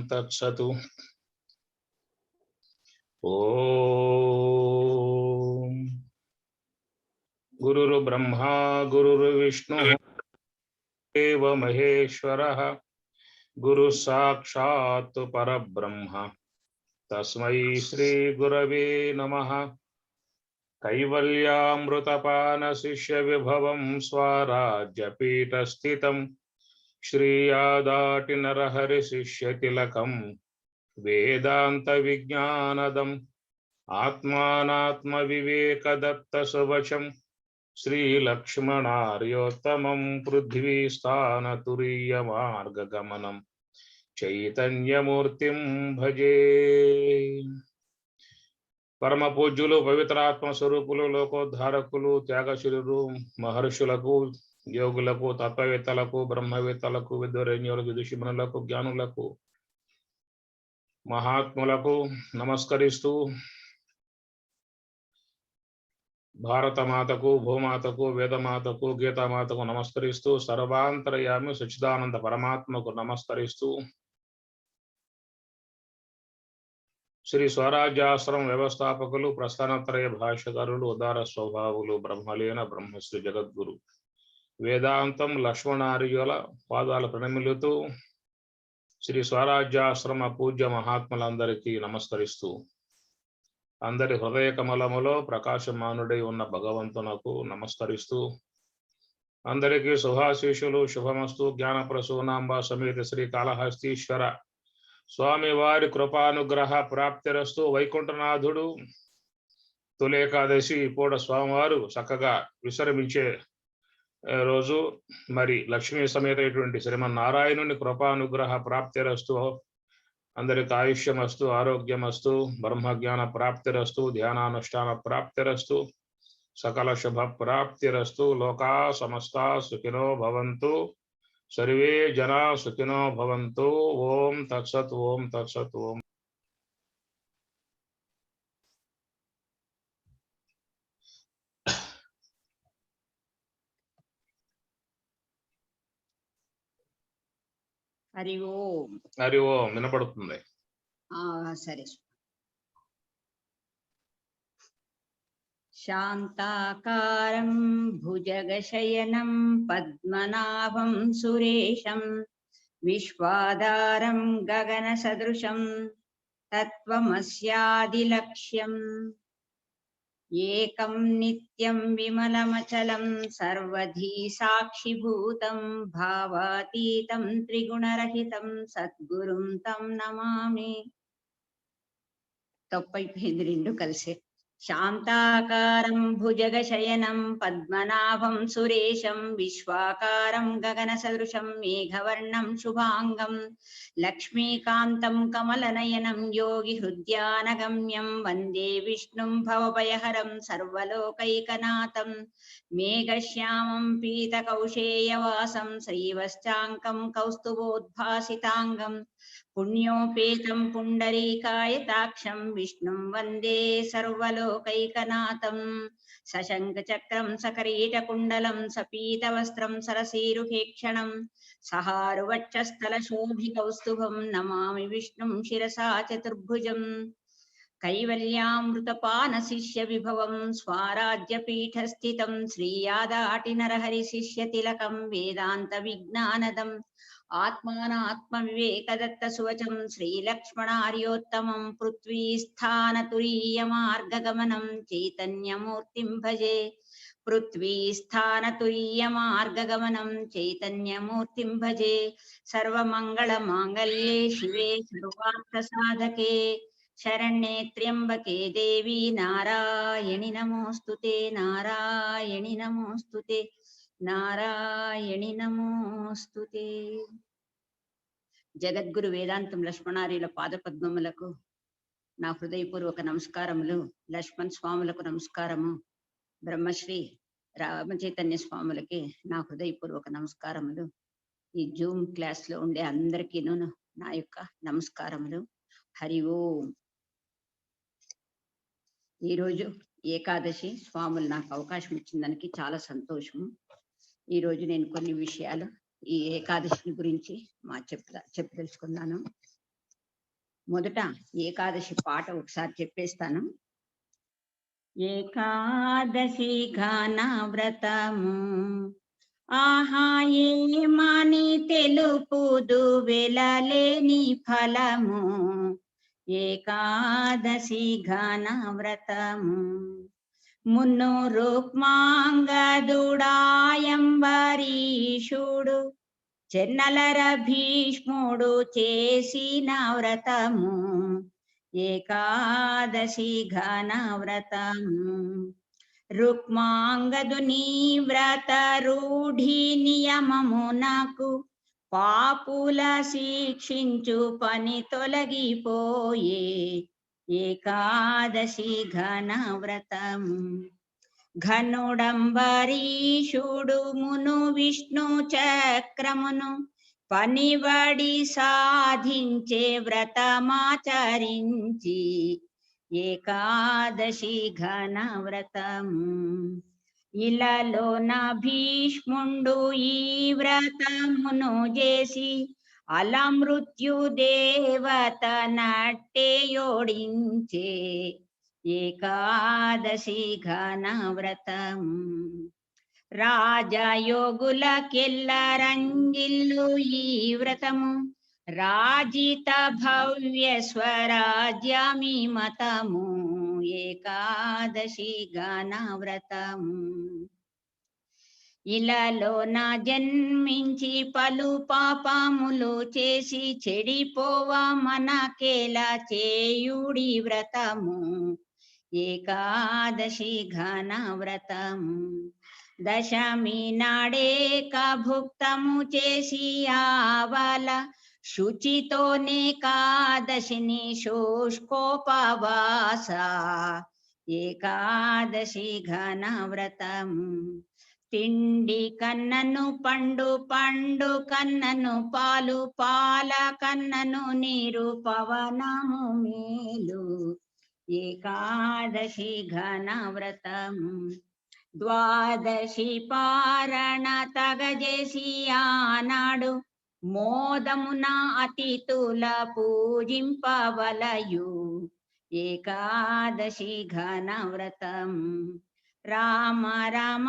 तत्सतु। ओम गुरुर्ब्रह्मा गुरुर्विष्णुः देव महेश्वरः गुरु साक्षात् परब्रह्म तस्मै श्री गुरवे नमः। कैवल्यामृतपान शिष्य विभवं स्वराज्यपीठस्थितं श्री आदाटि नरहरि शिष्य तिलकं वेदांत विज्ञानदम् आत्मानात्म विवेक दत्त सुवचम् श्री लक्ष्मणार्योत्तमं पृथ्वी स्थान तुरीय मार्ग गमनम् चैतन्यमूर्तिं भजे। परम पूज्युలు పవిత్రాత్మ స్వరూపులు లోకోద్ధారకులు త్యాగశీలులు మహర్షులకు యోగులకు తత్వవేత్తలకు బ్రహ్మవేత్తలకు విద్వరేణ్యులకు విదుషిమనులకు జ్ఞానులకు మహాత్ములకు నమస్కరిస్తూ భారతమాతకు భూమాతకు వేదమాతకు గీతామాతకు నమస్కరిస్తూ సర్వాంతర్యామి సచ్చిదానంద పరమాత్మకు నమస్కరిస్తూ శ్రీ స్వరాజ్యాశ్రమ వ్యవస్థాపకులు ప్రస్థానత్రయ భాష్యకారులు ఉదార స్వభావులు బ్రహ్మలీన బ్రహ్మశ్రీ జగద్గురు వేదాంతం లక్ష్మణార్యుల పాదాల ప్రణమిలుతూ శ్రీ స్వరాజ్యాశ్రమ పూజ్య మహాత్ములందరికీ నమస్కరిస్తూ అందరి హృదయ కమలములో ప్రకాశమానుడై ఉన్న భగవంతునకు నమస్కరిస్తూ అందరికీ శుభాశీషులు శుభమస్తు జ్ఞానప్రసూనాంబ సమేత శ్రీ కాళహస్తీశ్వర స్వామి వారి కృపానుగ్రహ ప్రాప్తిరస్తు. వైకుంఠనాథుడు తొలి ఏకాదశి పూట స్వామివారు చక్కగా విశ్రమించే రోజు. మరి లక్ష్మీ సమేతమైనటువంటి శ్రీమన్నారాయణుని కృపానుగ్రహ ప్రాప్తిరస్తు. అందరికి ఆయుష్యమస్తు, ఆరోగ్యమస్తు, బ్రహ్మజ్ఞాన ప్రాప్తిరస్తు, ధ్యానానుష్ఠాన ప్రాప్తిరస్తు, సకల శుభ ప్రాప్తిరస్తు. లోకా సమస్తా సుఖినో భవంతు, సర్వే జనా సుఖినో భవంతు. ఓం తత్సత్. ఓం తత్సత్. ఓం హరి ఓం. హరి ఓం. వినపడుతుంది. సరే. శాంతాకారం భుజగశయనం పద్మనాభం సురేశం విశ్వాధారం గగన సదృశం తత్వమస్యాదిలక్ష్యం ఏకం నిత్యం విమలమచలం సర్వధీ సాక్షిభూతం భావాతీతం త్రిగుణరహితం సద్గురుం తం నమామి. తప్పైపోయింది రెండు కలిసే. శాంతాకారం భుజగశయనం పద్మనాభం సురేశం విశ్వాకారం గగన సదృశం మేఘవర్ణం శుభాంగం లక్ష్మీకాంతం కమలనయనం యోగి హృద్యానగమ్యం వందే విష్ణుం భవభయహరం సర్వలోకైకనాథం మేఘశ్యామం పీతకౌశేయవాసం శ్రీవశ్చాంకం కౌస్తుభోద్భాసితాంగం పుణ్యోపేతం పుండరీకాయతాక్షం విష్ణుం వందే సర్వలోకైకనాథం సశంఖచక్రం సకరీటకుండలం సపీతవస్త్రం సరసీరుహేక్షణం సహారువక్షస్థలశోభికౌస్తుభం నమామి విష్ణుం శిరసా చతుర్భుజం. కైవల్యామృతపాన శిష్య విభవం స్వారాజ్యపీఠస్థితం శ్రీయాదాటి నరహరి శిష్య తిలకం వేదాంత విజ్ఞానదం ఆత్మానాత్మ వివేకదత్త సువచం శ్రీలక్ష్మణార్యోత్తమం పృథ్వీస్థాన తురీయ మార్గగమనం చైతన్యమూర్తిం భజే. పృథ్వీస్థాన తురీయ మార్గగమనం చైతన్యమూర్తిం భజే. సర్వమంగళ మాంగళ్యే శివే సర్వార్థ సాధకే శరణ్యే త్ర్యంబకే దేవి నారాయణి నమోస్తుతే. నారాయణి నమోస్తుతే. నారాయణి నమోస్తుతే. జగద్గురు వేదాంతం లక్ష్మణార్యుల పాదపద్మములకు నా హృదయపూర్వక నమస్కారములు. లక్ష్మణ్ స్వాములకు నమస్కారము. బ్రహ్మశ్రీ రామచైతన్య స్వాములకి నా హృదయపూర్వక నమస్కారములు. ఈ జూమ్ క్లాస్ లో ఉండే అందరికీను నా యొక్క నమస్కారములు. హరి ఓం. ఈరోజు ఏకాదశి. స్వాములు నాకు అవకాశం ఇచ్చిందానికి చాలా సంతోషము. ఈరోజు నేను కొన్ని విషయాలు ఈ ఏకాదశి గురించి చెప్పి తెలుసుకున్నాను. మొదట ఏకాదశి పాట ఒకసారి చెప్పేస్తాను. ఏకాదశి ఘన వ్రతము ఆహా ఏమని తెలుపుదు వెలలేని ఫలము. ఏకాదశి ఘన వ్రతము మున్ను రుక్మాంగదుడాయంబరీషుడు చెన్నలర భీష్ముడు చేసిన వ్రతము. ఏకాదశి ఘన వ్రతము రుక్మాంగదుని వ్రత రూఢి నియమమునకు పాపుల శిక్షించు పని తొలగిపోయే. ఏకాదశి ఘన వ్రతము ఘనుడంబరీషుడు మును విష్ణు చక్రమును పనివడి సాధించే వ్రతమాచరించి. ఏకాదశి ఘన వ్రతము ఇలలోన భీష్ముండు ఈ వ్రతమును చేసి అల మృత్యు దేవత నట్టే యోడించే. ఏకాదశి ఘన వ్రతము రాజయోగులకెల్ల రంజిల్లు ఈ వ్రతము రాజిత భవ్య స్వరాజ్యమి మతము. ఏకాదశి ఘన వ్రతము ఇలలోన జన్మించి పలు పాపములు చేసి చెడిపోవ మనకేలా చేయుడి వ్రతము. ఏకాదశి ఘన వ్రతము దశమి నాడే భుక్తము చేసి ఆవల శుచితోనే ఏకాదశిని శోష్కోపవాస. ఏకాదశి ఘన వ్రతము తిండి కన్నను పండు పండు కన్నను పాలు పాల కన్నను నీరు పవనము మేలు. ఏకాదశి ఘన వ్రతము ద్వాదశి పారణ తగజేసి ఆనాడు మోదమున అతిథుల పూజింపవలయు. ఏకాదశి ఘన వ్రతము రామ రామ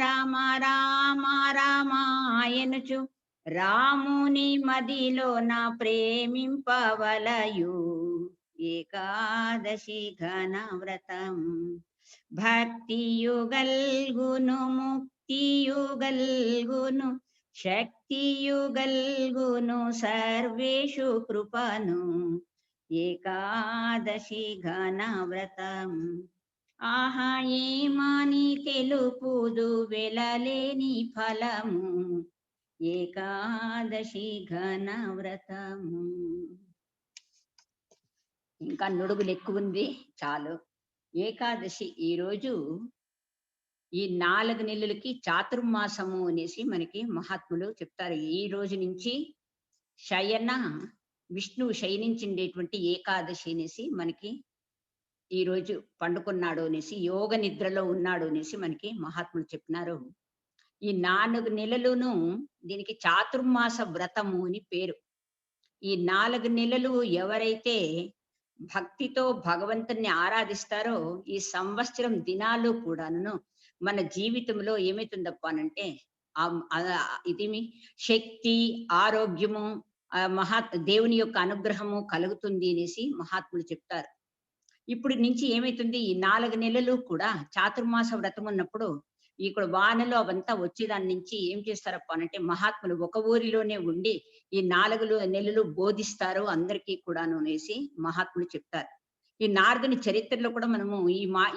రామ రామ రామాయనుచు రాముని మదిలోన ప్రేమింపవలయు. ఏకాదశి ఘన వ్రతము భక్తియుగల్గును ముక్తియుగల్గును శక్తియుగల్గును సర్వేషు కృపను. ఏకాదశి ఘన వ్రతము ఆహా ఏమని తెలుపుదు వెలలేని ఫలము. ఏకాదశి ఘన వ్రతము ఇంకా నుడుగులు ఎక్కువ ఉంది, చాలు. ఏకాదశి ఈరోజు ఈ 4 నెలలకి చాతుర్మాసము అనేసి మనకి మహాత్ములు చెప్తారు. ఈ రోజు నుంచి విష్ణువు శయనించిండేటువంటి ఏకాదశి అనేసి మనకి ఈ రోజు పండుకున్నాడు అనేసి, యోగ నిద్రలో ఉన్నాడు అనేసి మనకి మహాత్ములు చెప్పినారు. ఈ 4 నెలలును దీనికి చాతుర్మాస వ్రతము అని పేరు. ఈ 4 నెలలు ఎవరైతే భక్తితో భగవంతుని ఆరాధిస్తారో ఈ సంవత్సరం దినాలు కూడాను మన జీవితంలో ఏమైతుందప్ప అనంటే ఇది శక్తి, ఆరోగ్యము, దేవుని యొక్క అనుగ్రహము కలుగుతుంది అనేసి మహాత్ములు చెప్తారు. ఇప్పుడు నుంచి ఏమైతుంది, ఈ 4 నెలలు కూడా చాతుర్మాస వ్రతం ఉన్నప్పుడు ఇక్కడ వానలు అవంతా వచ్చేదాని నుంచి ఏం చేస్తారప్ప అనంటే మహాత్ములు ఒక ఊరిలోనే ఉండి ఈ 4 నెలలు బోధిస్తారు అందరికీ కూడాను అనేసి మహాత్ములు చెప్తారు. ఈ నారదుని చరిత్రలో కూడా మనము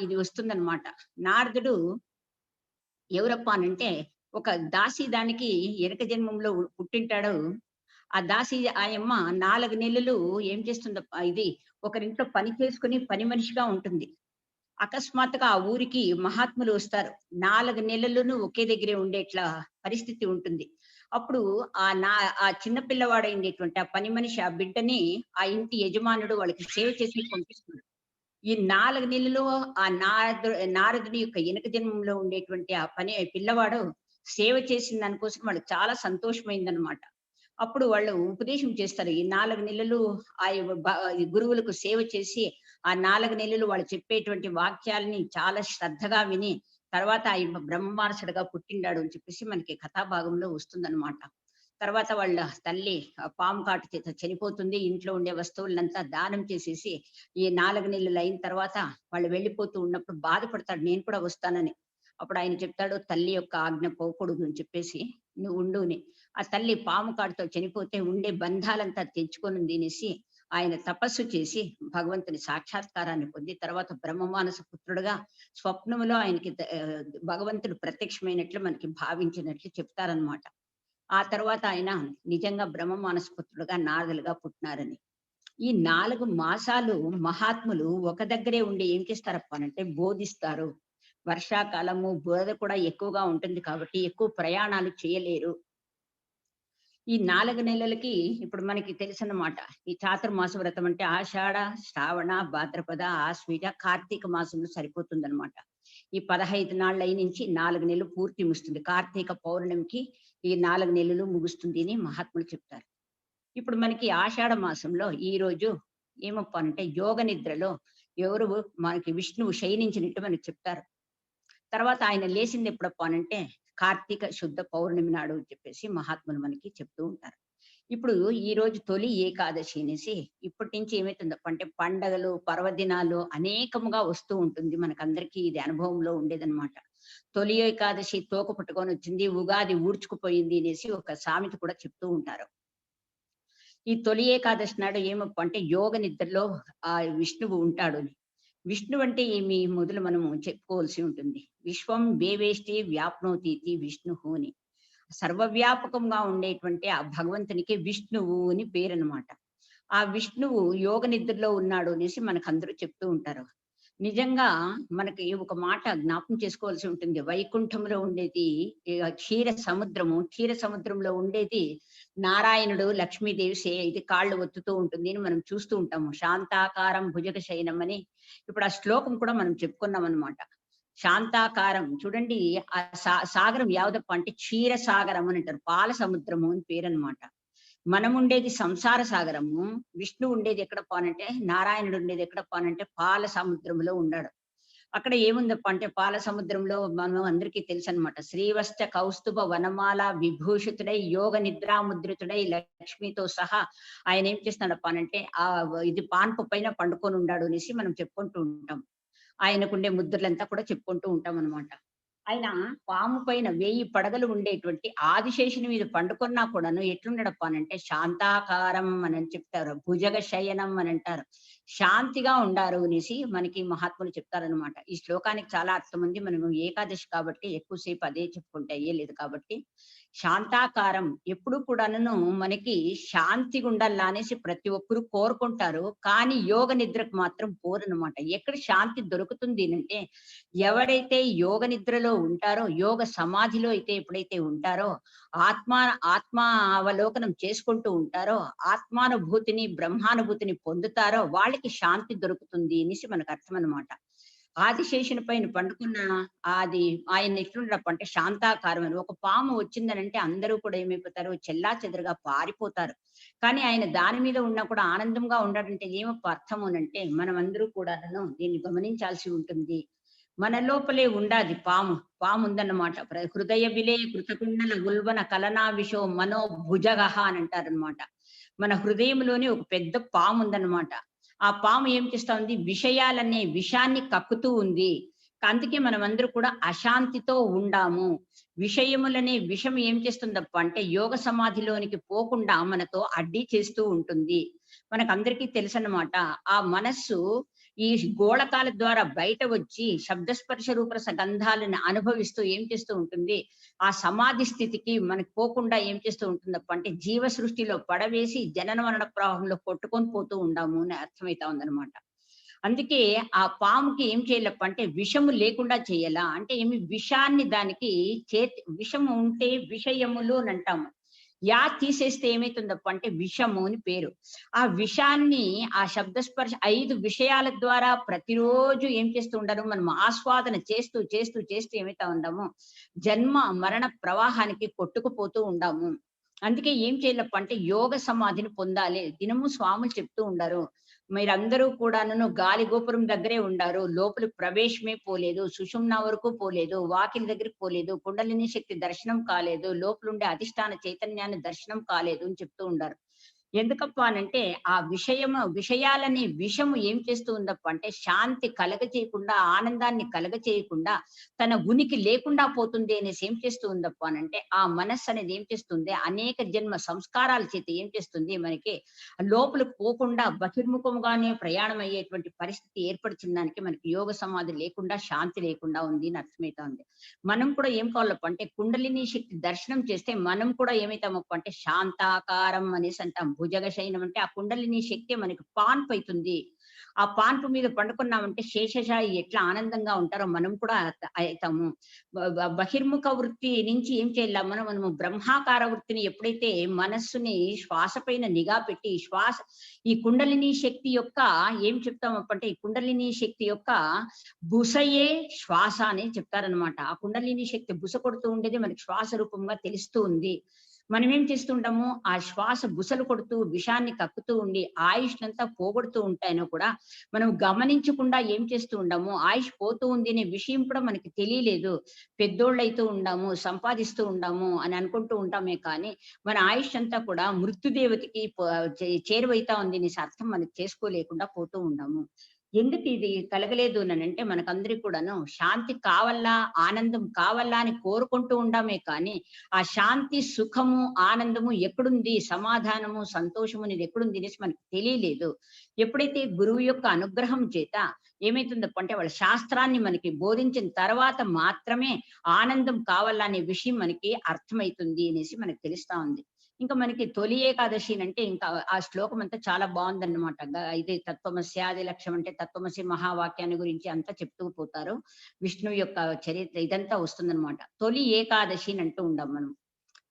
ఇది వస్తుందన్నమాట. నారదుడు ఎవరప్ప అనంటే ఒక దాసి దానికి ఎనక జన్మంలో పుట్టింటాడు. ఆ దాసి ఆయమ్మ 4 నెలలు ఏం చేస్తుందప్ప, ఇది ఒకరింట్లో పని చేసుకుని పని మనిషిగా ఉంటుంది. అకస్మాత్తుగా ఆ ఊరికి మహాత్ములు వస్తారు. 4 నెలలను ఒకే దగ్గరే ఉండేట్లా పరిస్థితి ఉంటుంది. అప్పుడు ఆ చిన్న పిల్లవాడైనటువంటి ఆ పని మనిషి ఆ బిడ్డని ఆ ఇంటి యజమానుడు వాళ్ళకి సేవ చేసి పంపిస్తున్నాడు. ఈ 4 నెలలు ఆ నారదుని యొక్క వెనక జన్మంలో ఉండేటువంటి ఆ పిల్లవాడు సేవ చేసిన దానికోసం వాళ్ళకి చాలా సంతోషమైందనమాట. అప్పుడు వాళ్ళు ఉపదేశం చేస్తారు. ఈ 4 నెలలు ఈ గురువులకు సేవ చేసి, ఆ 4 నెలలు వాళ్ళు చెప్పేటువంటి వాక్యాలని చాలా శ్రద్ధగా విని, తర్వాత ఆయన బ్రహ్మవారసుడుగా పుట్టిండాడు అని చెప్పేసి మనకి కథాభాగంలో వస్తుందన్నమాట. తర్వాత వాళ్ళ తల్లి పాము కాటు చేత చనిపోతుంది. ఇంట్లో ఉండే వస్తువులనంతా దానం చేసేసి, ఈ 4 నెలలు అయిన తర్వాత వాళ్ళు వెళ్ళిపోతూ ఉన్నప్పుడు బాధపడతాడు. నేను కూడా వస్తానని. అప్పుడు ఆయన చెప్తాడు, "తల్లి యొక్క ఆజ్ఞ పోకూడదు" అని చెప్పేసి, "నువ్వు ఉండు" అని. ఆ తల్లి పాము కాటుతో చనిపోతే ఉండే బంధాలంతా తెంచుకొనుంది అనేసి, ఆయన తపస్సు చేసి భగవంతుని సాక్షాత్కారాన్ని పొంది, తర్వాత బ్రహ్మమానస పుత్రుడుగా స్వప్నములో ఆయనకి భగవంతుడు ప్రత్యక్షమైనట్లు మనకి భావించినట్లు చెప్తారనమాట. ఆ తర్వాత ఆయన నిజంగా బ్రహ్మమానస పుత్రుడుగా నారదులుగా పుట్టినారని. ఈ 4 మాసాలు మహాత్ములు ఒక దగ్గరే ఉండి ఏం చేస్తారప్పనంటే బోధిస్తారు. వర్షాకాలము బురద కూడా ఎక్కువగా ఉంటుంది కాబట్టి ఎక్కువ ప్రయాణాలు చేయలేరు. ఈ 4 నెలలకి ఇప్పుడు మనకి తెలుసన్నమాట. ఈ చాతుర్మాస వ్రతం అంటే ఆషాఢ, శ్రావణ, భాద్రపద, ఆశ్వీజ, కార్తీక మాసంలో సరిపోతుందన్నమాట. ఈ 15 నాళ్ళయి నుంచి 4 నెలలు పూర్తి ముగుస్తుంది. కార్తీక పౌర్ణమికి ఈ 4 నెలలు ముగుస్తుంది అని మహాత్ములు చెప్తారు. ఇప్పుడు మనకి ఆషాఢ మాసంలో ఈరోజు ఏమప్పనంటే యోగ నిద్రలో ఎవరు మనకి విష్ణువు శయనించినట్టు మనకి చెప్తారు. తర్వాత ఆయన లేచింది ఎప్పుడప్పానంటే కార్తీక శుద్ధ పౌర్ణమి నాడు అని చెప్పేసి మహాత్ములు మనకి చెప్తూ ఉంటారు. ఇప్పుడు ఈ రోజు తొలి ఏకాదశి అనేసి ఇప్పటి నుంచి ఏమైతుందప్ప అంటే పండగలు, పర్వదినాలు అనేకముగా వస్తూ ఉంటుంది. మనకందరికీ ఇది అనుభవంలో ఉండేదన్నమాట. తొలి ఏకాదశి తోక పట్టుకొని వచ్చింది, ఉగాది ఊడ్చుకుపోయింది అనేసి ఒక సామెత కూడా చెప్తూ ఉంటారు. ఈ తొలి ఏకాదశి నాడు ఏమప్ప అంటే యోగ నిద్రలో విష్ణువు ఉంటాడు అని. విష్ణువు అంటే ఏమి మొదలు మనము చెప్పుకోవాల్సి ఉంటుంది. విశ్వం వేవేష్టి వ్యాప్నోతీతి విష్ణువు అని. సర్వవ్యాపకంగా ఉండేటువంటి ఆ భగవంతునికి విష్ణువు అని పేరనమాట. ఆ విష్ణువు యోగ నిద్రలో ఉన్నాడు అనేసి మనకందరూ చెప్తూ ఉంటారు. నిజంగా మనకి ఒక మాట జ్ఞాపకం చేసుకోవాల్సి ఉంటుంది. వైకుంఠంలో ఉండేది క్షీర సముద్రము. క్షీర సముద్రంలో ఉండేది నారాయణుడు, లక్ష్మీదేవి ఇది కాళ్ళు ఒత్తుతూ ఉంటుంది అని మనం చూస్తూ ఉంటాము. శాంతాకారం భుజగ శయనం అని. ఇప్పుడు ఆ శ్లోకం కూడా మనం చెప్పుకున్నాం అన్నమాట. శాంతాకారం చూడండి, ఆ సాగరం యావదప్ప అంటే క్షీర సాగరం అని అంటారు. పాల సముద్రము అని పేరన్నమాట. మనం ఉండేది సంసార సాగరము. విష్ణువు ఉండేది ఎక్కడప్ప అనంటే, నారాయణుడు ఉండేది ఎక్కడప్ప అనంటే పాల సముద్రంలో ఉన్నాడు. అక్కడ ఏముందప్ప అంటే పాల సముద్రంలో మనం అందరికీ తెలుసన్నమాట. శ్రీవత్స కౌస్తుభ వనమాల విభూషితుడై యోగ నిద్రాముద్రితుడై లక్ష్మితో సహా ఆయన ఏం చేస్తున్నాడప్ప అనంటే ఇది పాన్పు పైన పండుకొని ఉన్నాడు అనేసి మనం చెప్పుకుంటూ ఉంటాం. ఆయనకుండే ముద్రలంతా కూడా చెప్పుకుంటూ ఉంటాం అన్నమాట. ఆయన పాము పైన 1000 పడగలు ఉండేటువంటి ఆదిశేషుని మీద పండుకున్నా కూడాను ఎట్లున్నాడప్ప అనంటే శాంతాకారం అని చెప్తారు. భుజగ శయనం అని అంటారు. శాంతిగా ఉండారు అనేసి మనకి మహాత్ములు చెప్తారనమాట. ఈ శ్లోకానికి చాలా అర్థం ఉంది. మనము ఏకాదశి కాబట్టి ఎక్కువసేపు అదే చెప్పుకుంటే అయ్యేలేదు కాబట్టి శాంతాకారం ఎప్పుడు కూడాను మనకి శాంతిగా ఉండాలా అనేసి ప్రతి ఒక్కరు కోరుకుంటారు. కానీ యోగ నిద్రకు మాత్రం పోరనమాట. ఎక్కడ శాంతి దొరుకుతుంది అంటే ఎవడైతే యోగ నిద్రలో ఉంటారో, యోగ సమాధిలో అయితే ఎప్పుడైతే ఉంటారో, ఆత్మ ఆత్మ అవలోకనం చేసుకుంటూ ఉంటారో, ఆత్మానుభూతిని, బ్రహ్మానుభూతిని పొందుతారో వాళ్ళకి శాంతి దొరుకుతుంది అనేసి మనకు అర్థం అన్నమాట. ఆదిశేషుని పైన పండుకున్న అది ఆయన ఎట్లుండడప్ప అంటే శాంతాకారం అని. ఒక పాము వచ్చిందనంటే అందరూ కూడా ఏమైపోతారు, చెల్లాచెదరుగా పారిపోతారు. కానీ ఆయన దాని మీద ఉన్నా కూడా ఆనందంగా ఉన్నాడంటే ఏమప్ప అర్థము అనంటే మనమందరూ కూడాను దీన్ని గమనించాల్సి ఉంటుంది. మన లోపలే ఉండాది పాము. పాముందన్నమాట. హృదయ విలే కృతకుండల గుల్బన కలనా విశో మనో భుజగః అని అంటారనమాట. మన హృదయంలోనే ఒక పెద్ద పాముందన్నమాట. ఆ పాము ఏం చేస్తా ఉంది? విషయాలనే విషాన్ని కక్కుతూ ఉంది. అందుకే మనమందరూ కూడా అశాంతితో ఉండాము. విషయములనే విషం ఏం చేస్తుందప్ప అంటే యోగ సమాధిలోనికి పోకుండా మనతో అడ్డీ చేస్తూ ఉంటుంది. మనకందరికీ తెలుసన్నమాట. ఆ మనస్సు ఈ గోళకాల ద్వారా బయట వచ్చి శబ్దస్పర్శ రూపరస గంధాలను అనుభవిస్తూ ఏం చేస్తూ ఉంటుంది? ఆ సమాధి స్థితికి మనకు పోకుండా ఏం చేస్తూ ఉంటుందప్ప అంటే జీవ సృష్టిలో పడవేసి జనన మరణ ప్రవాహంలో కొట్టుకొని పోతూ ఉండాము అని అర్థమైతా ఉందన్నమాట. అందుకే ఆ పాముకి ఏం చేయాలప్ప అంటే విషము లేకుండా చేయాలా అంటే ఏమి విషాన్ని దానికి విషము ఉంటే విషయములు అని అంటాము. తీసేస్తే ఏమైతుందప్ప అంటే విషము అని పేరు. ఆ విషాన్ని ఆ శబ్దస్పర్శ 5 విషయాల ద్వారా ప్రతిరోజు ఏం చేస్తూ ఉండరు మనం ఆస్వాదన చేస్తూ చేస్తూ చేస్తూ ఏమైతా ఉండాము జన్మ మరణ ప్రవాహానికి కొట్టుకుపోతూ ఉండాము. అందుకే ఏం చేయాలప్ప అంటే యోగ సమాధిని పొందాలి. దినము స్వాములు చెప్తూ ఉండారు. మీరందరూ కూడాను గాలి గోపురం దగ్గరే ఉండారు. లోపలికి ప్రవేశమే పోలేదు. సుషుమ్న వరకు పోలేదు. వాకిలి దగ్గరికి పోలేదు. కుండలిని శక్తి దర్శనం కాలేదు. లోపలుండే అధిష్టాన చైతన్యాన్ని దర్శనం కాలేదు అని చెప్తూ ఉండారు. ఎందుకప్ప అనంటే ఆ విషయాలనే విషము ఏం చేస్తూ ఉందప్ప అంటే శాంతి కలగచేయకుండా, ఆనందాన్ని కలగచేయకుండా, తన ఉనికి లేకుండా పోతుంది అనేసి ఏం చేస్తూ ఉందప్ప అనంటే, ఆ మనస్సు అనేది ఏం చేస్తుంది, అనేక జన్మ సంస్కారాల చేత ఏం చేస్తుంది మనకి లోపలికి పోకుండా బహిర్ముఖంగానే ప్రయాణం అయ్యేటువంటి పరిస్థితి ఏర్పరిచిన దానికి మనకి యోగ సమాధి లేకుండా, శాంతి లేకుండా ఉంది అని అర్థమైతా ఉంది. మనం కూడా ఏం కావాలప్ప అంటే కుండలిని శక్తి దర్శనం చేస్తే మనం కూడా ఏమైతామప్ప అంటే శాంతాకారం అనేసి అంటాం. భుజగ శయనం అంటే ఆ కుండలిని శక్తి మనకి పాన్పు అయితుంది. ఆ పాన్పు మీద పండుకున్నామంటే శేషశాయి ఎట్లా ఆనందంగా ఉంటారో మనం కూడా అయితాము. బహిర్ముఖ వృత్తి నుంచి ఏం చేయాల మనము బ్రహ్మాకార వృత్తిని ఎప్పుడైతే మనస్సుని శ్వాస పైన నిఘా పెట్టి ఈ కుండలిని శక్తి యొక్క ఏం చెప్తామప్పంటే ఈ కుండలిని శక్తి యొక్క బుసయే శ్వాస అని చెప్తారనమాట. ఆ కుండలిని శక్తి బుస కొడుతూ ఉండేది మనకి శ్వాస రూపంగా తెలుస్తూ ఉంది. మనం ఏం చేస్తుంటాము, ఆ శ్వాస బుసలు కొడుతూ విషాన్ని కక్కుతూ ఉండి ఆయుష్నంతా పోగొడుతూ ఉంటాయనో కూడా మనం గమనించకుండా ఏం చేస్తూ ఉండము, ఆయుష్ పోతూ ఉంది అనే విషయం కూడా మనకి తెలియలేదు. పెద్దోళ్ళైతూ ఉండాము, సంపాదిస్తూ ఉండాము అని అనుకుంటూ ఉంటామే కానీ మన ఆయుష్ అంతా కూడా మృత్యుదేవతకి చేరువైతా ఉంది అనేసి అర్థం మనకి చేసుకోలేకుండా పోతూ ఉండాము. ఎందుకు ఇది కలగలేదు అనంటే మనకందరికి కూడాను శాంతి కావాలా, ఆనందం కావాలా అని కోరుకుంటూ ఉండామే కానీ ఆ శాంతి, సుఖము, ఆనందము ఎక్కడుంది, సమాధానము, సంతోషము అనేది ఎక్కడుంది అనేసి మనకు తెలియలేదు. ఎప్పుడైతే గురువు యొక్క అనుగ్రహం చేత ఏమైతుందప్ప అంటే వాళ్ళ శాస్త్రాన్ని మనకి బోధించిన తర్వాత మాత్రమే ఆనందం కావాలా అనే విషయం మనకి అర్థమైతుంది అనేసి మనకు తెలుస్తా ఉంది. ఇంకా మనకి తొలి ఏకాదశి అంటే ఇంకా ఆ శ్లోకం అంతా చాలా బాగుందన్నమాట. ఇది తత్వమస్యాది లక్ష్యం అంటే తత్వమసి మహావాక్యాన్ని గురించి అంతా చెప్తూ పోతారు. విష్ణువు యొక్క చరిత్ర ఇదంతా వస్తుందన్నమాట. తొలి ఏకాదశి అని అంటూ ఉండం మనం.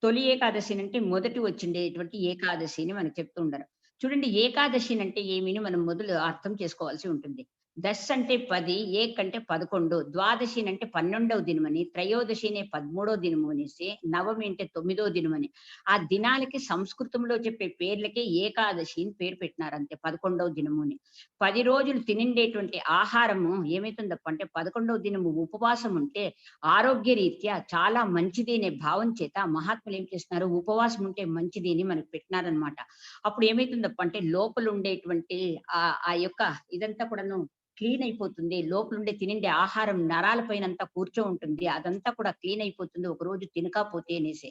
తొలి ఏకాదశి అంటే మొదటి వచ్చిండేటువంటి ఏకాదశి అని మనకు చెప్తూ ఉండరు. చూడండి ఏకాదశి అంటే ఏమిని మనం మొదలు అర్థం చేసుకోవాల్సి ఉంటుంది. దశ్ అంటే 10, ఏక్ అంటే 11, ద్వాదశి అంటే 12వ దినమని, త్రయోదశి అనే 13వ దినము అనేసి, నవమి అంటే 9వ దినమని. ఆ దినాలకి సంస్కృతంలో చెప్పే పేర్లకే ఏకాదశి అని పేరు పెట్టినారు అంతే, 11వ దినము అని. 10 రోజులు తినిండేటువంటి ఆహారము ఏమైతుందప్ప అంటే 11వ దినము ఉపవాసం ఉంటే ఆరోగ్య రీత్యా చాలా మంచిది అనే భావం చేత మహాత్ములు ఏం చేస్తున్నారు, ఉపవాసం ఉంటే మంచిది అని మనకు పెట్టినారనమాట. అప్పుడు ఏమైతుందప్ప అంటే లోపల ఉండేటువంటి ఆ యొక్క ఇదంతా కూడాను క్లీన్ అయిపోతుంది. లోపలుండే తినిండే ఆహారం నరాల పైనంతా కూర్చో ఉంటుంది. అదంతా కూడా క్లీన్ అయిపోతుంది ఒక రోజు తినకపోతే అనేసి.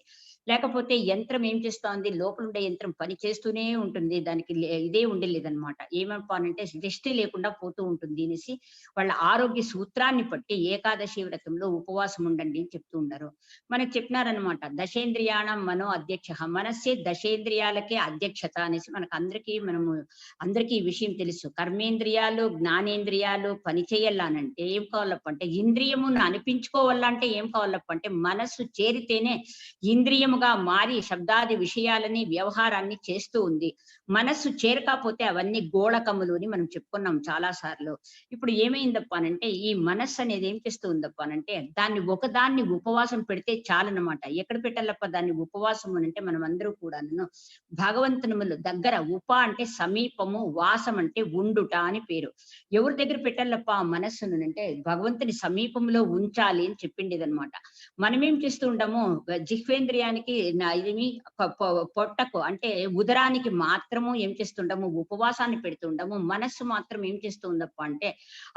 లేకపోతే యంత్రం ఏం చేస్తా ఉంది, లోపలుండే యంత్రం పని చేస్తూనే ఉంటుంది. దానికి ఇదే ఉండలేదనమాట. ఏమనుకోనంటే రెస్ట్ లేకుండా పోతూ ఉంటుంది అనేసి వాళ్ళ ఆరోగ్య సూత్రాన్ని బట్టి ఏకాదశి వ్రతంలో ఉపవాసం ఉండండి అని చెప్తూ ఉండారు. మనకు చెప్పినారనమాట. దశేంద్రియాణం మనో అధ్యక్ష, మనస్సే దశేంద్రియాలకే అధ్యక్షత అనేసి అందరికీ ఈ విషయం తెలుసు. కర్మేంద్రియాలు, జ్ఞానేంద్రియాలు పని చేయాలనంటే ఏం కావాలప్ప అంటే ఇంద్రియమును అనిపించుకోవాలంటే ఏం కావాలప్ప అంటే మనస్సు చేరితేనే ఇంద్రియముగా మారి శబ్దాది విషయాలని వ్యవహారాన్ని చేస్తూ ఉంది. మనస్సు చేరకపోతే అవన్నీ గోళకములు అని మనం చెప్పుకున్నాం చాలా సార్లు. ఇప్పుడు ఏమైందప్ప అనంటే ఈ మనస్సు అనేది ఏం చేస్తూ ఉందప్ప అనంటే ఒకదాన్ని ఉపవాసం పెడితే చాలన్నమాట. ఎక్కడ పెట్టాలప్ప దాన్ని ఉపవాసం అంటే మనం అందరూ కూడాను భగవంతునిములు దగ్గర, అంటే సమీపము, వాసం అంటే ఉండుట అని పేరు. ఎవరి దగ్గర పెట్టాలప్ప ఆ మనస్సును అంటే భగవంతుని సమీపంలో ఉంచాలి అని చెప్పిండేదనమాట. మనమేం చేస్తూ ఉంటాము, జిహ్వేంద్రియానికి ఇది పొట్టకు అంటే ఉదరానికి మాత్రము ఏం చేస్తుండము, ఉపవాసాన్ని పెడుతుండము. మనస్సు మాత్రం ఏం చేస్తూ ఉందప్ప అంటే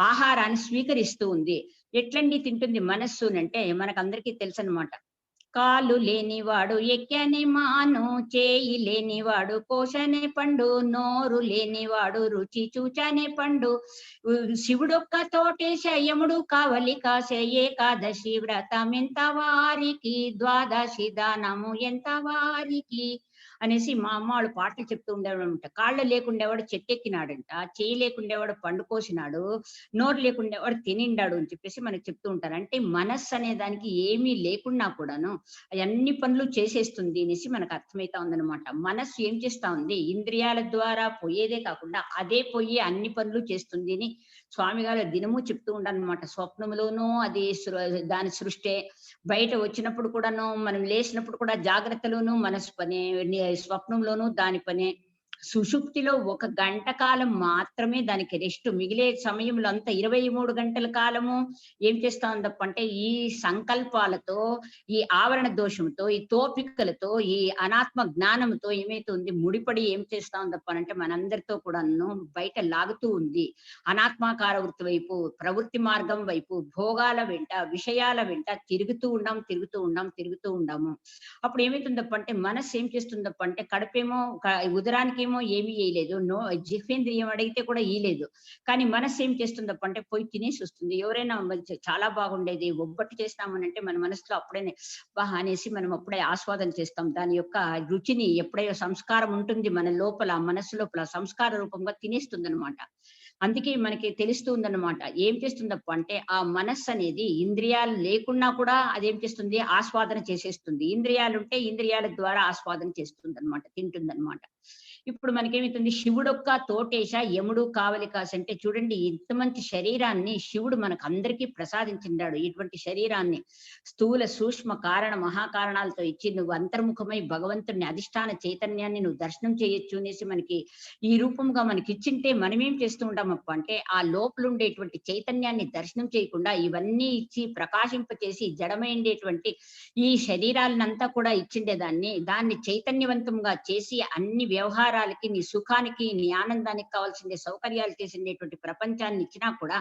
ఆహారాన్ని స్వీకరిస్తూ ఉంది. ఎట్లండి తింటుంది మనస్సు అంటే మనకందరికీ తెలుసు అనమాట. కాలు లేనివాడు ఎక్కని మాను, చేయి లేనివాడు కోశనే పండు, నోరు లేనివాడు రుచి చూచనే పండు. శివుడొక్క తోటే శయముడు కావలి కాసే, ఏకాదశి వ్రతం ఎంత వారికి, ద్వాదశి దానము ఎంత వారికి అనేసి మా అమ్మ వాళ్ళు పాటలు చెప్తూ ఉండేవాడంట. కాళ్ళు లేకుండేవాడు చెట్టెక్కినాడంట, చేయి లేకుండేవాడు పండు కోసినాడు, నోరు లేకుండేవాడు తినిండాడు అని చెప్పేసి మనకు చెప్తూ ఉంటారు. అంటే మనస్సు అనే దానికి ఏమీ లేకున్నా కూడాను అన్ని పనులు చేసేస్తుంది అనేసి మనకు అర్థమైతా ఉందన్నమాట. మనస్సు ఏం చేస్తా ఉంది, ఇంద్రియాల ద్వారా పోయేదే కాకుండా అదే పోయి అన్ని పనులు చేస్తుంది అని స్వామి గారు దినము చెప్తూ ఉండాలన్నమాట. స్వప్నంలోనూ అది దాని సృష్టే, బయట వచ్చినప్పుడు కూడాను, మనం లేచినప్పుడు కూడా జాగ్రత్తలోనూ మనసు పనే, స్వప్నంలోనూ దాని పనే. సుషుప్తిలో 1 గంట కాలం మాత్రమే దానికి రెస్ట్. మిగిలే సమయంలో అంతా 23 గంటల కాలము ఏం చేస్తా ఉందప్ప అంటే ఈ సంకల్పాలతో, ఈ ఆవరణ దోషంతో, ఈ తోపికలతో, ఈ అనాత్మ జ్ఞానంతో ఏమైతుంది ముడిపడి ఏం చేస్తా ఉందప్ప అంటే మనందరితో కూడాను బయట లాగుతూ ఉంది. అనాత్మాకార వృత్తి వైపు, ప్రవృత్తి మార్గం వైపు, భోగాల వెంట, విషయాల వెంట తిరుగుతూ ఉండాము. అప్పుడు ఏమైతుందప్ప అంటే మనస్సు ఏం చేస్తుందప్ప అంటే కడుపేమో ఉదరానికేమో ఏమీ ఇయ్యలేదు. జిహ్వేంద్రియం అడిగితే కూడా ఇయ్యలేదు. కానీ మనస్సు ఏం చేస్తుందప్ప అంటే పోయి తినేసి వస్తుంది. ఎవరైనా చాలా బాగుండేది, ఒబ్బట్టు చేసినామనంటే మన మనసులో అప్పుడేనే అనేసి మనం అప్పుడే ఆస్వాదన చేస్తాం. దాని యొక్క రుచిని ఎప్పుడైతే సంస్కారం ఉంటుంది మన లోపల, మనస్సు లోపల సంస్కార రూపంగా తినేస్తుందనమాట. అందుకే మనకి తెలుస్తుందన్నమాట. ఏం చేస్తుందప్ప అంటే ఆ మనస్సు అనేది ఇంద్రియాలు లేకున్నా కూడా అదేం చేస్తుంది, ఆస్వాదన చేసేస్తుంది. ఇంద్రియాలుంటే ఇంద్రియాల ద్వారా ఆస్వాదన చేస్తుందన్నమాట, తింటుందన్నమాట. ఇప్పుడు మనకేమైతుంది, శివుడొక్క తోటేశ యముడు కావలి కాసి అంటే చూడండి, ఇంత మంచి శరీరాన్ని శివుడు మనకందరికీ ప్రసాదించిండాడు. ఇటువంటి శరీరాన్ని స్థూల, సూక్ష్మ, కారణ, మహాకారణాలతో ఇచ్చి నువ్వు అంతర్ముఖమై భగవంతుడిని అధిష్టాన చైతన్యాన్ని నువ్వు దర్శనం చేయొచ్చు అనేసి మనకి ఈ రూపంగా మనకిచ్చింటే మనమేం చేస్తూ ఉంటామప్ప అంటే ఆ లోపలుండేటువంటి చైతన్యాన్ని దర్శనం చేయకుండా ఇవన్నీ ఇచ్చి ప్రకాశింపచేసి జడమైండేటువంటి ఈ శరీరాలనంతా కూడా ఇచ్చిండేదాన్ని, దాన్ని చైతన్యవంతంగా చేసి అన్ని వ్యవహారాలకి, నీ సుఖానికి, నీ ఆనందానికి కావాల్సిందే సౌకర్యాలు చేసిండేటువంటి ప్రపంచాన్ని ఇచ్చినా కూడా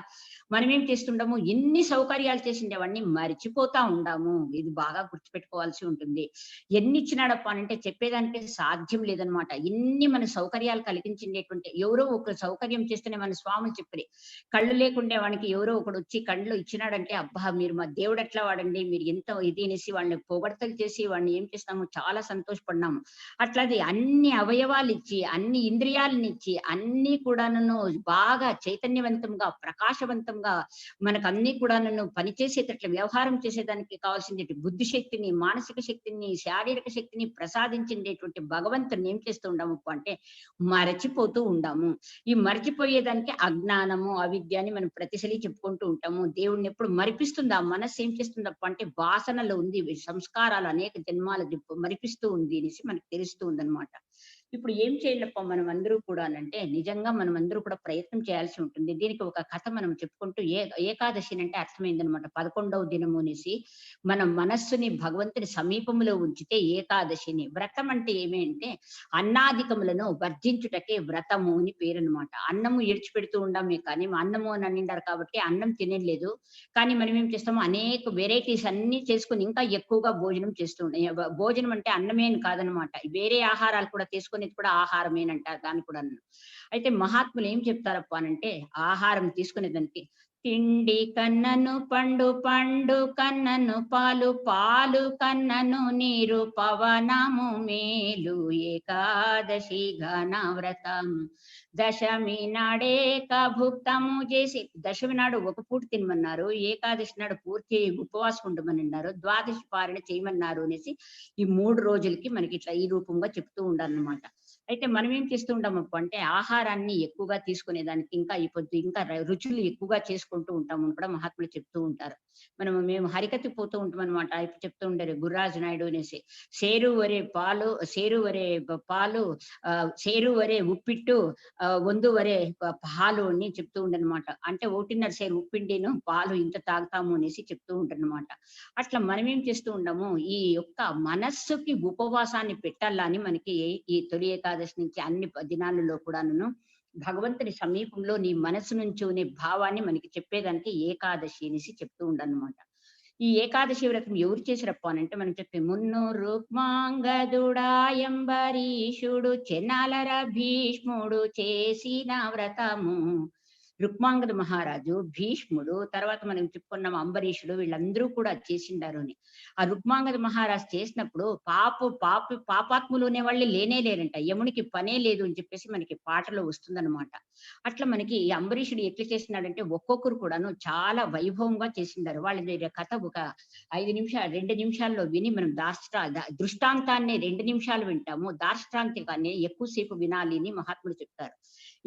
మనమేం చేస్తుండము, ఎన్ని సౌకర్యాలు చేసిండేవన్నీ మరిచిపోతా ఉండాము. ఇది బాగా గుర్తుపెట్టుకోవాల్సి ఉంటుంది. ఎన్ని ఇచ్చినాడప్ప అనంటే చెప్పేదానికి సాధ్యం లేదనమాట. ఇన్ని మన సౌకర్యాలు కలిగించిండేటువంటి ఎవరో ఒక సౌకర్యం చేస్తేనే మన స్వాములు చెప్పి, కళ్ళు లేకుండే వానికి ఎవరో ఒకడు వచ్చి కళ్ళు ఇచ్చినాడంటే అబ్బా మీరు మా దేవుడు ఎట్లా వాడండి, మీరు ఎంత ఇది అనేసి వాళ్ళని పొగడతలు చేసి వాడిని ఏం చేస్తాము, చాలా సంతోషపడినాము. అట్లాది అన్ని అవయవాలు ఇచ్చి, అన్ని ఇంద్రియాలనిచ్చి, అన్ని కూడాను బాగా చైతన్యవంతంగా, ప్రకాశవంతంగా మనకన్నీ కూడాను పనిచేసేటట్లు వ్యవహారం చేసేదానికి కావాల్సింది బుద్ధి శక్తిని, మానసిక శక్తిని, శారీరక శక్తిని ప్రసాదించేటువంటి భగవంతుని ఏం చేస్తూ ఉండాము అంటే మరచిపోతూ ఉండాము. ఈ మరచిపోయేదానికి అజ్ఞానము, అవిద్య అని మనం ప్రతిసలి చెప్పుకుంటూ ఉంటాము. దేవుణ్ణి ఎప్పుడు మరిపిస్తుంది ఆ మనస్సు ఏం చేస్తుందప్ప అంటే వాసనలో ఉంది, సంస్కారాలు అనేక జన్మాల మరిపిస్తూ ఉంది అనేసి మనకు తెలుస్తూ ఉందన్నమాట. ఇప్పుడు ఏం చేయాలప్ప మనం అందరూ కూడానంటే నిజంగా మనం అందరూ కూడా ప్రయత్నం చేయాల్సి ఉంటుంది. దీనికి ఒక కథ మనం చెప్పుకుంటూ ఏకాదశి అంటే అర్థమైందనమాట. 11వ దినము అనేసి మన మనస్సుని భగవంతుని సమీపంలో ఉంచితే ఏకాదశిని. వ్రతం అంటే ఏమి అంటే అన్నాధికములను వర్జించుటకే వ్రతము అని పేరనమాట. అన్నము ఇడిచిపెడుతూ ఉండామే కానీ అన్నము అని అనిండారు కాబట్టి అన్నం తినలేదు. కానీ మనం ఏం చేస్తాము, అనేక వెరైటీస్ అన్ని చేసుకొని ఇంకా ఎక్కువగా భోజనం చేస్తూ ఉంటాం. భోజనం అంటే అన్నమే అని కాదనమాట. వేరే ఆహారాలు కూడా తీసుకునేది కూడా ఆహారమేనంటారు దాన్ని కూడా. అయితే మహాత్ములు ఏం చెప్తారప్ప అనంటే ఆహారం తీసుకునేదానికి తిండి కన్నను పండు, పండు కన్నను పాలు, పాలు కన్నను నీరు, పవనము మేలు ఏకాదశి ఘన వ్రతం. దశమి నాడే భుక్తము చేసి, దశమి నాడు ఒక పూట తినమన్నారు, ఏకాదశి నాడు పూర్తి ఉపవాసం ఉండమని అన్నారు, ద్వాదశి పారణ చేయమన్నారు అనేసి ఈ 3 రోజులకి మనకి ఇట్లా ఈ రూపంగా చెప్తూ ఉండాలన్నమాట. అయితే మనం ఏం చేస్తూ ఉంటామప్ప అంటే ఆహారాన్ని ఎక్కువగా తీసుకునేదానికి ఇంకా ఈ పొద్దు ఇంకా రుచులు ఎక్కువగా చేసుకుంటూ ఉంటాము అని కూడా మహాత్ములు చెప్తూ ఉంటారు. మేము హరికత్తి పోతూ ఉంటాం అనమాట. ఇప్పుడు చెప్తూ ఉంటారు గుర్రాజు నాయుడు అనేసి, సేరువరే పాలు, సేరువరే పాలు, సేరువరే ఉప్పిట్టు, వందువరే పాలు అని చెప్తూ ఉండనమాట. అంటే 1.5 సేరు ఉప్పిండిను పాలు ఇంత తాగుతాము అనేసి చెప్తూ ఉంటారనమాట. అట్లా మనం ఏం చేస్తూ ఉండము, ఈ యొక్క మనస్సుకి ఉపవాసాన్ని పెట్టాలని మనకి ఈ తొలి ఏకాదశి నుంచి అన్ని దినాలలో కూడాను భగవంతుని సమీపంలో నీ మనసు నుంచోనే భావాన్ని మనకి చెప్పేదానికి ఏకాదశి అనేసి చెప్తూ ఉండనమాట. ఈ ఏకాదశి వ్రతం ఎవరు చేసిరప్ప అనంటే మనం చెప్పే మున్ను రుక్మాంగదుడాయంబరీషుడు చెన్నాలర భీష్ముడు చేసిన వ్రతము. రుక్మాంగద మహారాజు, భీష్ముడు, తర్వాత మనం చెప్పుకున్నాం అంబరీషుడు, వీళ్ళందరూ కూడా చేసిండారు అని. ఆ రుక్మాంగద మహారాజు చేసినప్పుడు పాపాత్ములు అనే వాళ్ళు లేనే లేరంట. యమునికి పనే లేదు అని చెప్పేసి మనకి పాటలో వస్తుందన్నమాట. అట్లా మనకి ఈ అంబరీషుడు ఎట్లా చేసినాడంటే ఒక్కొక్కరు కూడాను చాలా వైభవంగా చేసిండారు. వాళ్ళ దగ్గర కథ ఒక 5 నిమిషాలు 2 నిమిషాల్లో విని మనం దృష్టాంతాన్ని 2 నిమిషాలు వింటాము. దార్ష్టాంతికాన్ని ఎక్కువసేపు వినాలి అని మహాత్ములు చెప్తారు.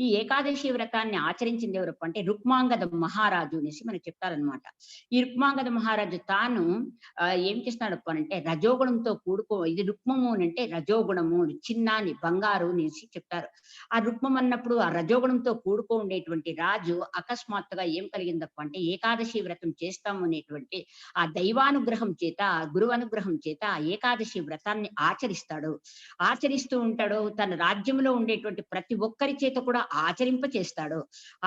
ఈ ఏకాదశి వ్రతాన్ని ఆచరించింది ఎవరప్ప అంటే రుక్మాంగద మహారాజు అనేసి మనకు చెప్తారనమాట. ఈ రుక్మాంగద మహారాజు తాను ఏం చేస్తున్నాడప్ప అంటే రజోగుణంతో ఇది రుక్మము అంటే రజోగుణము, చిన్నాని బంగారు అనేసి చెప్తారు. ఆ రుక్మం అన్నప్పుడు ఆ రజోగుణంతో ఉండేటువంటి రాజు అకస్మాత్తుగా ఏం కలిగిందప్ప అంటే ఏకాదశి వ్రతం చేస్తాము అనేటువంటి ఆ దైవానుగ్రహం చేత, ఆ గురువు అనుగ్రహం చేత ఆ ఏకాదశి వ్రతాన్ని ఆచరిస్తాడు. ఆచరిస్తూ ఉంటాడు. తన రాజ్యంలో ఉండేటువంటి ప్రతి ఒక్కరి చేత కూడా ఆచరింప చేస్తాడు.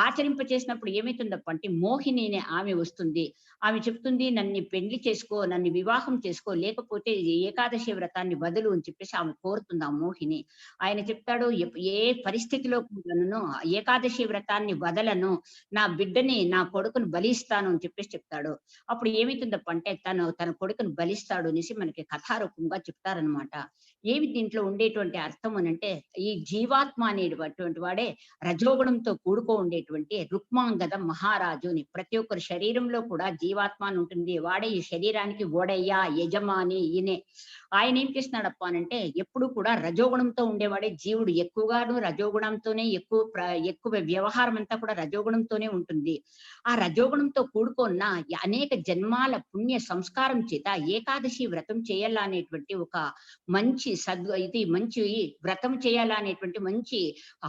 ఆచరింప చేసినప్పుడు ఏమైతుందప్ప అంటే మోహిని అనే ఆమె వస్తుంది. ఆమె చెప్తుంది, నన్ను పెళ్లి చేసుకో, నన్ను వివాహం చేసుకో, లేకపోతే ఈ ఏకాదశి వ్రతాన్ని వదులు అని చెప్పేసి ఆమె కోరుతుంది ఆ మోహిని. ఆయన చెప్తాడు, ఏ పరిస్థితిలో కూడాను ఏకాదశి వ్రతాన్ని వదలను, నా బిడ్డని నా కొడుకును బలిస్తాను అని చెప్పేసి చెప్తాడు. అప్పుడు ఏమైతుందప్ప అంటే తన కొడుకును బలిస్తాడు అనేసి మనకి కథారూపంగా చెప్తారనమాట. ఏమి దీంట్లో ఉండేటువంటి అర్థం అనంటే ఈ జీవాత్మ అనేటువంటి వాడే రజోగుణంతో ఉండేటువంటి రుక్మాంగద మహారాజు అని. ప్రతి ఒక్కరి శరీరంలో కూడా జీవాత్మ అని ఉంటుంది. వాడే ఈ శరీరానికి ఓడయ్య, యజమాని ఈయనే. ఆయన ఏం చేస్తున్నాడప్ప అనంటే ఎప్పుడు కూడా రజోగుణంతో ఉండేవాడే జీవుడు. ఎక్కువగాను రజోగుణంతోనే ఎక్కువ వ్యవహారం అంతా కూడా రజోగుణంతోనే ఉంటుంది. ఆ రజోగుణంతో కూడుకున్న అనేక జన్మాల పుణ్య సంస్కారం చేత ఏకాదశి వ్రతం చేయాలనేటువంటి ఒక మంచి మంచి వ్రతం చేయాలనేటువంటి మంచి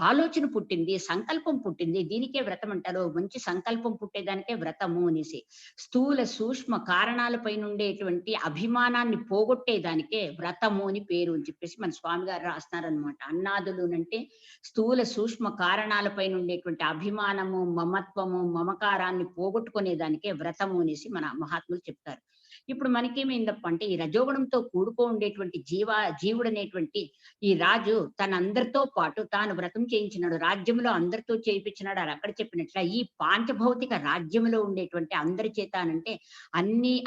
ఆలోచన పుట్టింది, సంకల్పం పుట్టింది. దీనికే వ్రతం అంటారు. మంచి సంకల్పం పుట్టేదానికే వ్రతము అనేసి. స్థూల సూక్ష్మ కారణాలపైన ఉండేటువంటి అభిమానాన్ని పోగొట్టేదానికే వ్రతము అని పేరు అని చెప్పేసి మన స్వామి గారు రాస్తున్నారనమాట. అన్నాదులు అంటే స్థూల సూక్ష్మ కారణాలపైన ఉండేటువంటి అభిమానము, మమత్వము, మమకారాన్ని పోగొట్టుకునేదానికే వ్రతము అనేసి మన మహాత్ములు చెప్తారు. ఇప్పుడు మనకేమైందప్ప అంటే ఈ రజోగుణంతో ఉండేటువంటి జీవుడు అనేటువంటి ఈ రాజు తనందరితో పాటు తాను వ్రతం చేయించినాడు. రాజ్యంలో అందరితో చేయించినాడు. అని అక్కడ చెప్పినట్ల ఈ పాంచభౌతిక రాజ్యంలో ఉండేటువంటి అందరి చేత అనంటే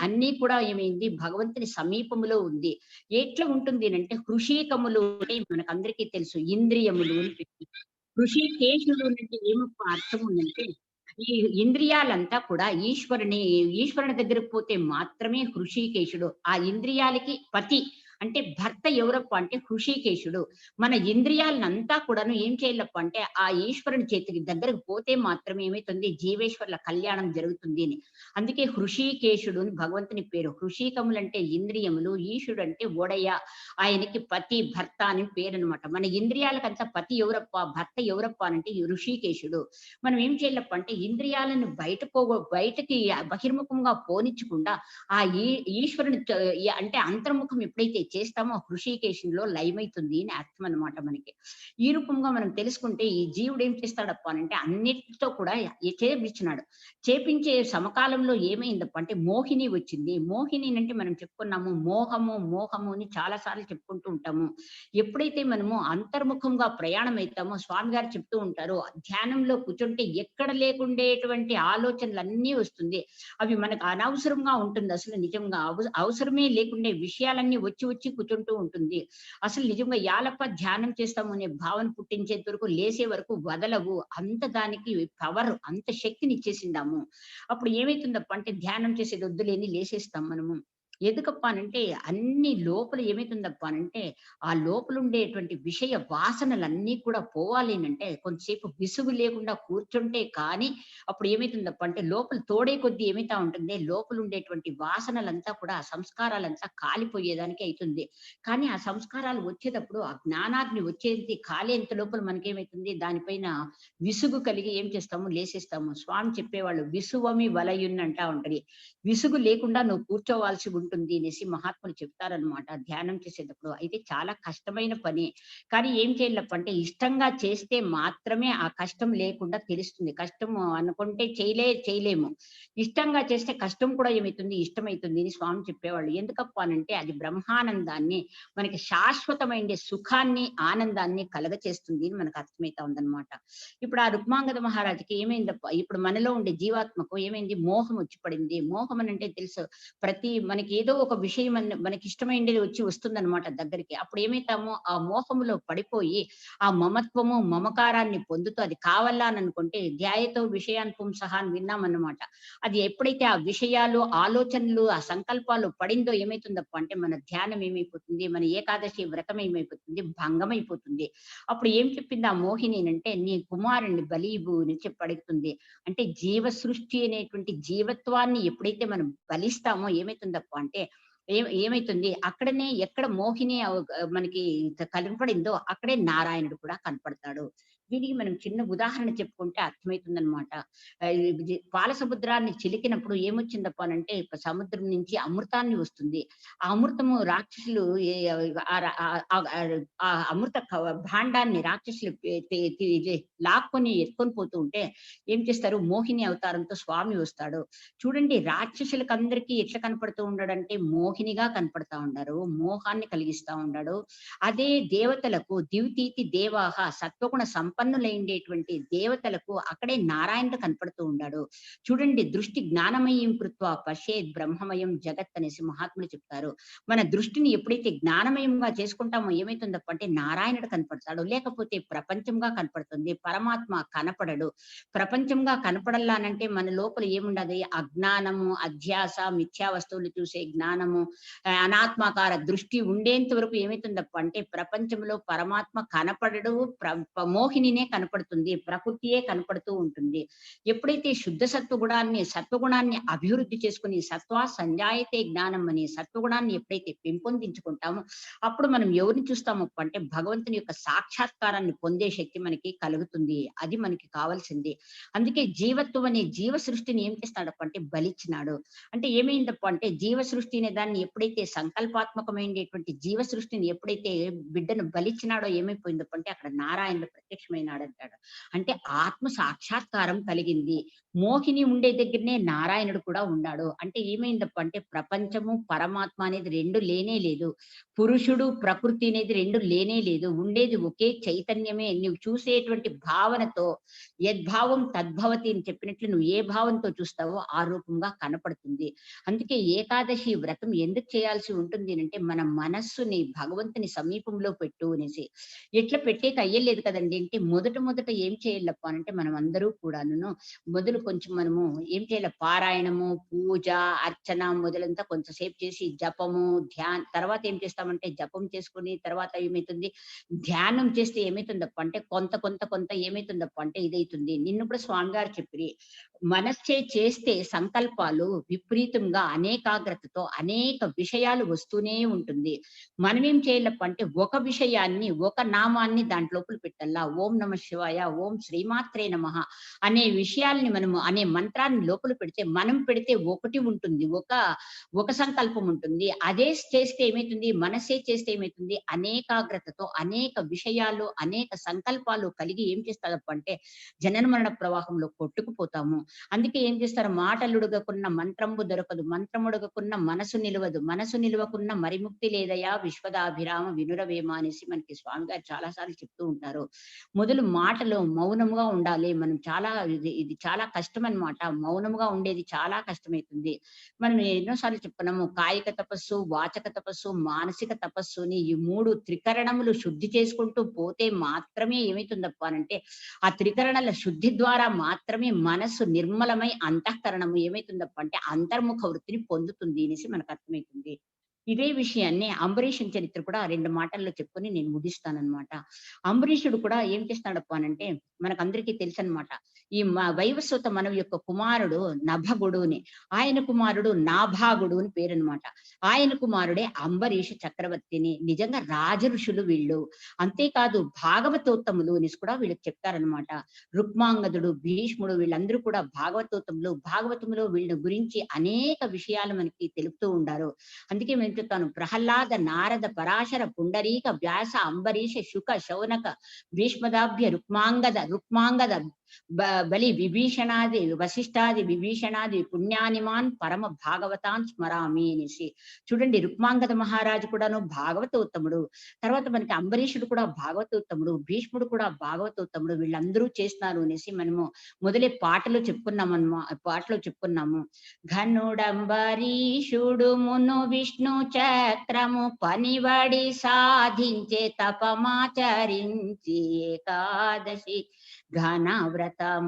అన్ని కూడా ఏమైంది భగవంతుని సమీపములో ఉంది. ఎట్లా ఉంటుంది అంటే హృషీకములు అంటే మనకందరికీ తెలుసు ఇంద్రియములు అని పెట్టి. హృషికేశుడు అంటే ఏమప్ప అర్థం ఉందంటే ఈ ఇంద్రియాలంతా కూడా ఈశ్వరుని దగ్గరకు పోతే మాత్రమే హృషికేశుడు. ఆ ఇంద్రియాలకి పతి అంటే భర్త ఎవరప్ప అంటే హృషికేశుడు. మన ఇంద్రియాలనంతా కూడాను ఏం చేయాలప్ప అంటే ఆ ఈశ్వరుని చేతికి దగ్గరకు పోతే మాత్రమే ఏమైతుంది జీవేశ్వరుల కళ్యాణం జరుగుతుంది అని. అందుకే హృషికేశుడు అని భగవంతుని పేరు. హృషికములంటే ఇంద్రియములు, ఈశుడు అంటే ఒడయ, ఆయనకి పతి భర్త అని పేరు అనమాట. మన ఇంద్రియాలకంతా పతి ఎవరప్ప, భర్త ఎవరప్ప అంటే ఋషికేశుడు. మనం ఏం చేయాలప్ప అంటే ఇంద్రియాలను బయటకి బహిర్ముఖంగా పోనిచ్చకుండా ఆ ఈశ్వరుని అంటే అంతర్ముఖం ఎప్పుడైతే చేస్తామో హృషికేశంలో లయమైతుంది అని అర్థం అనమాట మనకి. ఈ రూపంగా మనం తెలుసుకుంటే ఈ జీవుడు ఏం చేస్తాడప్ప అంటే అన్నిటితో కూడా చేపించినాడు. చేపించే సమకాలంలో ఏమైందప్ప అంటే మోహిని వచ్చింది. మోహిని అంటే మనం చెప్పుకున్నాము మోహము అని చాలా సార్లు చెప్పుకుంటూ ఉంటాము. ఎప్పుడైతే మనము అంతర్ముఖంగా ప్రయాణం అవుతామో స్వామి గారు చెప్తూ ఉంటారు, ధ్యానంలో కూర్చుంటే ఎక్కడ లేకుండేటువంటి ఆలోచనలన్నీ వస్తుంది. అవి మనకు అనవసరంగా ఉంటుంది. అసలు నిజంగా అవసరమే లేకుండే విషయాలన్నీ వచ్చి కూర్చుంటూ ఉంటుంది. అసలు నిజంగా యాలప్ప ధ్యానం చేస్తాము అనే భావన పుట్టించేంత వరకు లేసే వరకు వదలవు. అంత దానికి పవర్, అంత శక్తిని ఇచ్చేసిందాము. అప్పుడు ఏమైతుందప్ప అంటే ధ్యానం చేసేది వద్దులేని లేసేస్తాం మనము. ఎందుకప్ప అనంటే అన్ని లోపల ఏమైతుందప్ప అనంటే ఆ లోపల ఉండేటువంటి విషయ వాసనలన్నీ కూడా పోవాలి అంటే కొంతసేపు విసుగు లేకుండా కూర్చుంటే కానీ అప్పుడు ఏమైతుందప్ప అంటే లోపల తోడే కొద్దీ ఏమైతా ఉంటుంది, లోపల ఉండేటువంటి వాసనలంతా కూడా సంస్కారాలంతా కాలిపోయేదానికి అవుతుంది. కానీ ఆ సంస్కారాలు వచ్చేటప్పుడు ఆ జ్ఞానాగ్ని వచ్చేది కాలేంత లోపల మనకేమైతుంది, దానిపైన విసుగు కలిగి ఏం చేస్తాము, లేసేస్తాము. స్వామి చెప్పేవాళ్ళు విసువమి వలయున్నంటా ఉంటది. విసుగు లేకుండా నువ్వు కూర్చోవాల్సి ఉంటుంది అనేసి మహాత్ములు చెప్తారనమాట ధ్యానం చేసేటప్పుడు. అయితే చాలా కష్టమైన పని. కానీ ఏం చేయాలప్పంటే ఇష్టంగా చేస్తే మాత్రమే ఆ కష్టం లేకుండా తెలుస్తుంది. కష్టం అనుకుంటే చేయలేము. ఇష్టంగా చేస్తే కష్టం కూడా ఏమైతుంది, ఇష్టమైతుంది అని స్వామి చెప్పేవాళ్ళు. ఎందుకప్ప అనంటే అది బ్రహ్మానందాన్ని, మనకి శాశ్వతమైన సుఖాన్ని, ఆనందాన్ని కలగచేస్తుంది అని మనకు అర్థమైతా ఉందన్నమాట. ఇప్పుడు ఆ రుక్మాంగద మహారాజుకి ఏమైందప్ప, ఇప్పుడు మనలో ఉండే జీవాత్మకు ఏమైంది, మోహం వచ్చి పడింది. మోహం అని అంటే తెలుసు, మనకి ఏదో ఒక విషయం మనకి ఇష్టమైనది వచ్చి వస్తుందన్నమాట దగ్గరికి. అప్పుడు ఏమైతాము ఆ మోహములో పడిపోయి ఆ మమత్వము, మమకారాన్ని పొందుతూ అది కావాలా అని అనుకుంటే ధ్యాయతో విషయాన్ పుంసః అని విన్నామన్నమాట. అది ఎప్పుడైతే ఆ విషయాలు, ఆలోచనలు, ఆ సంకల్పాలు పడిందో ఏమైతుందప్ప అంటే మన ధ్యానం ఏమైపోతుంది, మన ఏకాదశి వ్రతం ఏమైపోతుంది, భంగమైపోతుంది. అప్పుడు ఏం చెప్పింది ఆ మోహిని అంటే, నీ కుమారుణ్ణి బలి ఇవ్వు అని చెప్పి అడుగుతుంది. అంటే జీవ సృష్టి అనేటువంటి జీవత్వాన్ని ఎప్పుడైతే మనం బలిస్తామో ఏమైతుందప్ప అంటే ఏమైతుంది అక్కడనే ఎక్కడ మోహిని మనకి కనపడిందో అక్కడే నారాయణుడు కూడా కనపడతాడు. దీనికి మనం చిన్న ఉదాహరణ చెప్పుకుంటే అర్థమవుతుందన్నమాట. పాల సముద్రాన్ని చిలికినప్పుడు ఏమొచ్చిందప్ప అనంటే సముద్రం నుంచి అమృతాన్ని వస్తుంది. ఆ అమృతము రాక్షసులు ఆ అమృత భాండాన్ని రాక్షసులు లాక్కొని ఎత్తుకొని పోతూ ఉంటే ఏం చేస్తారు, మోహిని అవతారంతో స్వామి వస్తాడు. చూడండి రాక్షసులకందరికీ ఎట్లా కనపడుతూ ఉన్నాడంటే మోహినిగా కనపడతా ఉన్నారు, మోహాన్ని కలిగిస్తా ఉన్నాడు. అదే దేవతలకు దివ్తీతి దేవాహ సత్వగుణ సంపన్నులైండేటువంటి దేవతలకు అక్కడే నారాయణుడు కనపడుతూ ఉన్నాడు. చూడండి దృష్టి జ్ఞానమయం కృత్వా పశ్యేద్ బ్రహ్మమయం జగత్ అనేసి మహాత్ములు చెప్తారు. మన దృష్టిని ఎప్పుడైతే జ్ఞానమయంగా చేసుకుంటామో ఏమైతుందప్ప అంటే నారాయణుడు కనపడతాడు. లేకపోతే ప్రపంచంగా కనపడుతుంది, పరమాత్మ కనపడడు. ప్రపంచంగా కనపడాలనంటే మన లోపల ఏముండదు, అజ్ఞానము, అధ్యాస, మిథ్యా వస్తువులు చూసే జ్ఞానము, అనాత్మాకార దృష్టి ఉండేంత వరకు ఏమైతుందప్ప అంటే ప్రపంచంలో పరమాత్మ కనపడడు, మోహినినే కనపడుతుంది, ప్రకృతియే కనపడుతూ ఉంటుంది. ఎప్పుడైతే శుద్ధ సత్వగుణాన్ని అభివృద్ధి చేసుకుని సత్వా సంజాయతే జ్ఞానం అని సత్వగుణాన్ని ఎప్పుడైతే పెంపొందించుకుంటామో అప్పుడు మనం ఎవరిని చూస్తాము అంటే భగవంతుని యొక్క సాక్షాత్కారాన్ని పొందే శక్తి మనకి కలుగుతుంది. అది మనకి కావాల్సింది. అందుకే జీవత్వం అనే జీవ సృష్టిని ఏం చేస్తాడప్ప అంటే బలిచ్చినాడు. అంటే ఏమైందప్ప అంటే జీవ సృష్టి అనే దాన్ని ఎప్పుడైతే సంకల్పాత్మకమైనటువంటి జీవ సృష్టిని ఎప్పుడైతే బిడ్డను బలిచ్చినాడో ఏమైపోయిందప్ప అంటే అక్కడ నారాయణుడు ప్రత్యక్షమైనాడంటాడు. అంటే ఆత్మ సాక్షాత్కారం కలిగింది. మోహిని ఉండే దగ్గరనే నారాయణుడు కూడా ఉన్నాడు. అంటే ఏమైందప్ప అంటే ప్రపంచము, పరమాత్మ అనేది రెండు లేనే లేదు. పురుషుడు, ప్రకృతి అనేది రెండు లేనే లేదు. ఉండేది ఒకే చైతన్యమే. నువ్వు చూసేటువంటి భావనతో యద్భావం తద్భవతి అని చెప్పినట్లు నువ్వు ఏ భావంతో చూస్తావో ఆ రూపంగా కనపడుతుంది. అందుకే ఏకాదశి వ్రతం ఎందుకు చేయాల్సి ఉంటుంది అంటే మన మనస్సుని భగవంతుని సమీపంలో పెట్టు అనేసి. ఎట్లా పెట్టేకి అయ్యలేదు కదండి అంటే మొదట ఏం చేయాలప్ప అంటే మనం అందరూ కూడాను మొదలు కొంచెం మనము ఏం చేయాలి, పారాయణము, పూజ, అర్చన మొదలంతా కొంచెంసేపు చేసి జపము, తర్వాత ఏం చేస్తామంటే జపం చేసుకుని తర్వాత ఏమైతుంది, ధ్యానం చేస్తే ఏమైతుందప్ప అంటే కొంత ఏమైతుందప్ప అంటే ఇదైతుంది. నిన్ను కూడా స్వామి గారు చెప్పిరి, మనస్సే చేస్తే సంకల్పాలు విపరీతంగా అనేకాగ్రతతో అనేక విషయాలు వస్తూనే ఉంటుంది. మనమేం చేయాలప్ప అంటే ఒక విషయాన్ని, ఒక నామాన్ని దాంట్లోపల పెట్టల్లా. ఓం నమ శివాయ, ఓం శ్రీమాత్రే నమః అనే విషయాల్ని మనము అనే మంత్రాన్ని లోపల పెడితే మనం పెడితే ఒకటి ఉంటుంది, ఒక సంకల్పం ఉంటుంది. అదే చేస్తే ఏమైతుంది, మనసే చేస్తే ఏమైతుంది, అనేకాగ్రతతో అనేక విషయాలు, అనేక సంకల్పాలు కలిగి ఏం చేస్తారప్ప అంటే జనన మరణ ప్రవాహంలో కొట్టుకుపోతాము. అందుకే ఏం చేస్తారు, మాటలుడగకున్న మంత్రంబు దొరకదు, మంత్రముడగకున్న మనసు నిలవదు, మనసు నిలవకున్న మరిముక్తి లేదయా విశ్వదాభిరామ వినురవేమ అనేసి మనకి స్వామి గారు చాలా సార్లు చెప్తూ ఉంటారు. మొదలు మాటలో మౌనముగా ఉండాలి. మనం చాలా ఇది చాలా కష్టం అన్నమాట. మౌనముగా ఉండేది చాలా కష్టమైతుంది. మనం ఎన్నోసార్లు చెప్పుకున్నాము, కాయిక తపస్సు, వాచక తపస్సు, మానసిక తపస్సు అని ఈ 3 త్రికరణములు శుద్ధి చేసుకుంటూ పోతే మాత్రమే ఏమైతుందప్ప అనంటే ఆ త్రికరణల శుద్ధి ద్వారా మాత్రమే మనస్సు నిర్మలమై అంతఃకరణము ఏమైతుందప్ప అంటే అంతర్ముఖ వృత్తిని పొందుతుంది అనేసి మనకు అర్థమైతుంది. ఇదే విషయాన్ని అంబరీషుని చరిత్ర కూడా 2 మాటల్లో చెప్పుకొని నేను ముగిస్తానన్నమాట. అంబరీషుడు కూడా ఏం చేస్తున్నాడప్ప అనంటే మనకందరికీ తెలుసన్నమాట. ఈ వైవస్వత మనవి యొక్క కుమారుడు నభగుడు అని, ఆయన కుమారుడు నాభాగుడు అని పేరన్నమాట. ఆయన కుమారుడే అంబరీష చక్రవర్తిని. నిజంగా రాజ ఋషులు వీళ్ళు. అంతేకాదు భాగవతోత్తములు అనేసి కూడా వీళ్ళకి చెప్తారనమాట. రుక్మాంగదుడు, భీష్ముడు వీళ్ళందరూ కూడా భాగవతములో వీళ్ళ గురించి అనేక విషయాలు మనకి తెలుపుతూ ఉండారు. అందుకే మేము చెప్తాను, ప్రహ్లాద, నారద, పరాశర, పుండరీక, వ్యాస, అంబరీష, శుక, శౌనక, భీష్మదాభ్య, రుక్మాంగద బలి విభీషణాది వశిష్ఠాది విభీషణాది పుణ్యానిమాన్ పరమ భాగవతాన్ స్మరామి అనేసి. చూడండి, రుక్మాంగద మహారాజు కూడాను భాగవతోత్తముడు. తర్వాత మనకి అంబరీషుడు కూడా భాగవతోత్తముడు, భీష్ముడు కూడా భాగవతోత్తముడు. వీళ్ళందరూ చేస్తున్నారు అనేసి మనము మొదలే పాటలో చెప్పుకున్నాము. ఘనుడంబరీషుడు మును విష్ణు చక్రము పనివడి సాధించే తపమాచరించి ఏకాదశి ఘనవ్రతం.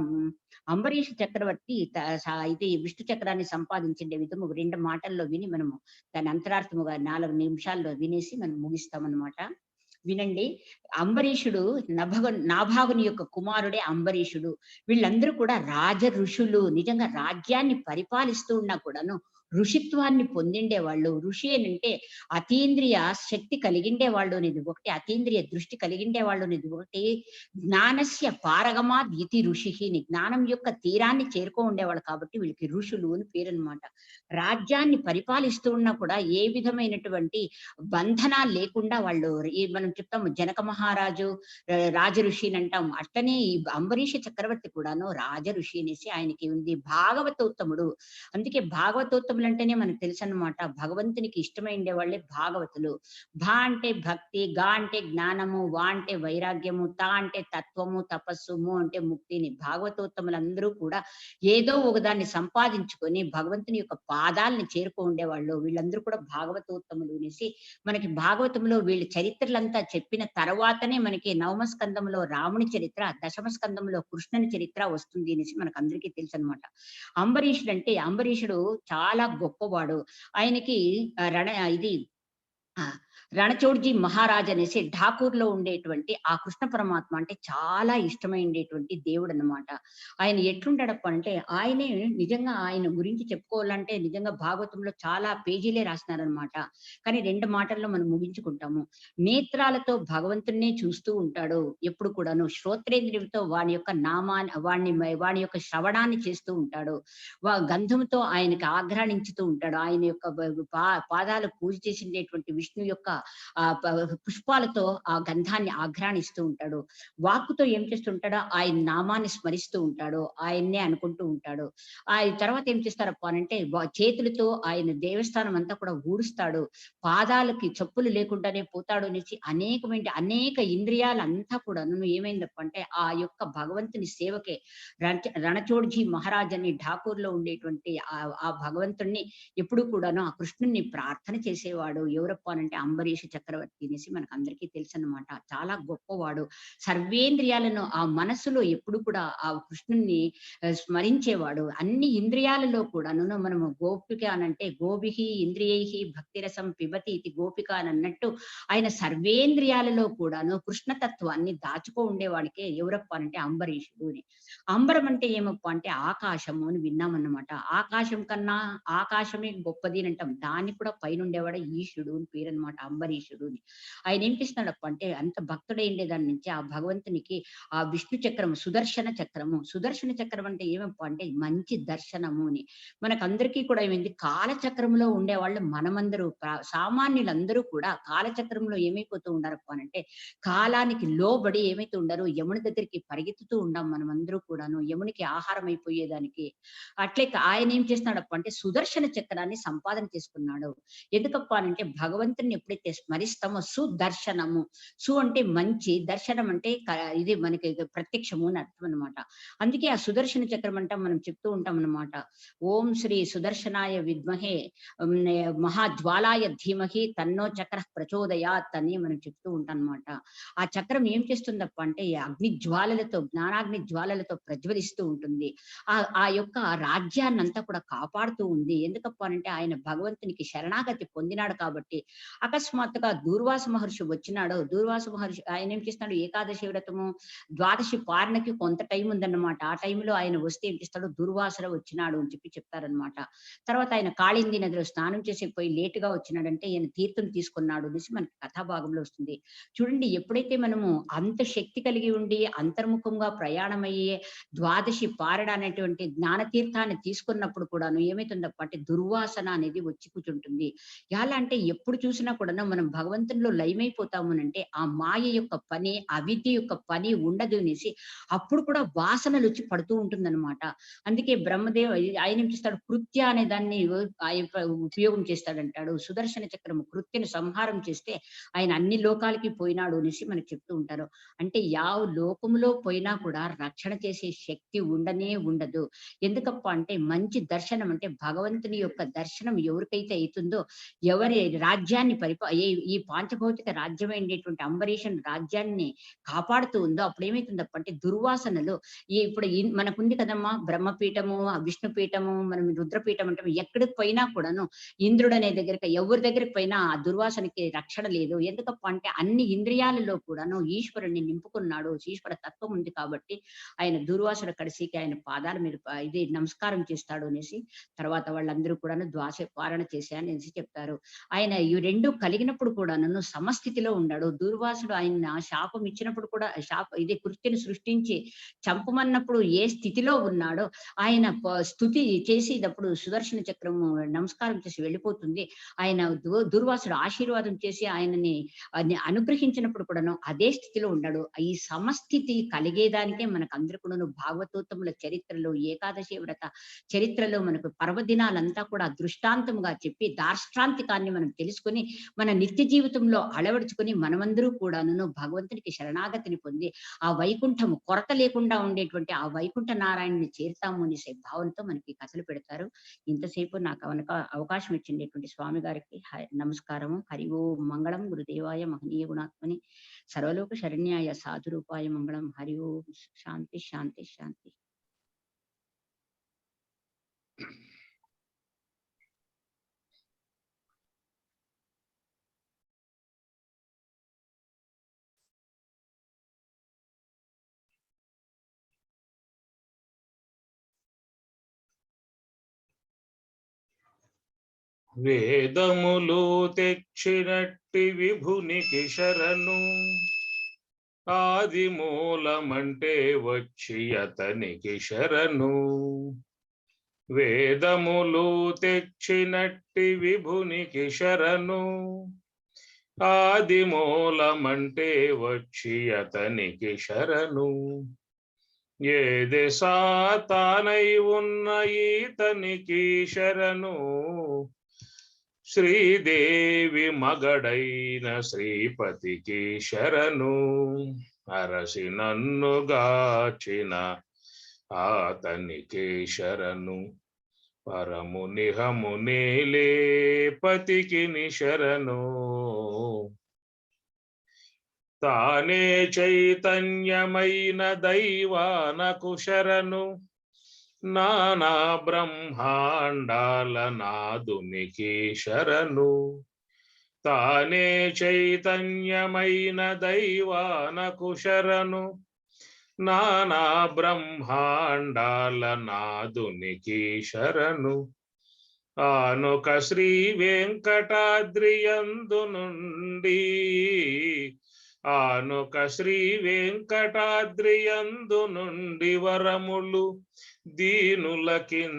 అంబరీష్ చక్రవర్తి ఇది విష్ణు చక్రాన్ని సంపాదించే విధము 2 మాటల్లో విని మనము దాని అంతరార్థముగా 4 నిమిషాల్లో వినేసి మనం ముగిస్తామన్నమాట. వినండి. అంబరీషుడు నాభాగుని యొక్క కుమారుడే అంబరీషుడు. వీళ్ళందరూ కూడా రాజ ఋషులు. నిజంగా రాజ్యాన్ని పరిపాలిస్తూ ఉన్నా కూడాను ఋషిత్వాన్ని పొందిండే వాళ్ళు. ఋషి అంటే అతీంద్రియ శక్తి కలిగిండే వాళ్ళు అనేది ఒకటి, అతీంద్రియ దృష్టి కలిగిండే వాళ్ళు అనేది ఒకటి. జ్ఞానస్య పారగమాద్ ఇతి ఋషిని, జ్ఞానం యొక్క తీరాన్ని చేరుకో ఉండేవాళ్ళు కాబట్టి వీళ్ళకి ఋషులు అని పేరు అనమాట. రాజ్యాన్ని పరిపాలిస్తూ ఉన్నా కూడా ఏ విధమైనటువంటి బంధనాలు లేకుండా వాళ్ళు, మనం చెప్తాము జనక మహారాజు రాజ ఋషి అని అంటాం. అట్లనే ఈ అంబరీష చక్రవర్తి కూడాను రాజ ఋషి అనేసి ఆయనకి ఉంది. భాగవతోత్తముడు. అందుకే భాగవతోత్తములు అంటేనే మనకు తెలుసు అన్నమాట. భగవంతునికి ఇష్టమైండే వాళ్ళే భాగవతులు. భా అంటే భక్తి, గా అంటే జ్ఞానము, వా అంటే వైరాగ్యము, తా అంటే తత్వము, తపస్సు, ము అంటే ముక్తిని. భాగవతోత్తములందరూ కూడా ఏదో ఒకదాన్ని సంపాదించుకొని భగవంతుని యొక్క పాదాలని చేరుకో ఉండేవాళ్ళు. వీళ్ళందరూ కూడా భాగవతోత్తములు అనేసి మనకి భాగవతంలో వీళ్ళ చరిత్రలంతా చెప్పిన తర్వాతనే మనకి 9వ స్కందంలో రాముని చరిత్ర, 10వ స్కందంలో కృష్ణుని చరిత్ర వస్తుంది అనేసి మనకు అందరికీ తెలుసు అనమాట. అంబరీషుడు చాలా గొప్పవాడు. ఆయనకి రణచోడ్జీ మహారాజ్ అనేసి ఠాకూర్లో ఉండేటువంటి ఆ కృష్ణ పరమాత్మ అంటే చాలా ఇష్టమైనటువంటి దేవుడు అన్నమాట. ఆయన ఎట్లుంటాడప్ప అంటే, ఆయనే నిజంగా ఆయన గురించి చెప్పుకోవాలంటే నిజంగా భాగవతంలో చాలా పేజీలే రాసినారనమాట. కానీ 2 మాటల్లో మనం ముగించుకుంటాము. నేత్రాలతో భగవంతున్నే చూస్తూ ఉంటాడు ఎప్పుడు కూడాను. శ్రోత్రేంద్రియంతో వాని యొక్క వాని యొక్క శ్రవణాన్ని చేస్తూ ఉంటాడు. గంధంతో ఆయనకి ఆఘ్రాణించుతూ ఉంటాడు. ఆయన యొక్క పాదాలు పూజ చేసిండేటువంటి విష్ణు యొక్క పుష్పాలతో ఆ గంధాన్ని ఆఘ్రాణిస్తూ ఉంటాడు. వాక్కుతో ఏం చేస్తుంటాడో ఆయన నామాన్ని స్మరిస్తూ ఉంటాడు, ఆయన్నే అనుకుంటూ ఉంటాడు. ఆ తర్వాత ఏం చేస్తారప్ప అంటే, చేతులతో ఆయన దేవస్థానం అంతా కూడా ఊడుస్తాడు. పాదాలకి చెప్పులు లేకుండానే పోతాడు అనేసి అనేక ఇంద్రియాలంతా కూడా ఏమైందప్ప అంటే ఆ యొక్క భగవంతుని సేవకే. రణచోడ్జీ మహారాజ్ అని ఠాకూర్లో ఉండేటువంటి ఆ భగవంతుణ్ణి ఎప్పుడు కూడాను ఆ కృష్ణుని ప్రార్థన చేసేవాడు. ఎవరప్ప అనంటే అంబరీష చక్రవర్తి అనేసి మనకు అందరికీ తెలుసు అన్నమాట. చాలా గొప్పవాడు. సర్వేంద్రియాలను ఆ మనసులో ఎప్పుడు కూడా ఆ కృష్ణుని స్మరించేవాడు. అన్ని ఇంద్రియాలలో కూడాను మనము గోపిక అనంటే గోభిహి ఇంద్రియైహి భక్తిరసం పిబతి ఇది గోపిక అని అన్నట్టు ఆయన సర్వేంద్రియాలలో కూడాను కృష్ణతత్వాన్ని దాచుకో ఉండేవాడికే ఎవరప్ప అనంటే అంబరీషుడు అని. అంబరం అంటే ఏమప్ప అంటే ఆకాశము అని విన్నామన్నమాట. ఆకాశం కన్నా ఆకాశమే గొప్పది అని అంటాం. దాన్ని కూడా పైన ఉండేవాడు ఈశుడు అని పేరు అనమాట, అంబరీషుడు అని. ఆయన ఏం చేస్తున్నాడప్ప అంటే, అంత భక్తుడైండే దాని నుంచి ఆ భగవంతునికి ఆ విష్ణు చక్రము సుదర్శన చక్రం అంటే ఏమప్ప అంటే మంచి దర్శనము అని. మనకందరికీ కూడా ఏమైంది, కాలచక్రంలో ఉండేవాళ్ళు మనమందరూ సామాన్యులందరూ కూడా కాలచక్రంలో ఏమైపోతూ ఉండారప్ప అంటే కాలానికి లోబడి ఏమైతే ఉండరు, యముని దగ్గరికి పరిగెత్తుతూ ఉండాం మనమందరూ కూడాను, యమునికి ఆహారం అయిపోయేదానికి. అట్లే ఆయన ఏం చేస్తున్నాడప్ప అంటే సుదర్శన చక్రాన్ని సంపాదన చేసుకున్నాడు. ఎందుకప్ప అంటే భగవంతుని ఎప్పుడైతే స్మరిస్తామో సుదర్శనము, అంటే మంచి, దర్శనం అంటే ఇది మనకి ప్రత్యక్షము అని అర్థం అనమాట. అందుకే ఆ సుదర్శన చక్రం అంటాం, మనం చెప్తూ ఉంటాం అనమాట. ఓం శ్రీ సుదర్శనాయ విద్మహే మహాజ్వాలాయ ధీమహి తన్నో చక్ర ప్రచోదయాత్ అని మనం చెప్తూ ఉంటాం అనమాట. ఆ చక్రం ఏం చేస్తుందప్ప అంటే అగ్ని జ్వాలలతో, జ్ఞానాగ్ని జ్వాలలతో ప్రజ్వలిస్తూ ఉంటుంది. ఆ యొక్క రాజ్యాన్ని అంతా కూడా కాపాడుతూ ఉంది. ఎందుకప్ప అంటే ఆయన భగవంతునికి శరణాగతి పొందినాడు కాబట్టి. అకస్మాత్తుగా దూర్వాస మహర్షి వచ్చినాడు. దూర్వాస మహర్షి ఆయన ఏం చేస్తున్నాడు, ఏకాదశి వ్రతము ద్వాదశి పారణకి కొంత టైం ఉందన్నమాట. ఆ టైంలో ఆయన వస్తే ఏం చేస్తాడు, దుర్వాసన వచ్చినాడు అని చెప్తారనమాట. తర్వాత ఆయన కాళింది నదిలో స్నానం చేసి పోయి లేటుగా వచ్చినాడంటే ఈయన తీర్థం తీసుకున్నాడు అనేసి మనకి కథాభాగంలో వస్తుంది. చూడండి, ఎప్పుడైతే మనము అంత శక్తి కలిగి ఉండి అంతర్ముఖంగా ప్రయాణమయ్యే ద్వాదశి పారణ అనేటువంటి జ్ఞానతీర్థాన్ని తీసుకున్నప్పుడు కూడాను ఏమైతుందప్ప అంటే దుర్వాసన అనేది వచ్చి కూర్చుంటుంది. ఎలా అంటే ఎప్పుడు చూసినా కూడా మనం భగవంతునిలో లయమైపోతాము అంటే ఆ మాయ యొక్క పని, అవిద్య యొక్క పని ఉండదు అనేసి అప్పుడు కూడా వాసనలు వచ్చి పడుతూ ఉంటుందన్నమాట. అందుకే బ్రహ్మదేవ్ ఆయన ఏం చేస్తాడు, కృత్య అనే దాన్ని ఉపయోగం చేస్తాడంటాడు. సుదర్శన చక్రము కృత్యను సంహారం చేస్తే ఆయన అన్ని లోకాలకి పోయినాడు అనేసి మనకు చెప్తూ ఉంటారు. అంటే యావ లోకములో పోయినా కూడా రక్షణ చేసే శక్తి ఉండనే ఉండదు. ఎందుకప్ప అంటే మంచి దర్శనం అంటే భగవంతుని యొక్క దర్శనం ఎవరికైతే అవుతుందో, ఎవరి రాజ్యాన్ని ఈ పాంచభౌతిక రాజ్యమైనటువంటి అంబరీషన్ రాజ్యాన్ని కాపాడుతూ ఉందో అప్పుడు ఏమైతుందప్ప అంటే దుర్వాసనలు ఇప్పుడు మనకుంది కదమ్మా బ్రహ్మపీఠము, విష్ణుపీఠము, మనం రుద్రపీఠం అంటే ఎక్కడికి పోయినా కూడాను ఇంద్రుడు అనే దగ్గరికి ఎవరి దగ్గరికి పోయినా ఆ దుర్వాసనకి రక్షణ లేదు. ఎందుకప్ప అంటే అన్ని ఇంద్రియాలలో కూడాను ఈశ్వరుణ్ణి నింపుకున్నాడు. ఈశ్వర తత్వం ఉంది కాబట్టి ఆయన దుర్వాసన కడిసికి ఆయన పాదాల మీద ఇది నమస్కారం చేస్తాడు అనేసి తర్వాత వాళ్ళందరూ కూడాను ద్వాసపారణ చేశాననేసి చెప్తారు. ఆయన ఈ రెండు కలిగినప్పుడు కూడా నన్ను సమస్థితిలో ఉన్నాడు. దుర్వాసుడు ఆయన శాపం ఇచ్చినప్పుడు కూడా ఇది కృత్యను సృష్టించి చంపమన్నప్పుడు ఏ స్థితిలో ఉన్నాడో ఆయన స్తుతి చేసేటప్పుడు సుదర్శన చక్రము నమస్కారం చేసి వెళ్ళిపోతుంది. ఆయన దుర్వాసుడు ఆశీర్వాదం చేసి ఆయనని అనుగ్రహించినప్పుడు కూడాను అదే స్థితిలో ఉన్నాడు. ఈ సమస్థితి కలిగేదానికే మనకు అందరు కూడాను భాగవతోత్తముల చరిత్రలో, ఏకాదశి వ్రత చరిత్రలో మనకు పర్వదినాలంతా కూడా దృష్టాంతముగా చెప్పి దార్ష్టాంతికాన్ని మనం తెలుసుకొని మన నిత్య జీవితంలో అలవడుచుకొని మనమందరూ కూడాను భగవంతునికి శరణాగతిని పొంది ఆ వైకుంఠము కొరత లేకుండా ఉండేటువంటి ఆ వైకుంఠ నారాయణని చేరుతాము అనేసే భావంతో మనకి కథలు పెడతారు. ఇంతసేపు నాకు అవకాశం ఇచ్చినటువంటి స్వామి గారికి నమస్కారము. హరి ఓం మంగళం గురుదేవాయ మహనీయ గుణాత్మని సర్వలోక శరణ్యాయ సాధురూపాయ మంగళం. హరి ఓం. శాంతి శాంతి శాంతి. వేదములు తెచ్చినట్టి విభునికి శరణు, ఆది మూలమంటే వచ్చి అతనికి శరణు. వేదములు తెచ్చినట్టి విభునికి శరణు, ఆది మూలమంటే వచ్చి అతనికి శరణు. ఏ దిశాతానై ఉన్న ఈతనికి శరణు, శ్రీదేవి మగడైన శ్రీపతికి శరణు. అరసి నన్ను గాచిన ఆతనికి శరణు, పరము నిహము నేలే పతికి శరణు. తానే చైతన్యమైన దైవానకు శరణు, నానా బ్రహ్మాండాల నాదునికి శరణు. తానే చైతన్యమైన దైవానకు శరణు, నానా బ్రహ్మాండాల నాదునికి శరణు. ఆనుక శ్రీ వెంకటాద్రియందు నుండి, ఆనుక శ్రీ వెంకటాద్రియందు నుండి వరములు దీనులకిందరికిచ్చే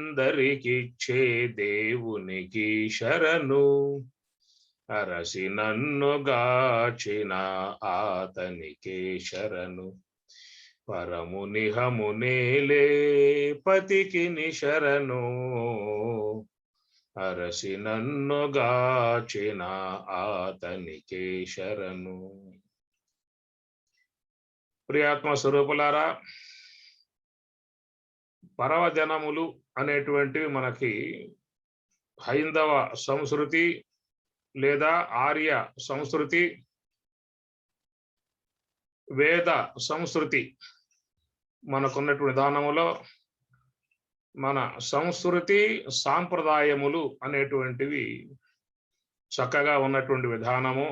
దేవునికి శరణు. అరసి నన్ను గాచిన ఆతనికే శరణు, పరము నిహము నేలే పతికి శరణు. అరసి నన్ను గాచిన ఆతనికే శరణు. ప్రియాత్మ స్వరూపులారా, పర్వదినములు అనేటువంటివి మనకి హైందవ సంస్కృతి లేదా ఆర్య సంస్కృతి, వేద సంస్కృతి మనకున్నటువంటి విధానములో మన సంస్కృతి సాంప్రదాయములు అనేటువంటివి చక్కగా ఉన్నటువంటి విధానము.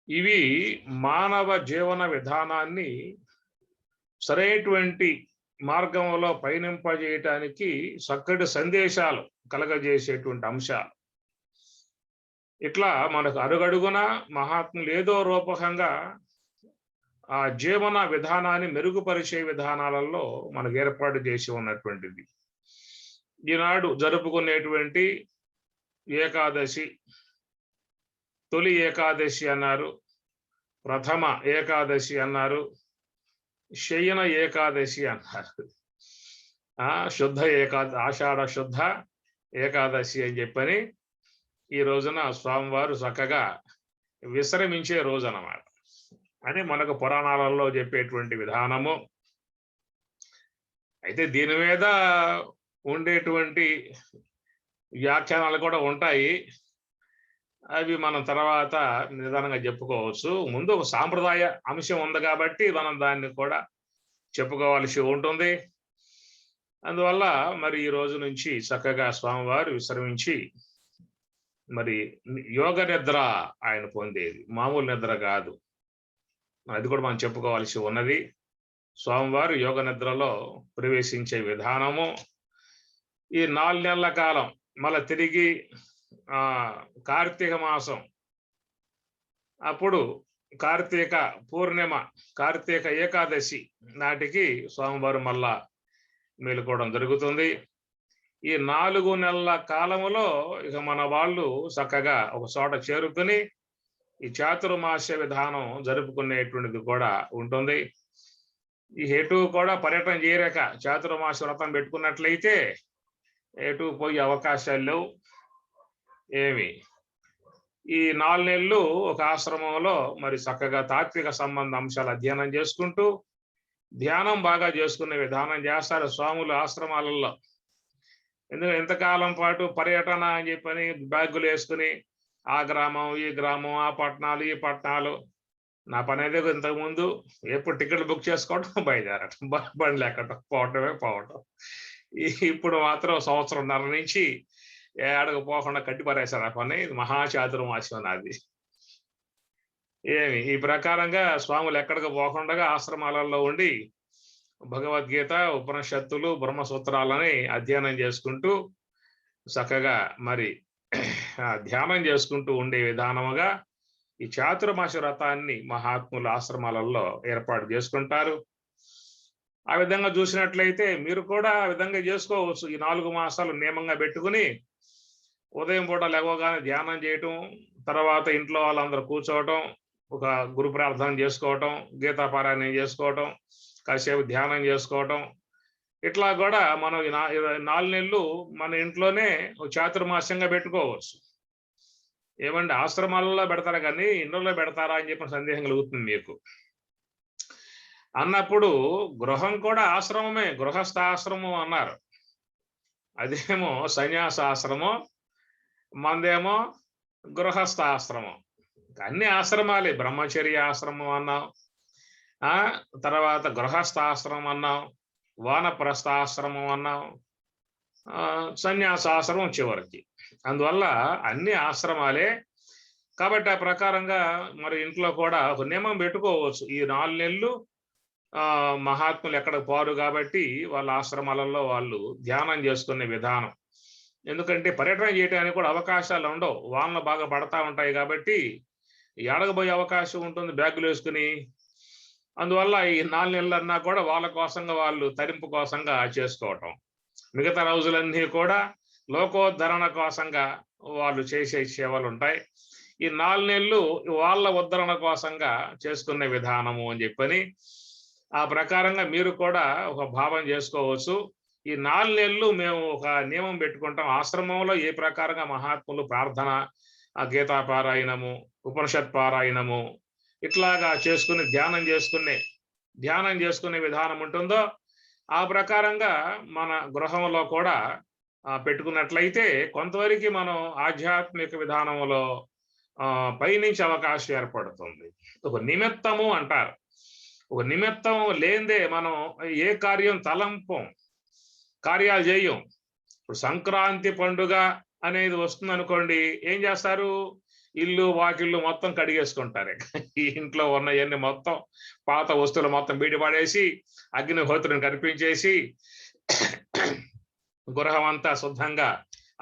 ఇవి మానవ జీవన విధానాన్ని సరైనటువంటి మార్గంలో పయనింపజేయటానికి చక్కటి సందేశాలు కలగజేసేటువంటి అంశాలు. ఇట్లా మనకు అడుగడుగున మహాత్ములు ఏదో రూపకంగా ఆ జీవన విధానాన్ని మెరుగుపరిచే విధానాలలో మనకు ఏర్పాటు చేసి ఉన్నటువంటిది. ఈనాడు జరుపుకునేటువంటి ఏకాదశి, తొలి ఏకాదశి అన్నారు, ప్రథమ ఏకాదశి అన్నారు, శయన ఏకాదశి అన్నారు. శుద్ధ ఆషాఢ శుద్ధ ఏకాదశి అని చెప్పని ఈ రోజున స్వామివారు చక్కగా విశ్రమించే రోజు అన్నమాట అని మనకు పురాణాలలో చెప్పేటువంటి విధానము. అయితే దీని మీద ఉండేటువంటి వ్యాఖ్యానాలు కూడా ఉంటాయి. అవి మనం తర్వాత నిదానంగా చెప్పుకోవచ్చు. ముందు ఒక సాంప్రదాయ అంశం ఉంది కాబట్టి మనం దాన్ని కూడా చెప్పుకోవాల్సి ఉంటుంది. అందువల్ల మరి ఈ రోజు నుంచి చక్కగా స్వామివారు విశ్రమించి మరి యోగ నిద్ర ఆయన పొందేది, మామూలు నిద్ర కాదు. అది కూడా మనం చెప్పుకోవాల్సి ఉన్నది. స్వామివారు యోగ నిద్రలో ప్రవేశించే విధానము ఈ 4 నెలల కాలం మళ్ళీ తిరిగి కార్తీక మాసం అప్పుడు కార్తీక పూర్ణిమ కార్తీక ఏకాదశి నాటికి స్వామివారు మళ్ళా మేలుకోవడం జరుగుతుంది. ఈ 4 నెలల కాలములో ఇక మన వాళ్ళు చక్కగా ఒక చోట చేరుకుని ఈ చాతుర్మాస్య విధానం జరుపుకునేటువంటిది కూడా ఉంటుంది. ఈ ఎటు కూడా పర్యటన చేయలేక చాతుర్మాస్య వ్రతం పెట్టుకున్నట్లయితే ఎటు పోయే అవకాశాలు లేవు ఏమి. ఈ 4 నెలలు ఒక ఆశ్రమంలో మరి చక్కగా తాత్విక సంబంధ అంశాలు అధ్యయనం చేసుకుంటూ ధ్యానం బాగా చేసుకునే విధానం చేస్తారు స్వాములు ఆశ్రమాలలో. ఎందుకంటే ఎంతకాలం పాటు పర్యటన అని చెప్పని బ్యాగులు వేసుకుని ఆ గ్రామం ఈ గ్రామం ఆ పట్టణాలు ఈ పట్టణాలు. నా పని అయితే ఇంతకుముందు ఎప్పుడు టికెట్లు బుక్ చేసుకోవడం బయలుదేరటం, బండి ఎక్కటం, పోవటం. ఇప్పుడు మాత్రం 1.5 సంవత్సరం నుంచి ఏడకు పోకుండా కట్టి పరేశారు ఆ పని. మహాచాతుర్మాస్యం నాది. ఏమి ఈ ప్రకారంగా స్వాములు ఎక్కడికి పోకుండా ఆశ్రమాలలో ఉండి భగవద్గీత ఉపనిషత్తులు బ్రహ్మసూత్రాలని అధ్యయనం చేసుకుంటూ చక్కగా మరి ధ్యానం చేసుకుంటూ ఉండే విధానముగా ఈ చాతుర్మాస వ్రతాన్ని మహాత్ముల ఆశ్రమాలలో ఏర్పాటు చేసుకుంటారు. ఆ విధంగా చూసినట్లయితే మీరు కూడా ఆ విధంగా చేసుకోవచ్చు. ఈ 4 మాసాలు నియమంగా పెట్టుకుని ఉదయం పూట లేవగానే ధ్యానం చేయటం, తర్వాత ఇంట్లో వాళ్ళందరూ కూర్చోవటం, ఒక గురు ప్రార్థన చేసుకోవటం, గీతాపారాయణం చేసుకోవటం, కాసేపు ధ్యానం చేసుకోవటం. ఇట్లా కూడా మనం 4 నెలలు మన ఇంట్లోనే చాతుర్మాస్యంగా పెట్టుకోవచ్చు. ఏమంటే ఆశ్రమాలలో పెడతారా కానీ ఇంట్లో పెడతారా అని చెప్పిన సందేహం కలుగుతుంది మీకు. అన్నప్పుడు గృహం కూడా ఆశ్రమమే, గృహస్థాశ్రమం అన్నారు. అదేమో సన్యాసాశ్రమం, మందేమో గృహస్థాశ్రమం. అన్ని ఆశ్రమాలే. బ్రహ్మచర్య ఆశ్రమం అన్నాం, తర్వాత గృహస్థాశ్రమం అన్నాం, వానప్రస్థాశ్రమం అన్నాం, సన్యాసాశ్రమం చివరికి. అందువల్ల అన్ని ఆశ్రమాలే. కాబట్టి ఆ ప్రకారంగా మరి ఇంట్లో కూడా ఒక నియమం పెట్టుకోవచ్చు. ఈ 4 నెలలు మహాత్ములు ఎక్కడికి పోరు కాబట్టి వాళ్ళ ఆశ్రమాలలో వాళ్ళు ధ్యానం చేసుకునే విధానం. ఎందుకంటే పర్యటన చేయడానికి కూడా అవకాశాలు ఉండవు, వానలు బాగా పడతా ఉంటాయి కాబట్టి ఏడకపోయే అవకాశం ఉంటుంది బ్యాగులు వేసుకుని. అందువల్ల ఈ 4 నెలలన్నా కూడా వాళ్ళ కోసంగా వాళ్ళు తరింపు కోసంగా చేసుకోవటం. మిగతా రోజులన్నీ కూడా లోకోద్ధరణ కోసంగా వాళ్ళు చేసే సేవలు ఉంటాయి. ఈ 4 నెలలు వాళ్ళ ఉద్ధరణ కోసంగా చేసుకునే విధానము అని చెప్పని ఆ ప్రకారంగా మీరు కూడా ఒక భావం చేసుకోవచ్చు. ఈ 4 నెలలు మేము ఒక నియమం పెట్టుకుంటాం. ఆశ్రమంలో ఏ ప్రకారంగా మహాత్ములు ప్రార్థన, గీతాపారాయణము, ఉపనిషత్ పారాయణము ఇట్లాగా చేసుకుని ధ్యానం చేసుకునే విధానం ఉంటుందో ఆ ప్రకారంగా మన గృహంలో కూడా పెట్టుకున్నట్లయితే కొంతవరకు మనం ఆధ్యాత్మిక విధానంలో పయనించే అవకాశం ఏర్పడుతుంది. ఒక నిమిత్తము అంటారు. ఒక నిమిత్తం లేనిదే మనం ఏ కార్యం తలంపం, కార్యాలు చేయం. ఇప్పుడు సంక్రాంతి పండుగ అనేది వస్తుంది అనుకోండి, ఏం చేస్తారు? ఇల్లు వాకిళ్ళు మొత్తం కడిగేసుకుంటారు. ఈ ఇంట్లో ఉన్నవన్నీ మొత్తం పాత వస్తువులు మొత్తం బీడిపడేసి అగ్నిహోత్రుని కనిపించేసి గృహం అంతా శుద్ధంగా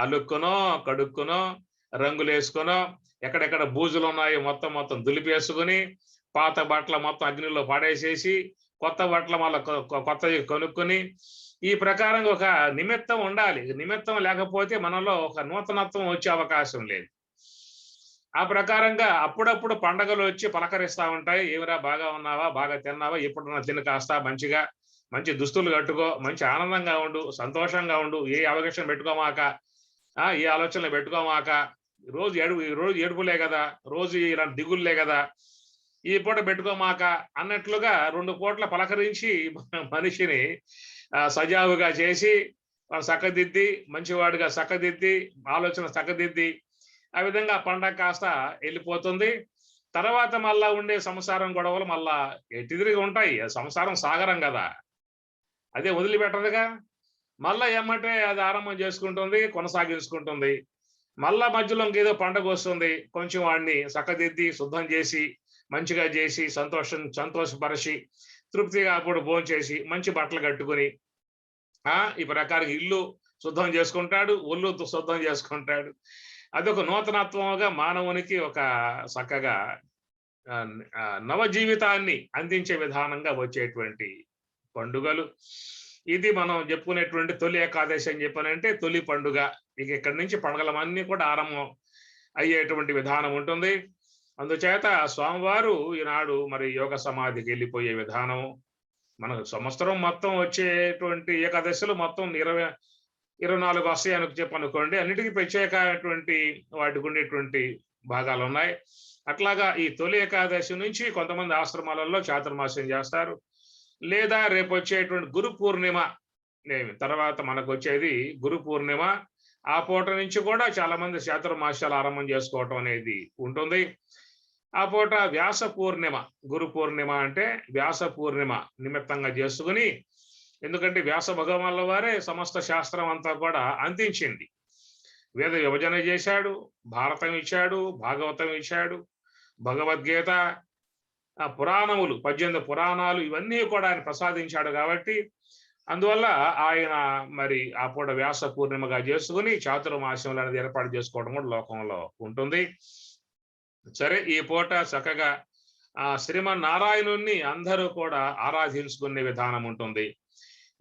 అలుక్కునో కడుక్కునో రంగులు వేసుకునో ఎక్కడెక్కడ బూజులు ఉన్నాయో మొత్తం దులిపేసుకుని పాత బట్టలు మొత్తం అగ్నిలో పడేసేసి కొత్త బట్టలు మళ్ళీ కొత్తవి కొనుక్కొని ఈ ప్రకారంగా ఒక నిమిత్తం ఉండాలి. నిమిత్తం లేకపోతే మనలో ఒక నూతనత్వం వచ్చే అవకాశం లేదు. ఆ ప్రకారంగా అప్పుడప్పుడు పండగలు వచ్చి పలకరిస్తా ఉంటాయి. ఏమిరా బాగా ఉన్నావా, బాగా తిన్నావా, ఎప్పుడన్నా తిని కాస్త మంచిగా మంచి దుస్తులు కట్టుకో, మంచి ఆనందంగా ఉండు, సంతోషంగా ఉండు, ఏ అవకాశం పెట్టుకోమాక, ఏ ఆలోచనలు పెట్టుకోమాక, రోజు ఏడుపులే కదా, రోజు ఇలాంటి దిగుళ్ళే కదా, ఈ పూట పెట్టుకోమాక అన్నట్లుగా 2 పూట్ల పలకరించి మనిషిని సజావుగా చేసి చక్కదిద్ది, మంచివాడిగా చక్కదిద్ది, ఆలోచన చక్కదిద్ది, ఆ విధంగా పండగ కాస్త వెళ్ళిపోతుంది. తర్వాత మళ్ళా ఉండే సంసారం గొడవలు మళ్ళా ఎటుతిరిగి ఉంటాయి. సంసారం సాగరం కదా, అదే వదిలిపెట్టదుగా. మళ్ళా ఎమ్మటే అది ఆరంభం చేసుకుంటుంది, కొనసాగించుకుంటుంది. మళ్ళా మధ్యలో ఇంకేదో పండగ వస్తుంది, కొంచెం వాడిని చక్కదిద్ది, శుద్ధం చేసి, మంచిగా చేసి, సంతోషపరిచి, తృప్తిగా అప్పుడు భోంచేసి, మంచి బట్టలు కట్టుకుని, ఈ ప్రకారం ఇల్లు శుద్ధం చేసుకుంటాడు, ఒళ్ళు శుద్ధం చేసుకుంటాడు. అదొక నూతనత్వముగా మానవునికి ఒక చక్కగా నవ జీవితాన్ని అందించే విధానంగా వచ్చేటువంటి పండుగలు. ఇది మనం చెప్పుకునేటువంటి తొలి ఏకాదశి అని చెప్పానంటే తొలి పండుగ. ఇక ఇక్కడి నుంచి పండుగలన్నీ కూడా ఆరంభం అయ్యేటువంటి విధానం ఉంటుంది. అందుచేత స్వామివారు ఈనాడు మరి యోగ సమాధికి వెళ్ళిపోయే విధానం, మనకు సంవత్సరం మొత్తం వచ్చేటువంటి ఏకాదశులు మొత్తం 24 వస్తాయి చెప్పనుకోండి. అన్నిటికీ ప్రత్యేకమైనటువంటి వాటికి ఉండేటువంటి భాగాలు ఉన్నాయి. అట్లాగా ఈ తొలి ఏకాదశి నుంచి కొంతమంది ఆశ్రమాలలో చాతుర్మాస్యం చేస్తారు, లేదా రేపు వచ్చేటువంటి గురు పూర్ణిమ తర్వాత మనకు వచ్చేది గురు పూర్ణిమ. ఆ పూట నుంచి కూడా చాలా మంది చాతుర్మాస్యాలు ఆరంభం చేసుకోవటం అనేది ఉంటుంది. ఆ పూట వ్యాస పూర్ణిమ, గురు పూర్ణిమ అంటే వ్యాస పూర్ణిమ నిమిత్తంగా చేసుకుని, ఎందుకంటే వ్యాస భగవానుల వారే సమస్త శాస్త్రం అంతా కూడా అందించింది. వేద విభజన చేశాడు, భారతం ఇచ్చాడు, భాగవతం ఇచ్చాడు, భగవద్గీత, పురాణములు 18 పురాణాలు ఇవన్నీ కూడా ఆయన ప్రసాదించాడు. కాబట్టి అందువల్ల ఆయన మరి ఆ పూట వ్యాస పూర్ణిమగా చేసుకుని చాతుర్మాస్యములు అనేది ఏర్పాటు చేసుకోవడం కూడా లోకంలో ఉంటుంది. సరే, ఈ పూట చక్కగా శ్రీమన్నారాయణుణ్ణి అందరూ కూడా ఆరాధించుకునే విధానం ఉంటుంది.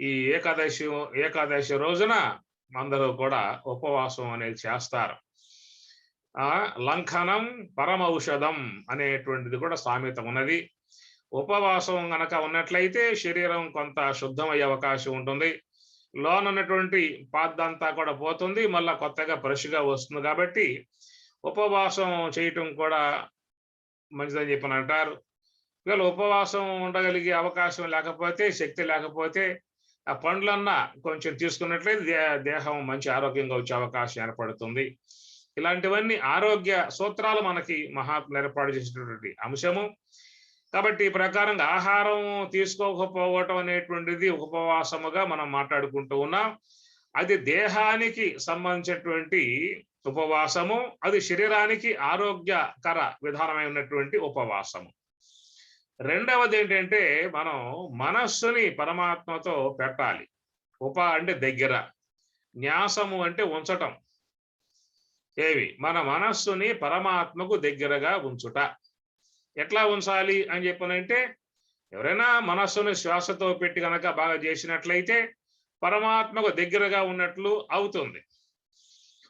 ఈ ఏకాదశి రోజున అందరూ కూడా ఉపవాసం అనేది చేస్తారు. లంఘనం పరమౌషధం అనేటువంటిది కూడా సామెత ఉన్నది. ఉపవాసం గనక ఉన్నట్లయితే శరీరం కొంత శుద్ధమయ్యే అవకాశం ఉంటుంది, లోనున్నటువంటి పాదంతా కూడా పోతుంది, మళ్ళా కొత్తగా ఫ్రెష్గా వస్తుంది. కాబట్టి ఉపవాసం చేయటం కూడా మంచిదని చెప్పని అంటారు. ఇవాళ ఉపవాసం ఉండగలిగే అవకాశం లేకపోతే, శక్తి లేకపోతే ఆ పండ్లన్నా కొంచెం తీసుకున్నట్లయితే దేహం మంచి ఆరోగ్యంగా వచ్చే అవకాశం ఏర్పడుతుంది. ఇలాంటివన్నీ ఆరోగ్య సూత్రాలు మనకి మహాత్ములు ఏర్పాటు చేసినటువంటి అంశము. కాబట్టి ఈ ప్రకారంగా ఆహారం తీసుకోకపోవటం అనేటువంటిది ఉపవాసముగా మనం మాట్లాడుకుంటూ ఉన్నాం. అది దేహానికి సంబంధించినటువంటి ఉపవాసము, అది శరీరానికి ఆరోగ్యకర విధానమైనటువంటి ఉపవాసము. రెండవది ఏంటంటే మనం మనస్సుని పరమాత్మతో పెట్టాలి. అంటే దగ్గర, న్యాసము అంటే ఉంచటం. మన మనస్సుని పరమాత్మకు దగ్గరగా ఉంచుట. ఎట్లా ఉంచాలి అని చెప్పనంటే, ఎవరైనా మనస్సుని శ్వాసతో పెట్టి కనుక బాగా చేసినట్లయితే పరమాత్మకు దగ్గరగా ఉన్నట్లు అవుతుంది.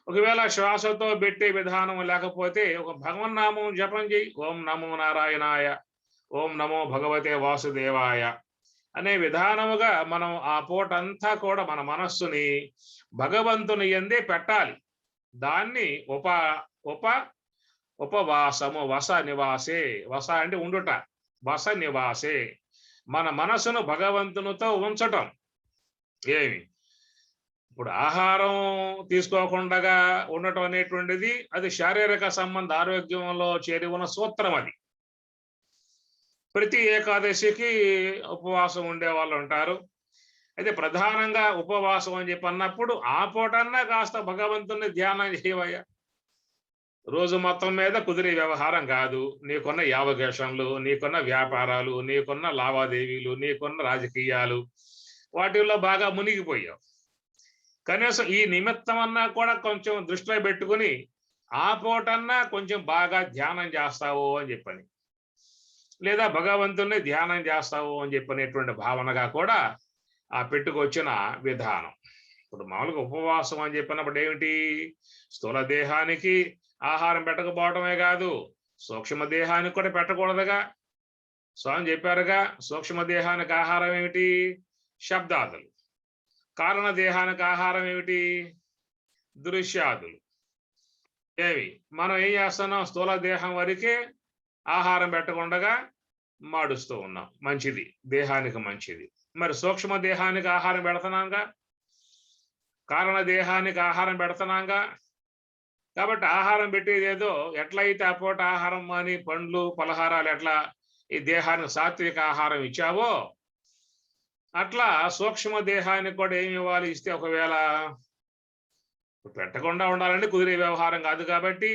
ఒకవేళ శ్వాసతో పెట్టే విధానం లేకపోతే ఒక భగవన్నామం జపం చేయి. ఓం నమో నారాయణాయ, ఓం నమో భగవతే వాసుదేవాయ అనే విధానముగా మనం ఆ పూటంతా కూడా మన మనస్సుని భగవంతుని యందే పెట్టాలి. దాన్ని ఉపవాసము, వస నివాసే. వస అంటే ఉండుట, వస నివాసే మన మనసును భగవంతునితో ఉంచటం. ఇప్పుడు ఆహారం తీసుకోకుండా ఉండటం అనేటువంటిది అది శారీరక సంబంధ ఆరోగ్యంలో చేరి ఉన్న సూత్రం. అది ప్రతి ఏకాదశికి ఉపవాసం ఉండే వాళ్ళు ఉంటారు. అయితే ప్రధానంగా ఉపవాసం అని చెప్పి అన్నప్పుడు ఆ పూటన్నా కాస్త భగవంతుని ధ్యానం చేయవయ్యా. రోజు మొత్తం మీద కుదిరే వ్యవహారం కాదు. నీకున్న యావకేషన్లు, నీకున్న వ్యాపారాలు, నీకున్న లావాదేవీలు, నీకున్న రాజకీయాలు, వాటిల్లో బాగా మునిగిపోయావు. కనీసం ఈ నిమిత్తం అన్నా కూడా కొంచెం దృష్టిలో పెట్టుకుని ఆ పూటన్నా కొంచెం బాగా ధ్యానం చేస్తావు అని చెప్పని, లేదా భగవంతుని ధ్యానం చేస్తావు అని చెప్పనేటువంటి భావనగా కూడా ఆ పెట్టుకొచ్చిన విధానం. ఇప్పుడు మామూలుగా ఉపవాసం అని చెప్పినప్పుడు ఏమిటి, స్థూల దేహానికి ఆహారం పెట్టకపోవటమే కాదు, సూక్ష్మ దేహానికి కూడా పెట్టకూడదుగా. స్వామి చెప్పారుగా, సూక్ష్మ దేహానికి ఆహారం ఏమిటి? శబ్దాదులు. కారణ దేహానికి ఆహారం ఏమిటి? దృశ్యాదులు. ఏవి మనం ఏం చేస్తున్నాం? స్థూల దేహం వరకే ఆహారం పెట్టకుండా మాడుస్తూ ఉన్నాం. మంచిది, దేహానికి మంచిది. మరి సూక్ష్మ దేహానికి ఆహారం పెడుతున్నాంగా, కారణ దేహానికి ఆహారం పెడుతున్నాంగా. కాబట్టి ఆహారం పెట్టేది ఏదో ఎట్లయితే ఆ పూట ఆహారం అని పండ్లు పలహారాలు ఎట్లా ఈ దేహానికి సాత్విక ఆహారం ఇచ్చావో, అట్లా సూక్ష్మ దేహానికి కూడా ఏమి ఇవ్వాలి? ఇస్తే ఒకవేళ పెట్టకుండా ఉండాలంటే కుదిరే వ్యవహారం కాదు. కాబట్టి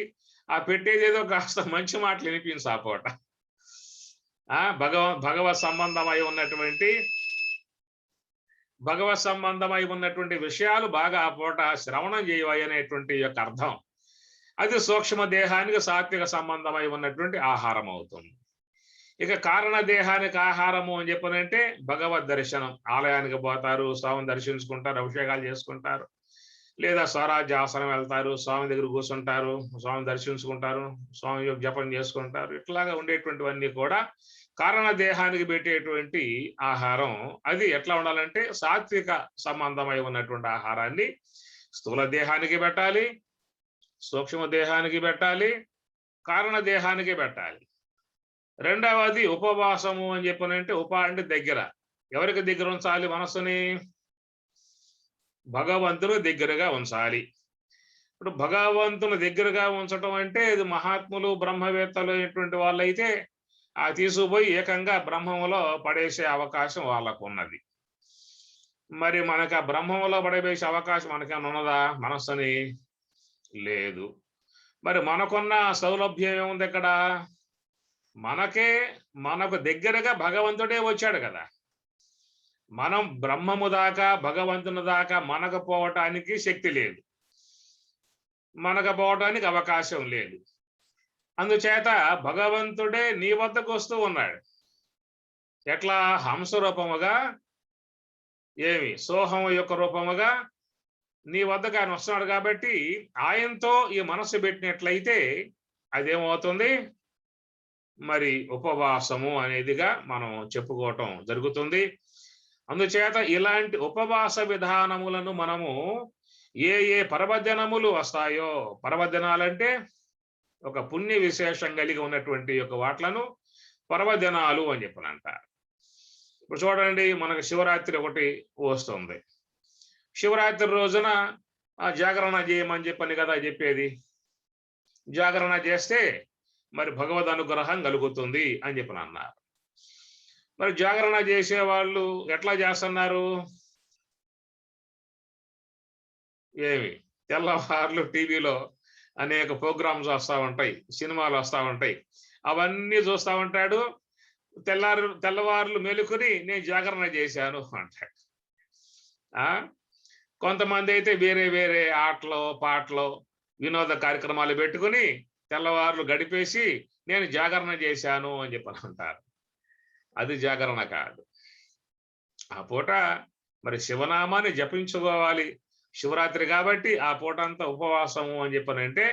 ఆ పెట్టేది ఏదో కాస్త మంచి మాటలు వినిపించు ఆ పూట. భగవత్ సంబంధమై ఉన్నటువంటి విషయాలు బాగా ఆ పూట శ్రవణం చేయవయి అనేటువంటి యొక్క అర్థం. అది సూక్ష్మ దేహానికి సాత్విక సంబంధమై ఉన్నటువంటి ఆహారం అవుతుంది. ఇక కారణ దేహానికి ఆహారము అని చెప్పనంటే భగవద్ దర్శనం. ఆలయానికి పోతారు, స్వామిని దర్శించుకుంటారు, అభిషేకాలు చేసుకుంటారు, లేదా స్వరాజ్యాసనం వెళ్తారు, స్వామి దగ్గర కూర్చుంటారు, స్వామిని దర్శించుకుంటారు, స్వామి యొక్క జపం చేసుకుంటారు. ఇట్లాగా ఉండేటువంటివన్నీ కూడా కారణ దేహానికి పెట్టేటువంటి ఆహారం. అది ఎట్లా ఉండాలంటే సాత్విక సంబంధమై ఉన్నటువంటి ఆహారాన్ని స్థూల దేహానికి పెట్టాలి, సూక్ష్మ దేహానికి పెట్టాలి, కారణ దేహానికి పెట్టాలి. రెండవది ఉపవాసము అని చెప్పనంటే, అంటే దగ్గర. ఎవరికి దగ్గర ఉంచాలి మనస్సుని? భగవంతుని దగ్గరగా ఉంచాలి. ఇప్పుడు భగవంతుని దగ్గరగా ఉంచటం అంటే ఇది మహాత్ములు బ్రహ్మవేత్తలు అయినటువంటి వాళ్ళైతే ఆ తీసుకుపోయి ఏకంగా బ్రహ్మంలో పడేసే అవకాశం వాళ్ళకు ఉన్నది. మరి మనకు ఆ బ్రహ్మంలో పడవేసే అవకాశం మనకేమైనా ఉన్నదా? మనస్సుని లేదు. మరి మనకున్న సౌలభ్యం ఏముంది ఇక్కడ? మనకు దగ్గరగా భగవంతుడే వచ్చాడు కదా. మనం బ్రహ్మము దాకా భగవంతుని దాకా మనకు పోవటానికి శక్తి లేదు, మనకు పోవటానికి అవకాశం లేదు. అందుచేత భగవంతుడే నీ వద్దకు వస్తూ ఉన్నాడు. ఎట్లా? హంస రూపముగా, సోహం యొక్క రూపముగా నీ వద్దకు ఆయన వస్తున్నాడు. కాబట్టి ఆయనతో ఈ మనస్సు పెట్టినట్లయితే అదేమవుతుంది? మరి ఉపవాసము అనేదిగా మనం చెప్పుకోవటం జరుగుతుంది. అందుచేత ఇలాంటి ఉపవాస విధానములను మనము ఏ పర్వదినములు వస్తాయో, పర్వదినాలంటే ఒక పుణ్య విశేషం కలిగి ఉన్నటువంటి యొక్క వాట్లను పర్వదినాలు అని చెప్పనంటారు. ఇప్పుడు చూడండి, మనకు శివరాత్రి ఒకటి వస్తుంది. శివరాత్రి రోజున జాగరణ చేయమని చెప్పని కదా చెప్పేది. జాగరణ చేస్తే మరి భగవద్ అనుగ్రహం కలుగుతుంది అని చెప్పని అన్నారు. మరి జాగరణ చేసే వాళ్ళు ఎట్లా చేస్తున్నారు? తెల్లవార్లు టీవీలో అనేక ప్రోగ్రామ్స్ వస్తూ ఉంటాయి, సినిమాలు వస్తూ ఉంటాయి, అవన్నీ చూస్తూ ఉంటాడు. తెల్లవార్లు మెలుకుని నేను జాగరణ చేశాను అంటాడు. కొంతమంది అయితే వేరే వేరే ఆటలు పాటలు వినోద కార్యక్రమాలు పెట్టుకుని తెల్లవార్లు గడిపేసి నేను జాగరణ చేశాను అని చెప్పని అంటారు. అది జాగరణ కాదు. ఆ పూట మరి శివనామాన్ని జపించుకోవాలి. శివరాత్రి కాబట్టి ఆ పూట అంతా ఉపవాసము అని చెప్పనంటే,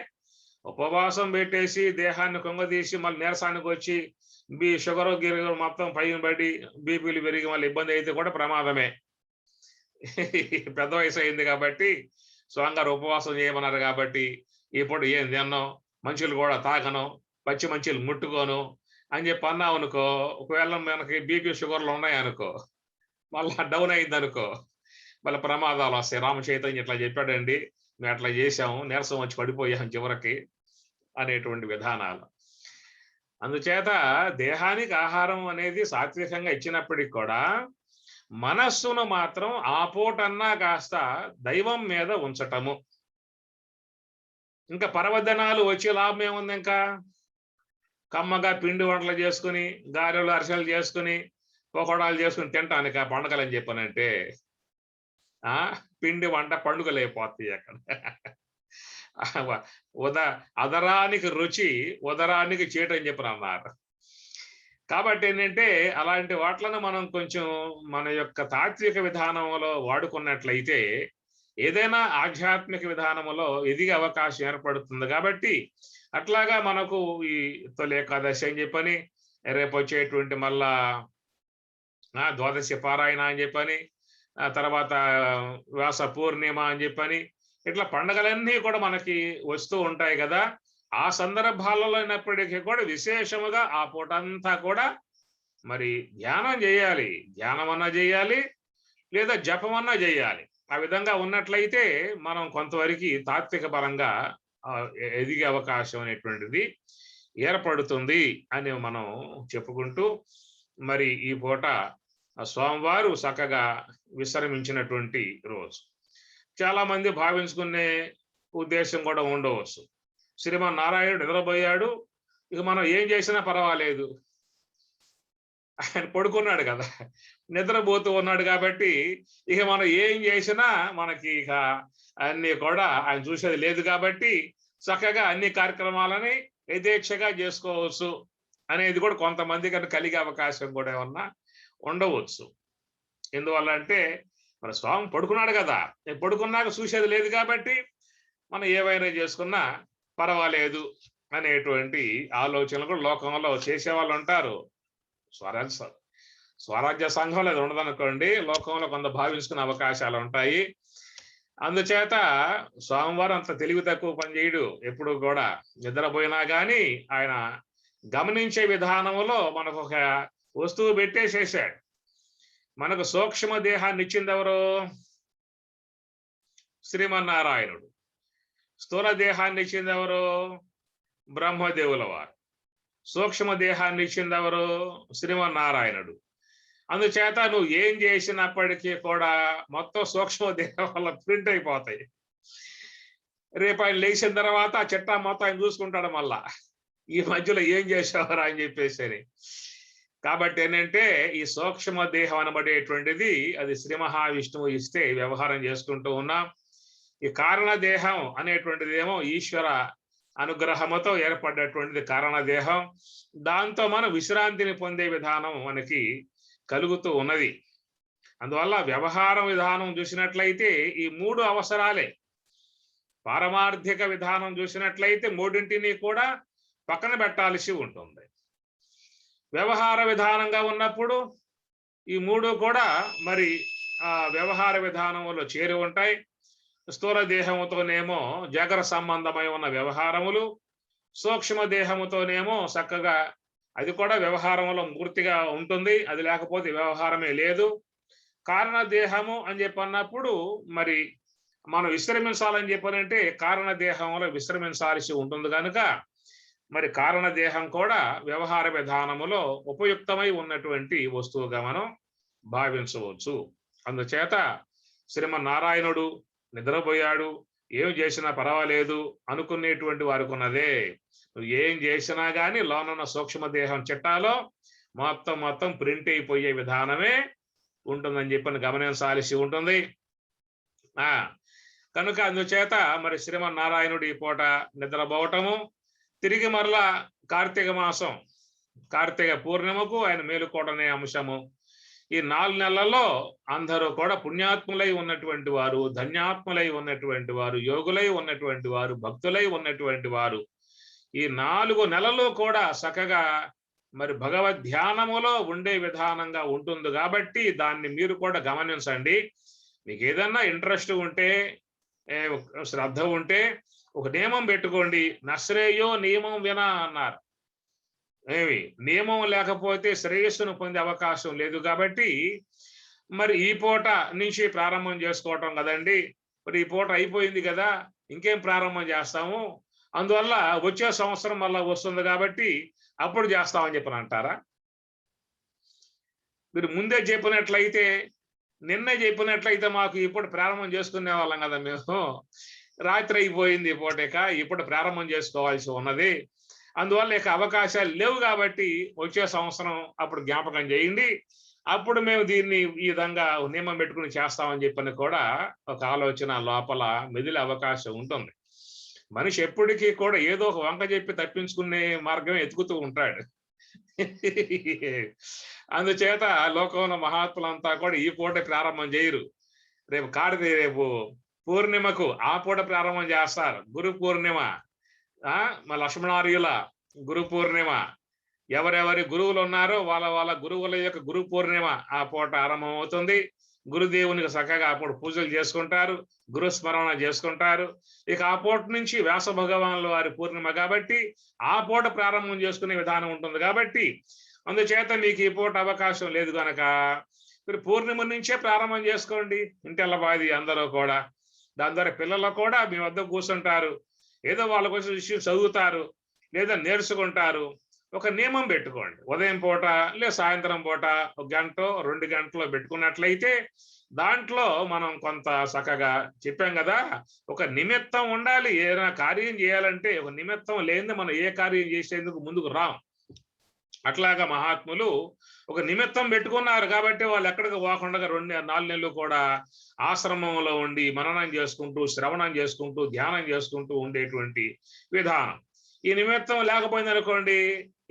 ఉపవాసం పెట్టేసి దేహాన్ని కొంగదీసి మళ్ళీ నీరసానికి వచ్చి షుగర్ గిరుగరు మొత్తం పైన పడి బీపీలు పెరిగి మళ్ళీ ఇబ్బంది అయితే కూడా ప్రమాదమే. పెద్ద వయసు అయింది కాబట్టి స్వామిగారు ఉపవాసం చేయమన్నారు కాబట్టి ఈ పూట ఏం తిన్నాం, మంచులు కూడా తాగను, పచ్చి మంచులు ముట్టుకోను అని చెప్పి అన్నావు అనుకో, ఒకవేళ మనకి బీపీ షుగర్లు ఉన్నాయనుకో, మళ్ళీ డౌన్ అయింది అనుకో, మళ్ళీ ప్రమాదాలు వస్తాయి. రామచైతన్య ఇట్లా చెప్పాడండి, మేము అట్లా చేసాము, నీరసం వచ్చి పడిపోయాం చివరికి అనేటువంటి విధానాలు. అందుచేత దేహానికి ఆహారం అనేది సాత్వికంగా ఇచ్చినప్పటికి కూడా మనస్సును మాత్రం ఆ పూటన్నా కాస్త దైవం మీద ఉంచటము. ఇంకా పర్వదినాలు వచ్చే లాభం ఏముంది? ఇంకా కమ్మగా పిండి వంటలు చేసుకుని, గారెలు అరిసెలు చేసుకుని, పకోడాలు చేసుకుని తింటానికి ఆ పండుగలు అని చెప్పానంటే పిండి వంట పండుగలు అయిపోతాయి అక్కడ. అదరానికి రుచి ఉదరానికి చేటు అని చెప్పని అన్నారు. కాబట్టి ఏంటంటే అలాంటి వాట్లను మనం కొంచెం మన యొక్క తాత్విక విధానంలో వాడుకున్నట్లయితే ఏదైనా ఆధ్యాత్మిక విధానములో ఎదిగే అవకాశం ఏర్పడుతుంది. కాబట్టి అట్లాగా మనకు ఈ తొలి ఏకాదశి అని చెప్పని, రేపు వచ్చేటువంటి మళ్ళా ద్వాదశి పారాయణ అని చెప్పని, ఆ తర్వాత వ్యాస పూర్ణిమ అని చెప్పని, ఇట్లా పండగలన్నీ కూడా మనకి వస్తూ ఉంటాయి కదా. ఆ సందర్భాలలో అయినప్పటికీ కూడా విశేషముగా ఆ పూటంతా కూడా మరి ధ్యానం చేయాలి. ధ్యానం అన్నా చేయాలి, లేదా జపం అన్నా చేయాలి. ఆ విధంగా ఉన్నట్లయితే మనం కొంతవరకు తాత్విక పరంగా ఎదిగే అవకాశం అనేటువంటిది ఏర్పడుతుంది అని మనం చెప్పుకుంటూ, మరి ఈ పూట స్వామివారు చక్కగా విశ్రమించినటువంటి రోజు. చాలా మంది భావించుకునే ఉద్దేశం కూడా ఉండవచ్చు, శ్రీమన్నారాయణుడు నిద్రపోయాడు, ఇక మనం ఏం చేసినా పర్వాలేదు, ఆయన పడుకున్నాడు కదా, నిద్రపోతూ ఉన్నాడు కాబట్టి ఇక మనం ఏం చేసినా మనకి ఇక అన్ని కూడా ఆయన చూసేది లేదు కాబట్టి చక్కగా అన్ని కార్యక్రమాలని యథేచ్ఛగా చేసుకోవచ్చు అనేది కూడా కొంతమందికి కలిగే అవకాశం కూడా ఏమన్నా ఉండవచ్చు. ఎందువల్ల అంటే మన స్వామి పడుకున్నాడు కదా, పడుకున్నాక చూసేది లేదు కాబట్టి మనం ఏవైనా చేసుకున్నా పర్వాలేదు అనేటువంటి ఆలోచనలు కూడా లోకంలో చేసేవాళ్ళు ఉంటారు. స్వరాజ్య సంఘం లేదు ఉండదనుకోండి, లోకంలో కొంత భావించుకునే అవకాశాలు ఉంటాయి. అందుచేత స్వామివారు అంత తెలివి తక్కువ పని చేయడు. ఎప్పుడు కూడా నిద్రపోయినా కానీ ఆయన గమనించే విధానంలో మనకు ఒక వస్తువు పెట్టేసేసాడు. మనకు సూక్ష్మ దేహాన్ని ఇచ్చింది ఎవరు? శ్రీమన్నారాయణుడు. స్థూల దేహాన్ని ఇచ్చింది ఎవరు? బ్రహ్మదేవుల వారు. సూక్ష్మ దేహాన్ని ఇచ్చింది ఎవరు? శ్రీమన్నారాయణుడు. అందుచేత నువ్వు ఏం చేసినప్పటికీ కూడా మొత్తం సూక్ష్మ దేహం వల్ల ప్రింట్ అయిపోతాయి. రేపు ఆయన లేచిన తర్వాత ఆ చిట్టా మొత్తం ఆయన చూసుకుంటాడు మళ్ళా, ఈ మధ్యలో ఏం చేసేవారు అని చెప్పేసి. కాబట్టి ఏంటంటే ఈ సూక్ష్మ దేహం అనబడేటువంటిది అది శ్రీ మహావిష్ణువు ఇస్తే వ్యవహారం చేసుకుంటూ ఉన్నాం. ఈ కారణ దేహం అనేటువంటిది ఏమో ఈశ్వర అనుగ్రహముతో ఏర్పడ్డటువంటిది కారణదేహం. దాంతో మనం విశ్రాంతిని పొందే విధానం మనకి కలుగుతూ ఉన్నది. అందువల్ల వ్యవహారం విధానం చూసినట్లయితే ఈ మూడు అవసరాలే. పారమార్థిక విధానం చూసినట్లయితే మూడింటిని కూడా పక్కన పెట్టాల్సి ఉంటుంది. వ్యవహార విధానంగా ఉన్నప్పుడు ఈ మూడు కూడా మరి ఆ వ్యవహార విధానములో చేరి ఉంటాయి. స్థూల దేహముతోనేమో జగర సంబంధమై ఉన్న వ్యవహారములు, సూక్ష్మ దేహముతోనేమో చక్కగా అది కూడా వ్యవహారంలో పూర్తిగా ఉంటుంది, అది లేకపోతే వ్యవహారమే లేదు. కారణ దేహము అని చెప్పన్నప్పుడు మరి మనం విశ్రమించాలని చెప్పనంటే కారణ దేహంలో విశ్రమించాల్సి ఉంటుంది కనుక మరి కారణ దేహం కూడా వ్యవహార విధానములో ఉపయుక్తమై ఉన్నటువంటి వస్తువుగా మనం భావించవచ్చు. అందుచేత శ్రీమన్నారాయణుడు నిద్రపోయాడు, ఏం చేసినా పర్వాలేదు అనుకునేటువంటి వారికి ఉన్నదే. నువ్వు ఏం చేసినా కానీ లోనున్న సూక్ష్మదేహం చిట్టాలో మొత్తం ప్రింట్ అయిపోయే విధానమే ఉంటుందని చెప్పని గమనించాల్సి ఉంటుంది. కనుక అందుచేత మరి శ్రీమన్నారాయణుడు ఈ పూట నిద్రపోవటము, తిరిగి మరలా కార్తీక మాసం కార్తీక పూర్ణిమకు ఆయన మేలుకోవడనే అంశము. ఈ 4 నెలల్లో అందరూ కూడా పుణ్యాత్ములై ఉన్నటువంటి వారు, ధన్యాత్ములై ఉన్నటువంటి వారు, యోగులై ఉన్నటువంటి వారు, భక్తులై ఉన్నటువంటి వారు ఈ 4 నెలలు కూడా చక్కగా మరి భగవద్ ధ్యానములో ఉండే విధానంగా ఉంటుంది. కాబట్టి దాన్ని మీరు కూడా గమనించండి. మీకు ఏదన్నా ఇంట్రెస్ట్ ఉంటే, శ్రద్ధ ఉంటే ఒక నియమం పెట్టుకోండి. నశ్రేయో నియమం వినా అన్నారు. నియమం లేకపోతే శ్రేయస్సును పొందే అవకాశం లేదు. కాబట్టి మరి ఈ పూట నుంచి ప్రారంభం చేసుకోవటం కదండి. మరి ఈ పూట అయిపోయింది కదా, ఇంకేం ప్రారంభం చేస్తాము, అందువల్ల వచ్చే సంవత్సరం మళ్ళా వస్తుంది కాబట్టి అప్పుడు చేస్తామని చెప్పని అంటారా? మీరు ముందే చెప్పినట్లయితే, నిన్నే చెప్పినట్లయితే మాకు ఇప్పుడు ప్రారంభం చేసుకునే వాళ్ళం కదా. మేము రాత్రి అయిపోయింది పూటక, ఇప్పుడు ప్రారంభం చేసుకోవాల్సి ఉన్నది. అందువల్ల ఇక అవకాశాలు లేవు కాబట్టి వచ్చే సంవత్సరం అప్పుడు జ్ఞాపకం చేయండి, అప్పుడు మేము దీన్ని ఈ విధంగా నియమం పెట్టుకుని చేస్తామని చెప్పని కూడా ఒక ఆలోచన లోపల మెదిలే అవకాశం ఉంటుంది. మనిషి ఎప్పటికీ కూడా ఏదో ఒక వంక చెప్పి తప్పించుకునే మార్గం ఎతుకుతూ ఉంటాడు. అందుచేత లోకంలో మహాత్ములంతా కూడా ఈ పూట ప్రారంభం చేయరు. రేపు పూర్ణిమకు ఆ పూట ప్రారంభం చేస్తారు. గురు పూర్ణిమ, మా లక్ష్మణార్యుల గురు పూర్ణిమ, ఎవరెవరి గురువులు ఉన్నారో వాళ్ళ వాళ్ళ గురువుల యొక్క గురు పూర్ణిమ ఆ పూట ఆరంభం అవుతుంది. గురుదేవునికి చక్కగా అప్పుడు పూజలు చేసుకుంటారు, గురుస్మరణ చేసుకుంటారు. ఇక ఆ పూట నుంచి వ్యాస భగవానుల వారి పూర్ణిమ కాబట్టి ఆ పూట ప్రారంభం చేసుకునే విధానం ఉంటుంది. కాబట్టి అందుచేత మీకు ఈ పూట అవకాశం లేదు కనుక మీరు పూర్ణిమ నుంచే ప్రారంభం చేసుకోండి. ఇంటెల్లబాది అందరూ కూడా. దాని ద్వారా పిల్లలు కూడా మీ వద్ద కూర్చుంటారు, ఏదో వాళ్ళ కోసం విషయం చదువుతారు లేదా నేర్చుకుంటారు. ఒక నియమం పెట్టుకోండి. ఉదయం పూట లేదా సాయంత్రం పూట 1 గంట 2 గంటలో పెట్టుకున్నట్లయితే దాంట్లో మనం కొంత చక్కగా చెప్పాం కదా, ఒక నిమిత్తం ఉండాలి. ఏదైనా కార్యం చేయాలంటే ఒక నిమిత్తం లేనిది మనం ఏ కార్యం చేసేందుకు ముందుకు రాం. అట్లాగా మహాత్ములు ఒక నిమిత్తం పెట్టుకున్నారు కాబట్టి వాళ్ళు ఎక్కడికి పోకుండా 4 నెలలు కూడా ఆశ్రమంలో ఉండి మననం చేసుకుంటూ, శ్రవణం చేసుకుంటూ, ధ్యానం చేసుకుంటూ ఉండేటువంటి విధానం. ఈ నిమిత్తం లేకపోయింది అనుకోండి,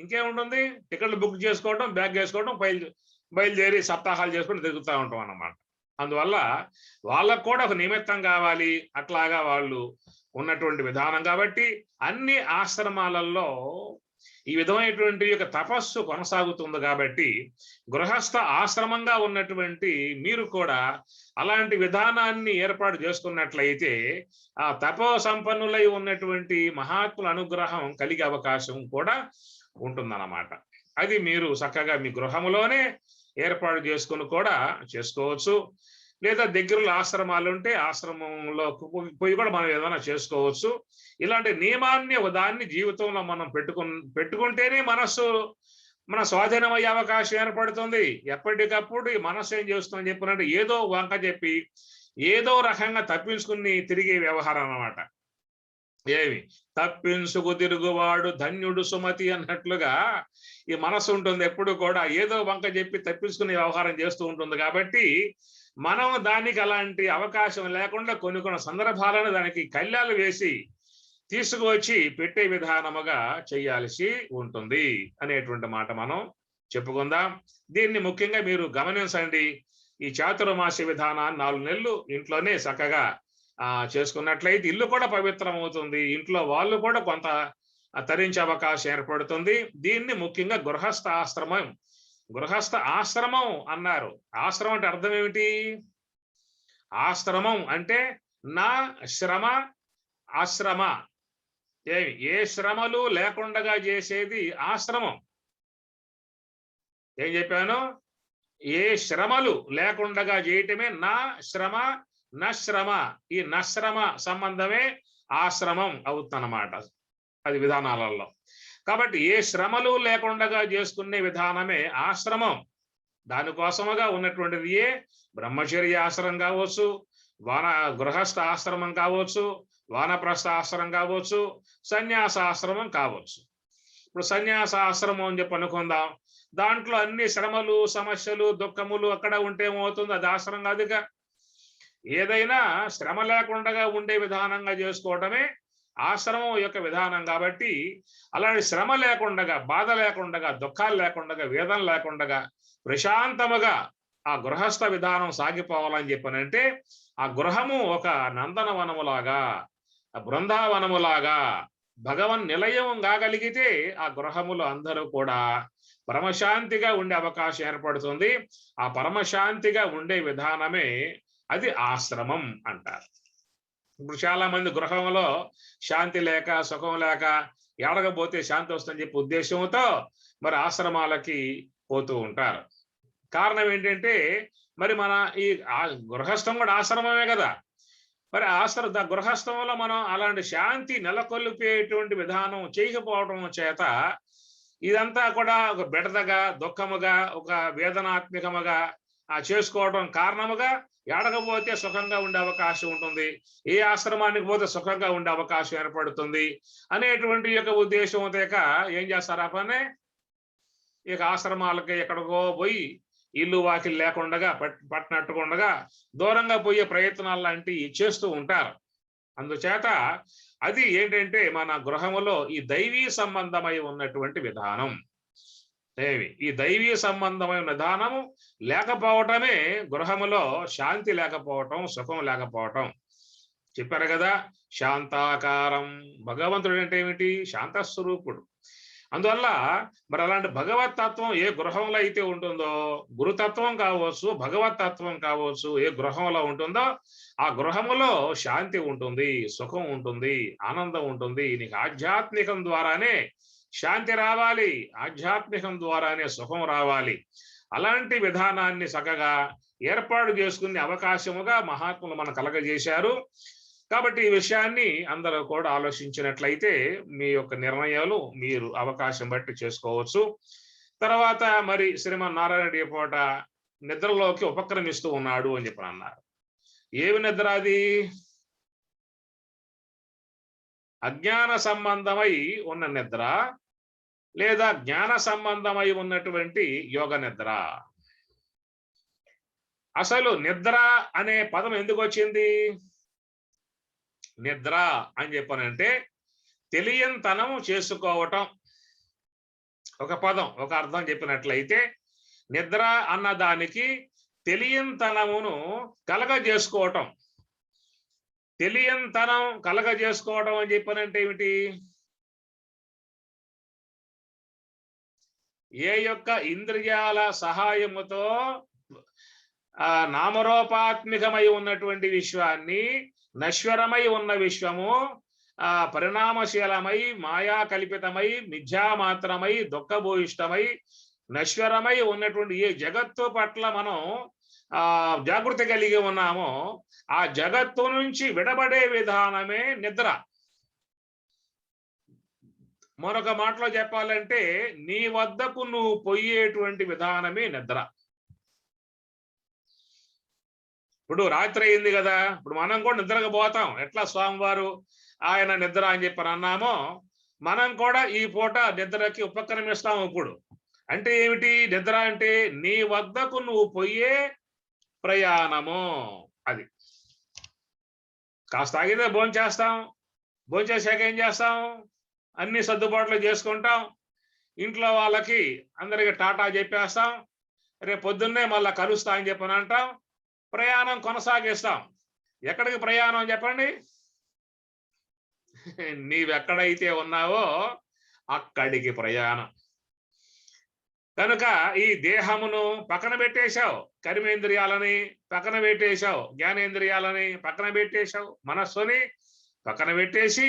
ఇంకేముంటుంది, టికెట్లు బుక్ చేసుకోవడం, బ్యాగ్ చేసుకోవడం, బయలుదేరి సప్తాహాలు చేసుకుంటూ తిరుగుతూ ఉంటాం అన్నమాట. అందువల్ల వాళ్ళకు కూడా ఒక నిమిత్తం కావాలి. అట్లాగా వాళ్ళు ఉన్నటువంటి విధానం కాబట్టి అన్ని ఆశ్రమాలలో ఈ విధమైనటువంటి యొక్క తపస్సు కొనసాగుతుంది. కాబట్టి గృహస్థ ఆశ్రమంగా ఉన్నటువంటి మీరు కూడా అలాంటి విధానాన్ని ఏర్పాటు చేసుకున్నట్లయితే ఆ తపో సంపన్నులై ఉన్నటువంటి మహాత్ముల అనుగ్రహం కలిగే అవకాశం కూడా ఉంటుందన్నమాట. అది మీరు చక్కగా మీ గృహంలోనే ఏర్పాటు చేసుకుని కూడా చేసుకోవచ్చు. లేదా దగ్గరలో ఆశ్రమాలు ఉంటే ఆశ్రమంలో పోయి కూడా మనం ఏదైనా చేసుకోవచ్చు. ఇలాంటి నియమాన్ని దాన్ని జీవితంలో మనం పెట్టుకుంటేనే మనస్సు మన స్వాధీనం అయ్యే అవకాశం ఏర్పడుతుంది. ఎప్పటికప్పుడు ఈ మనస్సు ఏం చేస్తుందని చెప్పినట్టు ఏదో వంక చెప్పి ఏదో రకంగా తప్పించుకుని తిరిగే వ్యవహారం అన్నమాట. ఏమి తప్పించుకు తిరుగువాడు ధన్యుడు సుమతి అన్నట్లుగా ఈ మనస్సు ఉంటుంది. ఎప్పుడు కూడా ఏదో వంక చెప్పి తప్పించుకునే వ్యవహారం చేస్తూ ఉంటుంది. కాబట్టి మనం దానికి అలాంటి అవకాశం లేకుండా కొన్ని సందర్భాలను దానికి కళ్యాలు వేసి తీసుకువచ్చి పెట్టే విధానముగా చేయాల్సి ఉంటుంది అనేటువంటి మాట మనం చెప్పుకుందాం. దీన్ని ముఖ్యంగా మీరు గమనించండి. ఈ చాతుర్మాస్య విధానాన్ని 4 నెలలు ఇంట్లోనే చక్కగా చేసుకున్నట్లయితే ఇల్లు కూడా పవిత్రం అవుతుంది. ఇంట్లో వాళ్ళు కూడా కొంత తరించే అవకాశం ఏర్పడుతుంది. దీన్ని ముఖ్యంగా గృహస్థ ఆశ్రమం అన్నారు. ఆశ్రమం అంటే అర్థం ఏమిటి? ఆశ్రమం అంటే నా శ్రమ ఆశ్రమ. ఏ శ్రమలు లేకుండా చేసేది ఆశ్రమం. ఏం చెప్పాను? ఏ శ్రమలు లేకుండా చేయటమే నా శ్రమ నశ్రమ. ఈ నశ్రమ సంబంధమే ఆశ్రమం అవుతుందన్నమాట అది విధానాలలో. కాబట్టి ఏ శ్రమలు లేకుండా చేసుకునే విధానమే ఆశ్రమం. దానికోసముగా ఉన్నటువంటిది ఏ బ్రహ్మచర్య ఆశ్రమం కావచ్చు, గృహస్థ ఆశ్రమం కావచ్చు, వానప్రస్థ ఆశ్రమం కావచ్చు, సన్యాస ఆశ్రమం కావచ్చు. ఇప్పుడు సన్యాస ఆశ్రమం అని చెప్పి అనుకుందాం. దాంట్లో అన్ని శ్రమలు సమస్యలు దుఃఖములు అక్కడ ఉంటే ఏమవుతుంది? అది ఆశ్రమం కాదుగా. ఏదైనా శ్రమ లేకుండా ఉండే విధానంగా చేసుకోవటమే ఆశ్రమం యొక్క విధానం. కాబట్టి అలాంటి శ్రమ లేకుండా, బాధ లేకుండా, దుఃఖాలు లేకుండా, వేదన లేకుండా ప్రశాంతముగా ఆ గృహస్థ విధానం సాగిపోవాలని చెప్పనంటే ఆ గృహము ఒక నందనవనములాగా, బృందావనములాగా భగవన్ నిలయం కాగలిగితే ఆ గృహములో అందరూ కూడా పరమశాంతిగా ఉండే అవకాశం ఏర్పడుతుంది. ఆ పరమశాంతిగా ఉండే విధానమే అది ఆశ్రమం అంటారు. ఇప్పుడు చాలా మంది గృహంలో శాంతి లేక సుఖం లేక ఎడగబోతే శాంతి వస్తుందని చెప్పి ఉద్దేశంతో మరి ఆశ్రమాలకి పోతూ ఉంటారు. కారణం ఏంటంటే మరి మన ఈ గృహస్థం కూడా ఆశ్రమమే కదా. మరి గృహస్థంలో మనం అలాంటి శాంతి నెలకొల్పేటువంటి విధానం చేయకపోవడం చేత ఇదంతా కూడా ఒక బెడదగా, దుఃఖముగా, ఒక వేదనాత్మకముగా చేసుకోవడం కారణముగా ఎడకపోతే సుఖంగా ఉండే అవకాశం ఉంటుంది, ఏ ఆశ్రమానికి పోతే సుఖంగా ఉండే అవకాశం ఏర్పడుతుంది అనేటువంటి యొక్క ఉద్దేశం లేక ఏం చేస్తారు? ఆ పనే ఇక ఆశ్రమాలకి ఎక్కడికో పోయి ఇల్లు వాకిలు లేకుండా పట్టినట్టుకుండగా దూరంగా పోయే ప్రయత్నాలు లాంటివి చేస్తూ ఉంటారు. అందుచేత అది ఏంటంటే మన గృహములో ఈ దైవీ సంబంధమై ఉన్నటువంటి విధానం. ఈ దైవీ సంబంధమైన విధానము లేకపోవటమే గృహములో శాంతి లేకపోవటం, సుఖం లేకపోవటం. చెప్పారు కదా, శాంతాకారం. భగవంతుడు అంటే ఏమిటి? శాంతస్వరూపుడు. అందువల్ల మరి అలాంటి భగవత్ తత్వం ఏ గృహంలో అయితే ఉంటుందో, గురుతత్వం కావచ్చు, భగవత్ తత్వం కావచ్చు, ఏ గృహంలో ఉంటుందో ఆ గృహములో శాంతి ఉంటుంది, సుఖం ఉంటుంది, ఆనందం ఉంటుంది. నీకు ఆధ్యాత్మికం ద్వారానే శాంతి రావాలి, ఆధ్యాత్మికం ద్వారానే సుఖం రావాలి. అలాంటి విధానాన్ని చక్కగా ఏర్పాటు చేసుకునే అవకాశముగా మహాత్ములు మన కలగజేశారు. కాబట్టి ఈ విషయాన్ని అందరూ కూడా ఆలోచించినట్లయితే మీ యొక్క నిర్ణయాలు మీరు అవకాశం బట్టి చేసుకోవచ్చు. తర్వాత మరి శ్రీమన్నారాయణ పూట నిద్రలోకి ఉపక్రమిస్తూ ఉన్నాడు అని చెప్పి అన్నారు. ఏమి నిద్ర అది? అజ్ఞాన సంబంధమై ఉన్న నిద్ర లేదా జ్ఞాన సంబంధమై ఉన్నటువంటి యోగ నిద్ర. అసలు నిద్ర అనే పదం ఎందుకు వచ్చింది? నిద్ర అని చెప్పనంటే తెలియంతనం చేసుకోవటం ఒక పదం, ఒక అర్థం చెప్పినట్లయితే నిద్ర అన్నదానికి తెలియంతనమును కలగజేసుకోవటం. తెలియంతనం కలగజేసుకోవటం అని చెప్పనంటే ఏమిటి? ఏ యొక్క ఇంద్రియాల సహాయముతో నామరూపాత్మికమై ఉన్నటువంటి విశ్వాన్ని, నశ్వరమై ఉన్న విశ్వము పరిణామశీలమై, మాయా కల్పితమై, మిథ్యామాత్రమై, దుఃఖభూయిష్టమై, నశ్వరమై ఉన్నటువంటి ఏ జగత్తు పట్ల మనం జాగృతి కలిగి ఉన్నామో ఆ జగత్తు నుంచి విడబడే విధానమే నిద్ర. మరొక మాటలో చెప్పాలంటే నీ వద్దకు నువ్వు పోయేటువంటి విధానమే నిద్ర. ఇప్పుడు రాత్రి అయింది కదా, ఇప్పుడు మనం కూడా నిద్రకు పోతాం. ఎట్లా స్వామివారు ఆయన నిద్ర అని చెప్పి అన్నామో మనం కూడా ఈ పూట నిద్రకి ఉపక్రమిస్తాం. ఇప్పుడు అంటే ఏమిటి నిద్ర అంటే? నీ వద్దకు నువ్వు పోయే ప్రయాణము. అది కాస్త ఆగితే భోంచేస్తాం, భోంచేసాక ఏం చేస్తాం? అన్ని సర్దుబాట్లు చేసుకుంటాం, ఇంట్లో వాళ్ళకి అందరికి టాటా చెప్పేస్తాం, రేపు పొద్దున్నే మళ్ళా కలుస్తా అని చెప్పని అంటాం, ప్రయాణం కొనసాగిస్తాం. ఎక్కడికి ప్రయాణం చెప్పండి? నీవెక్కడైతే ఉన్నావో అక్కడికి ప్రయాణం. కనుక ఈ దేహమును పక్కన పెట్టేశావు, కర్మేంద్రియాలని పక్కన పెట్టేశావు, జ్ఞానేంద్రియాలని పక్కన పెట్టేశావు, మనస్సుని పక్కన పెట్టేసి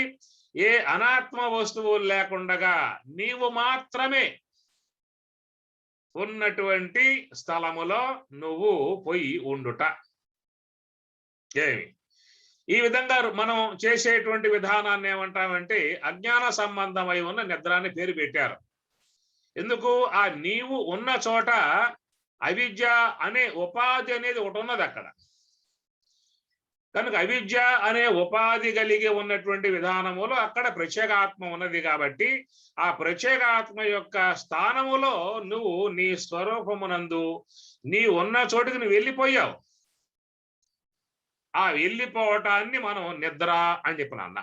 ఏ అనాత్మ వస్తువులు లేకుండగా నీవు మాత్రమే ఉన్నటువంటి స్థలములో నువ్వు పోయి ఉండుట. ఏమి ఈ విధంగా మనం చేసేటువంటి విధానాన్ని ఏమంటామంటే అజ్ఞాన సంబంధమై ఉన్న నిద్రాన్ని పేరు పెట్టారు. ఎందుకు? ఆ నీవు ఉన్న చోట అవిద్య అనే ఉపాధి అనేది ఒకటి ఉన్నది అక్కడ. కనుక అవిద్య అనే ఉపాధి కలిగి ఉన్నటువంటి విధానములో అక్కడ ప్రత్యేక ఆత్మ ఉన్నది. కాబట్టి ఆ ప్రత్యేక ఆత్మ యొక్క స్థానములో నువ్వు నీ స్వరూపమునందు నీ ఉన్న చోటుకి నువ్వు వెళ్ళిపోయావు. ఆ వెళ్ళిపోవటాన్ని మనం నిద్ర అని చెప్పిన అన్న.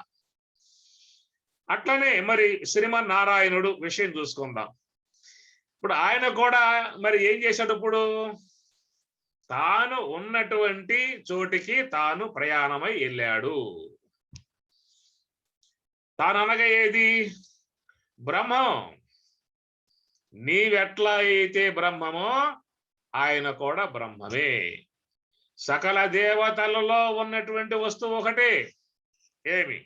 అట్లనే మరి శ్రీమన్నారాయణుడు విషయం చూసుకుందాం. ఇప్పుడు ఆయన కూడా మరి ఏం చేశాడు? ఇప్పుడు తాను ఉన్నటువంటి చోటికి తాను ప్రయాణమై వెళ్ళాడు. తాను అనగా ఏది? బ్రహ్మం. నీవెట్లా అయితే బ్రహ్మమో ఆయన కూడా బ్రహ్మమే. సకల దేవతలలో ఉన్నటువంటి వస్తువు ఒకటే. ఏమి?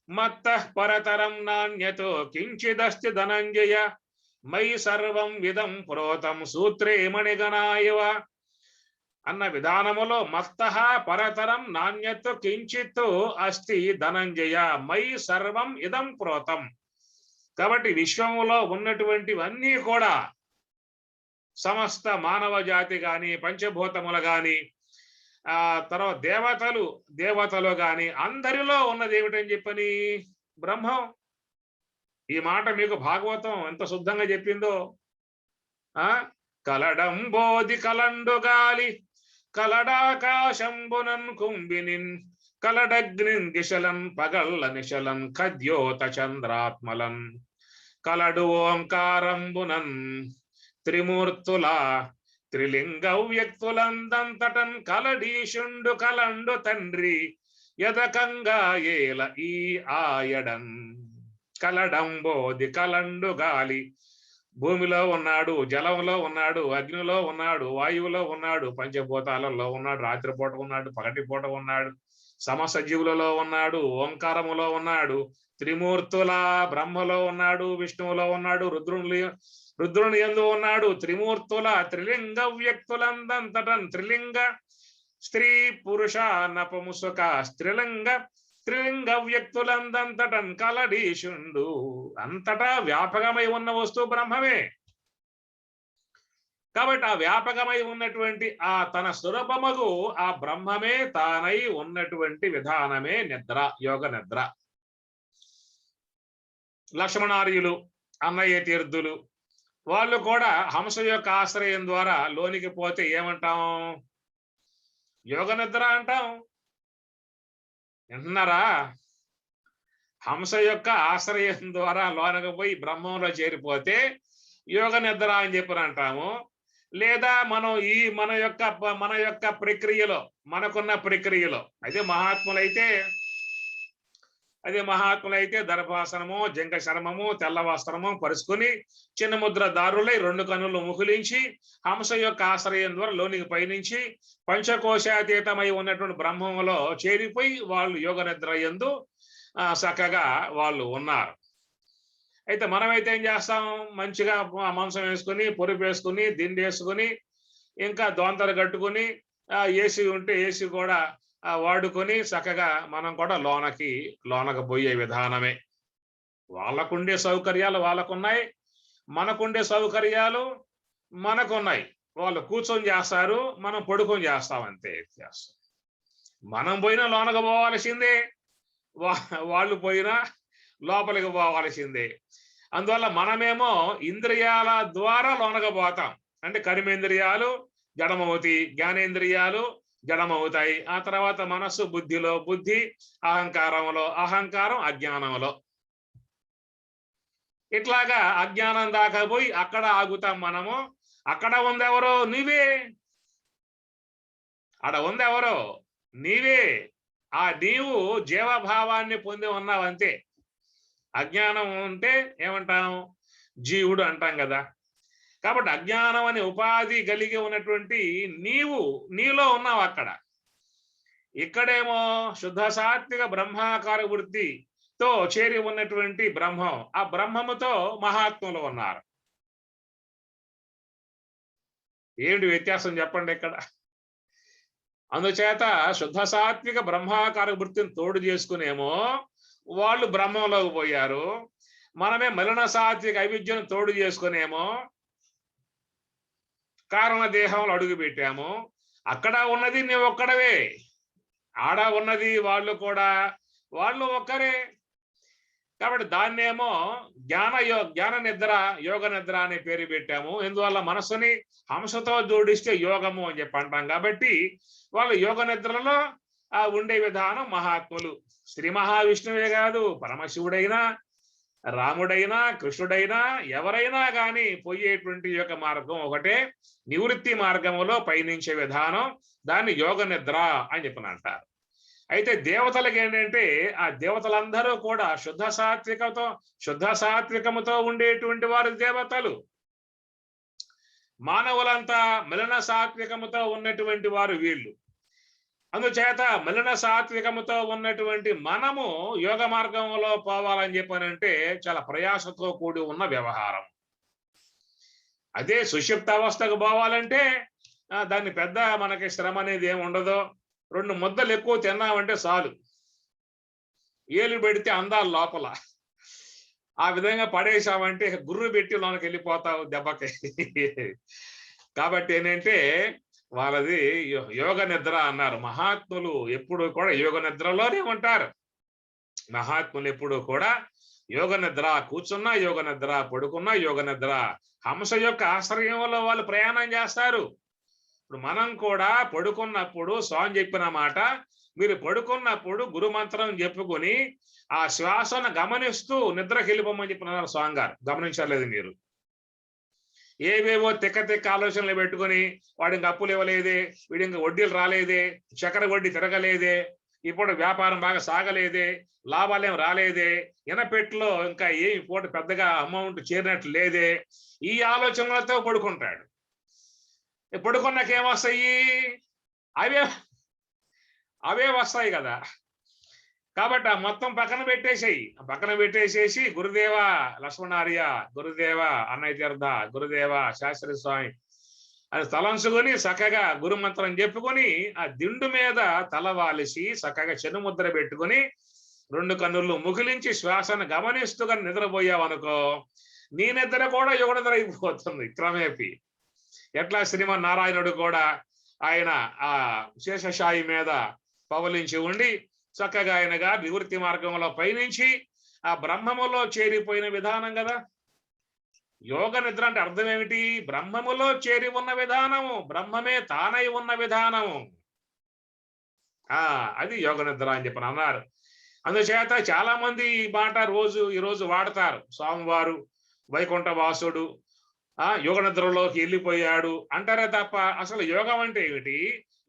మత్త పరతరం నాణ్యతో కించిదస్తి ధనంజయ మై సర్వం విధం ప్రోతం సూత్రే మణిగణాయవ అన్న విధానములో మత్త పరతరం నాణ్యతో కించిత్ అస్తి ధనంజయ మై సర్వం ఇదం ప్రోతం. కాబట్టి విశ్వములో ఉన్నటువంటివన్నీ కూడా సమస్త మానవ జాతి గాని, పంచభూతములు గాని, తర్వాత దేవతలు గాని అందరిలో ఉన్నది ఏమిటని చెప్పని? బ్రహ్మం. ఈ మాట మీకు భాగవతం ఎంత శుద్ధంగా చెప్పిందో. కలడంబోది కలండు గాలి కలడాకాశంబునన్ కుంభినిన్ కలడగ్నిన్ దిశలన్ పగళ్ళ నిశలన్ కద్యోత చంద్రాత్మలన్ కలడు ఓంకారంబునన్ త్రిమూర్తుల త్రిలింగ వ్యక్తులందంతటన్ కలడీశుండు కలండు తండ్రి యదకంగా ఏల ఈ ఆయడన్ కలడంబోది కలండు గాలి. భూమిలో ఉన్నాడు, జలంలో ఉన్నాడు, అగ్నిలో ఉన్నాడు, వాయువులో ఉన్నాడు, పంచభూతాలలో ఉన్నాడు, రాత్రిపూట ఉన్నాడు, పగటిపూట ఉన్నాడు, సమస్త జీవులలో ఉన్నాడు, ఓంకారములో ఉన్నాడు, త్రిమూర్తుల బ్రహ్మలో ఉన్నాడు, విష్ణువులో ఉన్నాడు, రుద్రుని యందు ఉన్నాడు, త్రిమూర్తుల త్రిలింగ వ్యక్తులందంతటన్ త్రిలింగ స్త్రీ పురుష నపముసుక త్రిలింగ వ్యక్తులందంతటన్ కలడీశుండు. అంతటా వ్యాపకమై ఉన్న వస్తువు బ్రహ్మమే. కాబట్టి ఆ వ్యాపకమై ఉన్నటువంటి ఆ తన స్వరూపమగు ఆ బ్రహ్మమే తానై ఉన్నటువంటి విధానమే నిద్ర, యోగ నిద్ర. లక్ష్మణార్యులు, అన్నయ్య తీర్థులు వాళ్ళు కూడా హంస యొక్క ఆశ్రయం ద్వారా లోనికి పోతే ఏమంటాం? యోగ నిద్ర అంటాం. వింటున్నారా? హంస యొక్క ఆశ్రయం ద్వారా లోనకు పోయి బ్రహ్మంలో చేరిపోతే యోగ నిద్ర అని చెప్పి అంటాము. లేదా మనం మన యొక్క ప్రక్రియలో, మనకున్న ప్రక్రియలో అదే మహాత్ములైతే దర్భాసనము, జంక శర్మము, తెల్ల వస్త్రము పరుచుకొని చిన్న ముద్ర దారులై 2 కన్నులు ముకులించి హంస యొక్క ఆశ్రయం ద్వారా లోనికి పయనించి పంచకోశాతీతమై ఉన్నటువంటి బ్రహ్మంలో చేరిపోయి వాళ్ళు యోగ నిద్ర యందు చక్కగా వాళ్ళు ఉన్నారు. అయితే మనమైతే ఏం చేస్తాం? మంచిగా మంచం వేసుకుని, పొరుపు వేసుకుని, దిండు వేసుకుని, ఇంకా దోంతలు కట్టుకుని, ఏసీ ఉంటే ఏసీ కూడా వాడుకొని చక్కగా మనం కూడా లోనకు పోయే విధానమే. వాళ్ళకుండే సౌకర్యాలు వాళ్ళకున్నాయి, మనకుండే సౌకర్యాలు మనకున్నాయి. వాళ్ళు కూర్చొని చేస్తారు, మనం పడుకొని చేస్తాం, అంతే వ్యత్యాసం. మనం పోయినా లోనకు పోవాల్సిందే, వాళ్ళు పోయినా లోపలికి పోవాల్సిందే. అందువల్ల మనమేమో ఇంద్రియాల ద్వారా లోనకు పోతాం. అంటే కర్మేంద్రియాలు జడమవుతాయి, జ్ఞానేంద్రియాలు జడమవుతాయి. ఆ తర్వాత మనస్సు బుద్ధిలో, బుద్ధి అహంకారంలో, అహంకారం అజ్ఞానంలో. ఇట్లాగా అజ్ఞానం దాకా పోయి అక్కడ ఆగుతాం మనము. అక్కడ ఉందెవరో? నీవే. అక్కడ ఉందెవరో? నీవే. ఆ నీవు జీవభావాన్ని పొంది ఉన్నావు, అంతే. అజ్ఞానం ఉంటే ఏమంటాం? జీవుడు అంటాం కదా. కాబట్టి అజ్ఞానం అనే ఉపాధి కలిగి ఉన్నటువంటి నీలో ఉన్నావు అక్కడ. ఇక్కడేమో శుద్ధ సాత్విక బ్రహ్మాకార వృత్తితో చేరి ఉన్నటువంటి బ్రహ్మం, ఆ బ్రహ్మముతో మహాత్ములు ఉన్నారు. ఏమిటి వ్యత్యాసం చెప్పండి ఇక్కడ? అందుచేత శుద్ధ సాత్విక బ్రహ్మాకార వృత్తిని తోడు చేసుకునేమో వాళ్ళు బ్రహ్మంలోకి పోయారు. మనమే మలిన సాత్విక అవిద్యను తోడు చేసుకునేమో కారణ దేహంలో అడుగు పెట్టాము. అక్కడ ఉన్నది నీవు ఒక్కడవే, ఆడ ఉన్నది వాళ్ళు ఒక్కరే. కాబట్టి దాన్నేమో జ్ఞాన నిద్ర, యోగ నిద్ర అనే పేరు పెట్టాము. ఎందువల్ల మనసుని హంసతో జోడిస్తే యోగము అని చెప్పి అంటాం. కాబట్టి వాళ్ళు యోగ నిద్రలో ఉండే విధానం మహాత్ములు. శ్రీ మహావిష్ణువే కాదు, పరమశివుడైనా, రాముడైనా, కృష్ణుడైనా, ఎవరైనా కానీ పోయేటువంటి యొక్క మార్గం ఒకటే. నివృత్తి మార్గంలో పయనించే విధానం, దాన్ని యోగ నిద్ర అని చెప్పి అంటారు. అయితే దేవతలకు ఏంటంటే ఆ దేవతలందరూ కూడా శుద్ధ సాత్వికముతో ఉండేటువంటి వారు దేవతలు. మానవులంతా మలిన సాత్వికముతో ఉన్నటువంటి వారు వీళ్ళు. అందుచేత మలిన సాత్వికముతో ఉన్నటువంటి మనము యోగ మార్గంలో పోవాలని చెప్పానంటే చాలా ప్రయాసతో కూడి ఉన్న వ్యవహారం. అదే సుషుప్త అవస్థకు పోవాలంటే దాన్ని పెద్ద మనకి శ్రమ అనేది ఏమి ఉండదు. 2 ముద్దలు ఎక్కువ తిన్నామంటే చాలు, ఏలు పెడితే అందాలు లోపల. ఆ విధంగా పడేసామంటే గుర్రు పెట్టి లోనకి వెళ్ళిపోతావు దెబ్బకి. కాబట్టి ఏంటంటే వాళ్ళది యోగ నిద్ర అన్నారు. మహాత్ములు ఎప్పుడు కూడా యోగ నిద్రలోనే ఉంటారు. మహాత్ములు ఎప్పుడు కూడా యోగ నిద్ర, కూర్చున్నా యోగ నిద్ర, పడుకున్నా యోగ నిద్ర. హంస యొక్క ఆశ్రయంలో వాళ్ళు ప్రయాణం చేస్తారు. ఇప్పుడు మనం కూడా పడుకున్నప్పుడు స్వామి చెప్పిన మాట, మీరు పడుకున్నప్పుడు గురు మంత్రం చెప్పుకొని ఆ శ్వాసను గమనిస్తూ నిద్రకి వెళ్ళిపోమని చెప్పినారు స్వామి గారు. గమనించలేదు మీరు? ఏవేవో తిక్క ఆలోచనలు పెట్టుకొని వాడి ఇంకా అప్పులు ఇవ్వలేదే, వీడి ఇంకా వడ్డీలు రాలేదే, చక్కెర వడ్డీ తిరగలేదే, ఇప్పుడు వ్యాపారం బాగా సాగలేదే, లాభాలేం రాలేదే, ఇనపెట్టులో ఇంకా ఏమి పూట పెద్దగా అమౌంట్ చేరినట్లు లేదే, ఈ ఆలోచనలతో పడుకుంటాడు. పడుకున్నాక ఏమొస్తాయి? అవే అవే వస్తాయి కదా. కాబట్టి ఆ మొత్తం పక్కన పెట్టేసేయి. పక్కన పెట్టేసేసి గురుదేవ లక్ష్మణార్య, గురుదేవ అన్నయ్య తీర్థ, గురుదేవ శాస్త్రి స్వామి అని తలంచుకొని చక్కగా గురుమంత్రం చెప్పుకొని ఆ దిండు మీద తలవాలిసి చక్కగా చెనుముద్ర పెట్టుకొని 2 కన్నులు ముగిలించి శ్వాసను గమనిస్తూ కానీ నిద్రపోయావనుకో, నీ నిద్ర కూడా యుగ నిద్ర అయిపోతుంది క్రమేపీ. ఎట్లా శ్రీమన్నారాయణుడు కూడా ఆయన ఆ శేషశాయి మీద పవలించి ఉండి చక్కగా ఆయనగా నివృత్తి మార్గంలో పయనించి ఆ బ్రహ్మములో చేరిపోయిన విధానం కదా. యోగ నిద్ర అంటే అర్థం ఏమిటి? బ్రహ్మములో చేరి ఉన్న విధానము, బ్రహ్మమే తానై ఉన్న విధానము. అది యోగ నిద్ర అని చెప్పని అన్నారు. అందుచేత చాలా మంది ఈ మాట ఈరోజు వాడతారు. స్వామివారు వైకుంఠ వాసుడు యోగ నిద్రలోకి వెళ్ళిపోయాడు అంటారే తప్ప అసలు యోగం అంటే ఏమిటి,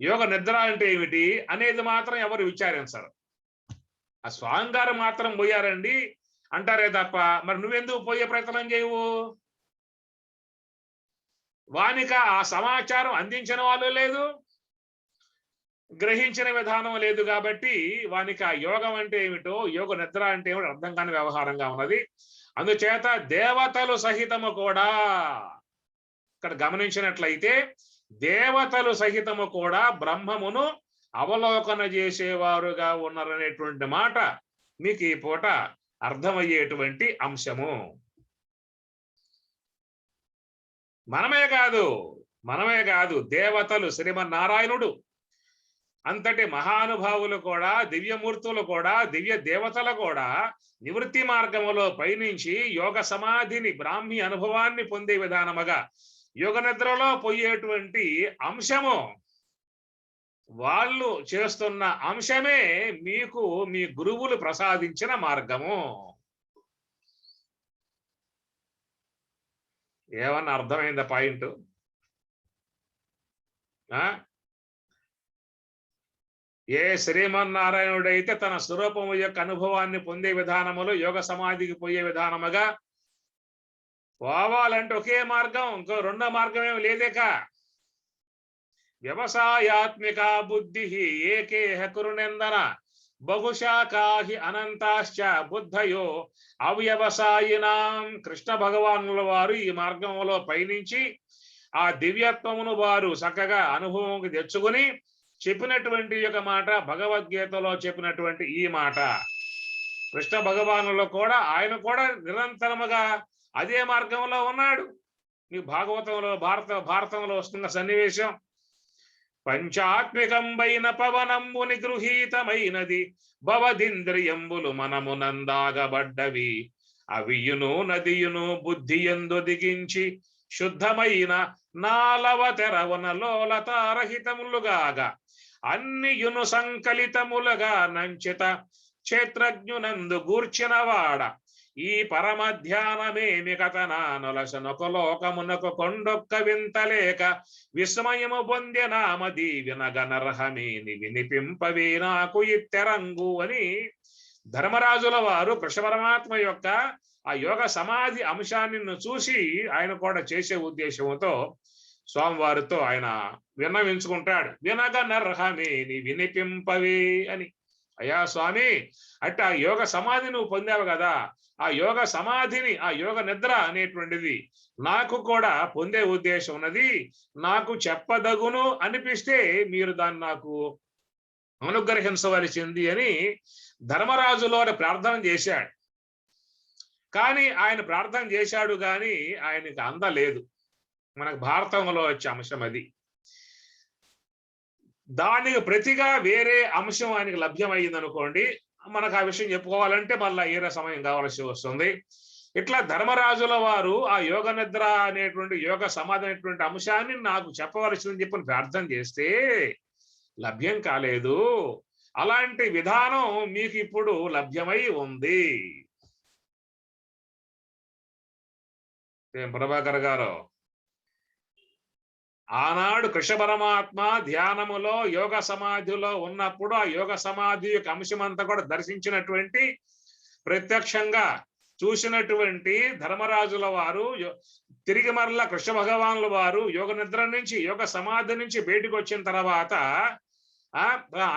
యోగ నిద్ర అంటే ఏమిటి అనేది మాత్రం ఎవరు విచారించరు. ఆ స్వామి గారు మాత్రం పోయారండి అంటారే తప్ప మరి నువ్వెందుకు పోయే ప్రయత్నం చేయవు? వానిక ఆ సమాచారం అందించిన వాళ్ళు లేదు, గ్రహించిన విధానం లేదు. కాబట్టి వానికి ఆ యోగం అంటే ఏమిటో, యోగ నిద్ర అంటే ఏమిటో అర్థం కాని వ్యవహారంగా ఉన్నది. అందుచేత దేవతలు సహితము కూడా ఇక్కడ గమనించినట్లయితే దేవతలు సహితము కూడా బ్రహ్మమును అవలోకన చేసేవారుగా ఉన్నారనేటువంటి మాట మీకు ఈ పూట అర్థమయ్యేటువంటి అంశము. మనమే కాదు దేవతలు, శ్రీమన్నారాయణుడు అంతటి మహానుభావులు కూడా, దివ్యమూర్తులు కూడా, దివ్య దేవతలు కూడా నివృత్తి మార్గములో పయనించి యోగ సమాధిని, బ్రాహ్మి అనుభవాన్ని పొందే విధానముగా యోగ నిద్రలో పోయేటువంటి అంశము, వాళ్ళు చేస్తున్న అంశమే మీకు మీ గురువులు ప్రసాదించిన మార్గము. ఏమన్నా అర్థమైందా పాయింట్? ఏ శ్రీమన్నారాయణుడైతే తన స్వరూపము యొక్క అనుభవాన్ని పొందే విధానములో యోగ సమాధికి పోయే విధానముగా పోవాలంటే ఒకే మార్గం, ఇంకో రెండో మార్గం ఏమి లేదేక. వ్యవసాయాత్మిక బుద్ధి ఏకేహ కురునందన బహుశాఖాహి అనంతాశ్చ బుద్ధయో అవ్యవసాయినాం. కృష్ణ భగవానుల వారు ఈ మార్గంలో పయనించి ఆ దివ్యత్వమును వారు చక్కగా అనుభవంకి తెచ్చుకుని చెప్పినటువంటి యొక్క మాట, భగవద్గీతలో చెప్పినటువంటి ఈ మాట. కృష్ణ భగవానులో కూడా ఆయన కూడా నిరంతరముగా అదే మార్గంలో ఉన్నాడు. మీ భాగవతంలో భారతంలో వస్తున్న సన్నివేశం, పంచాత్మికంబైన పవనంబు నిగృహీతమైనది భవదింద్రియంబులు మనమునందాగబడ్డవి అవియును నదియును బుద్ధియందు దిగించి శుద్ధమైన నాలవ తెరవనలోలతారహితములుగాగా అన్నియును సంకలితములుగా నంచిత క్షేత్రజ్ఞునందు గూర్చినవాడ ఈ పరమ ధ్యానమేమి కథనానులసనొక లోకమునకు కొండొక్క వింతలేక విస్మయము పొందెనామది వినగనర్హమేని వినిపింపవే నాకు ఇత్తెరంగు అని ధర్మరాజుల వారు కృష్ణ పరమాత్మ యొక్క ఆ యోగ సమాధి అంశాన్ని చూసి ఆయన కూడా చేసే ఉద్దేశంతో స్వామివారితో ఆయన విన్నవించుకుంటాడు. వినగనర్హమేని వినిపింపవే అని. అయ్యా స్వామి, అంటే ఆ యోగ సమాధి నువ్వు పొందావు కదా, ఆ యోగ సమాధిని, ఆ యోగ నిద్ర అనేటువంటిది నాకు కూడా పొందే ఉద్దేశం ఉన్నది. నాకు చెప్పదగును అనిపిస్తే మీరు దాన్ని నాకు అనుగ్రహించవలసింది అని ధర్మరాజులో ప్రార్థన చేశాడు. కానీ ఆయన ప్రార్థన చేశాడు కానీ ఆయనకి అందలేదు. మనకు భారతంలో వచ్చే అంశం అది. దానికి ప్రతిగా వేరే అంశం ఆయనకి లభ్యమైంది అనుకోండి, మనకు ఆ విషయం చెప్పుకోవాలంటే మళ్ళీ ఏరే సమయం కావాల్సి వస్తుంది. ఇట్లా ధర్మరాజుల వారు ఆ యోగ నిద్ర అనేటువంటి యోగ సమాధి అనేటువంటి అంశాన్ని నాకు చెప్పవలసిందని చెప్పి ప్రార్థన చేస్తే లభ్యం కాలేదు. అలాంటి విధానం మీకు ఇప్పుడు లభ్యమై ఉంది. ఏం ప్రభాకర్ గారు, ఆనాడు కృష్ణ పరమాత్మ ధ్యానములో యోగ సమాధిలో ఉన్నప్పుడు ఆ యోగ సమాధి యొక్క అంశమంతా కూడా దర్శించినటువంటి ప్రత్యక్షంగా చూసినటువంటి ధర్మరాజుల వారు తిరిగి మరలా కృష్ణ భగవానుల వారు యోగ నిద్ర నుంచి యోగ సమాధి నుంచి బయటకు వచ్చిన తర్వాత ఆ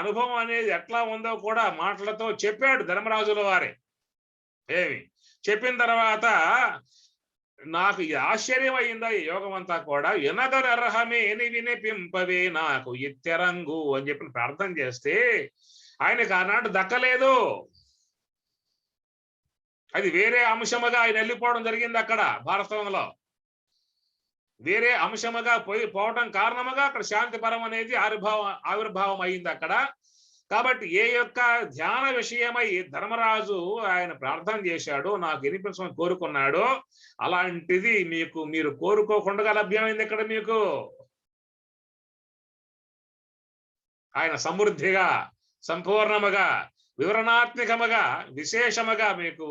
అనుభవం అనేది ఎట్లా ఉందో కూడా మాటలతో చెప్పాడు ధర్మరాజుల వారే. ఏమి చెప్పిన తర్వాత నాకు ఇది ఆశ్చర్యం అయిందా ఈ యోగం అంతా కూడా. వినదరహమే వినిపింపవే నాకు ఇత్తెరంగు అని చెప్పి ప్రార్థన చేస్తే ఆయనకు ఆనాడు దక్కలేదు. అది వేరే అంశముగా ఆయన వెళ్ళిపోవడం జరిగింది. అక్కడ భారతంలో వేరే అంశముగా పోవటం కారణముగా అక్కడ శాంతిపరం అనేది ఆవిర్భావం అయింది అక్కడ. కాబట్టి ఏ యొక్క ధ్యాన విషయమై ధర్మరాజు ఆయన ప్రార్థన చేశాడు, నాకు వినిపించమని కోరుకున్నాడు, అలాంటిది మీరు కోరుకోకుండా లభ్యమైంది ఇక్కడ మీకు. ఆయన సమృద్ధిగా, సంపూర్ణముగా, వివరణాత్మకముగా, విశేషముగా మీకు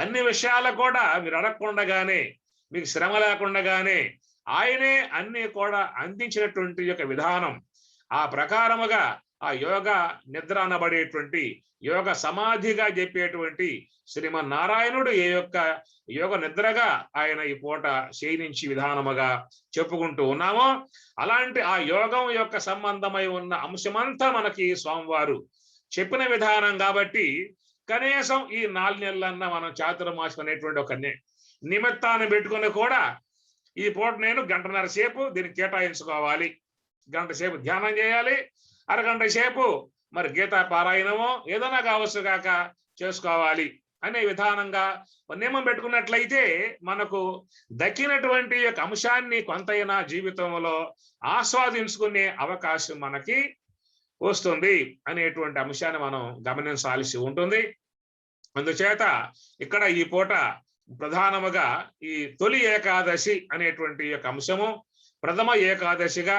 అన్ని విషయాలు కూడా మీరు అడగకుండానే, మీకు శ్రమ లేకుండానే ఆయనే అన్ని కూడా అందించినటువంటి యొక్క విధానం. ఆ ప్రకారముగా ఆ యోగ నిద్ర అనబడేటువంటి యోగ సమాధిగా చెప్పేటువంటి శ్రీమన్నారాయణుడు ఏ యొక్క యోగ నిద్రగా ఆయన ఈ పూట శయనించి విధానముగా చెప్పుకుంటూ ఉన్నామో అలాంటి ఆ యోగం యొక్క సంబంధమై ఉన్న అంశమంతా మనకి స్వామివారు చెప్పిన విధానం. కాబట్టి కనీసం ఈ 4 నెలలన్నా మనం చాతుర్మాసం అనేటువంటి ఒక నిమిత్తాన్ని పెట్టుకుని కూడా ఈ పూట నేను 1.5 గంటల సేపు దీన్ని కేటాయించుకోవాలి, 1 గంట సేపు ధ్యానం చేయాలి, 1/2 గంట సేపు మరి గీతా పారాయణమో ఏదైనా కావచ్చు కాక చేసుకోవాలి అనే విధానంగా నియమం పెట్టుకున్నట్లయితే మనకు దక్కినటువంటి యొక్క అంశాన్ని కొంతైనా జీవితంలో ఆస్వాదించుకునే అవకాశం మనకి వస్తుంది అనేటువంటి అంశాన్ని మనం గమనించాల్సి ఉంటుంది. అందుచేత ఇక్కడ ఈ పూట ప్రధానముగా ఈ తొలి ఏకాదశి అనేటువంటి యొక్క అంశము ప్రథమ ఏకాదశిగా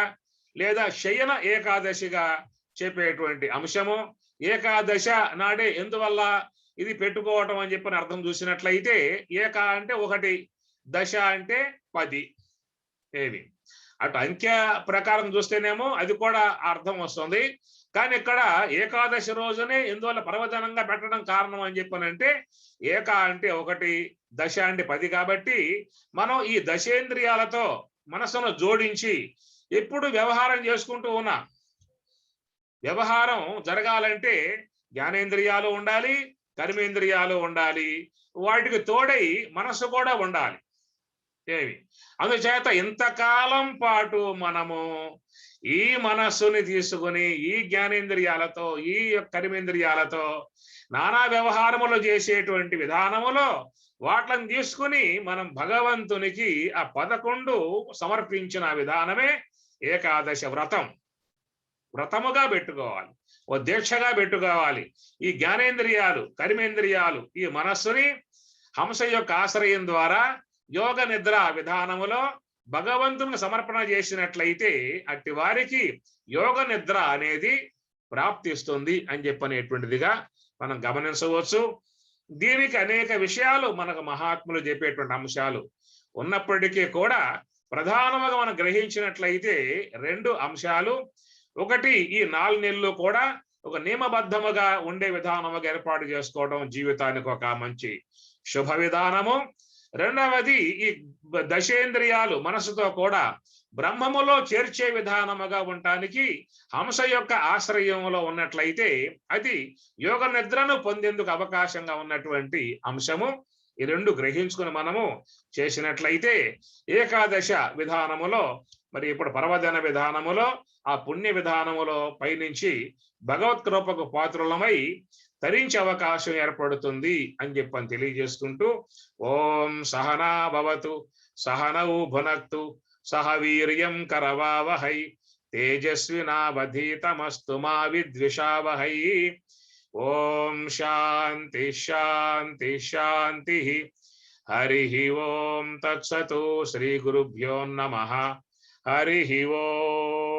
లేదా శయన ఏకాదశిగా చెప్పేటువంటి అంశము. ఏకాదశ నాడే ఎందువల్ల ఇది పెట్టుకోవటం అని చెప్పని అర్థం చూసినట్లయితే ఏక అంటే 1, దశ అంటే 10. ఏవి అటు అంకె ప్రకారం చూస్తేనేమో అది కూడా అర్థం వస్తుంది. కానీ ఇక్కడ ఏకాదశి రోజునే ఎందువల్ల పర్వదనంగా పెట్టడం కారణం అని చెప్పనంటే ఏక అంటే 1, దశ అంటే 10 కాబట్టి మనం ఈ దశేంద్రియాలతో మనసును జోడించి ఎప్పుడు వ్యవహారం చేసుకుంటూ ఉన్నాం. వ్యవహారం జరగాలంటే జ్ఞానేంద్రియాలు ఉండాలి, కర్మేంద్రియాలు ఉండాలి, వాటికి తోడై మనసు కూడా ఉండాలి. ఏమి అందుచేత ఇంతకాలం పాటు మనము ఈ మనస్సుని తీసుకుని ఈ జ్ఞానేంద్రియాలతో ఈ కర్మేంద్రియాలతో నానా వ్యవహారములు చేసేటువంటి విధానములో వాటిని తీసుకుని మనం భగవంతునికి ఆ 11 సమర్పించిన విధానమే ఏకాదశ వ్రతం. వ్రతముగా పెట్టుకోవాలి, ఓ దీక్షగా పెట్టుకోవాలి. ఈ జ్ఞానేంద్రియాలు, కర్మేంద్రియాలు, ఈ మనస్సుని హంస యొక్క ఆశ్రయం ద్వారా యోగ నిద్ర విధానములో భగవంతునికి సమర్పణ చేసినట్లయితే అట్టి వారికి యోగ నిద్ర అనేది ప్రాప్తిస్తుంది అని చెప్పనేటువంటిదిగా మనం గమనించవచ్చు. దీనికి అనేక విషయాలు మనకు మహాత్ములు చెప్పేటువంటి అంశాలు ఉన్నప్పటికీ కూడా ప్రధానంగా మనం గ్రహించినట్లయితే 2 అంశాలు. ఒకటి, ఈ 4 నెలలు కూడా ఒక నియమబద్ధముగా ఉండే విధానముగా ఏర్పాటు చేసుకోవడం జీవితానికి ఒక మంచి శుభ విధానము. రెండవది, ఈ దశేంద్రియాలు మనసుతో కూడా బ్రహ్మములో చేర్చే విధానముగా ఉండటానికి హంస యొక్క ఆశ్రయంలో ఉన్నట్లయితే అది యోగ నిద్రను పొందేందుకు అవకాశంగా ఉన్నటువంటి అంశము. ఈ 2 గ్రహించుకుని మనము చేసినట్లయితే ఏకాదశ విధానములో మరి ఇప్పుడు పర్వదిన విధానములో ఆ పుణ్య విధానములో పైనుంచి భగవత్ కృపకు పాత్రులమై తరించే అవకాశం ఏర్పడుతుంది అని చెప్పని తెలియజేసుకుంటూ ఓం సహనా భవతు సహనౌ భునక్తు సహ వీర్యం కరవావహై తేజస్వినావధీతమస్తు మా విద్విషావహై. ఓం శాంతి శాంతి శాంతి. హరి ఓం తత్సతు. శ్రీ గురుభ్యో నమః. హరి ఓం.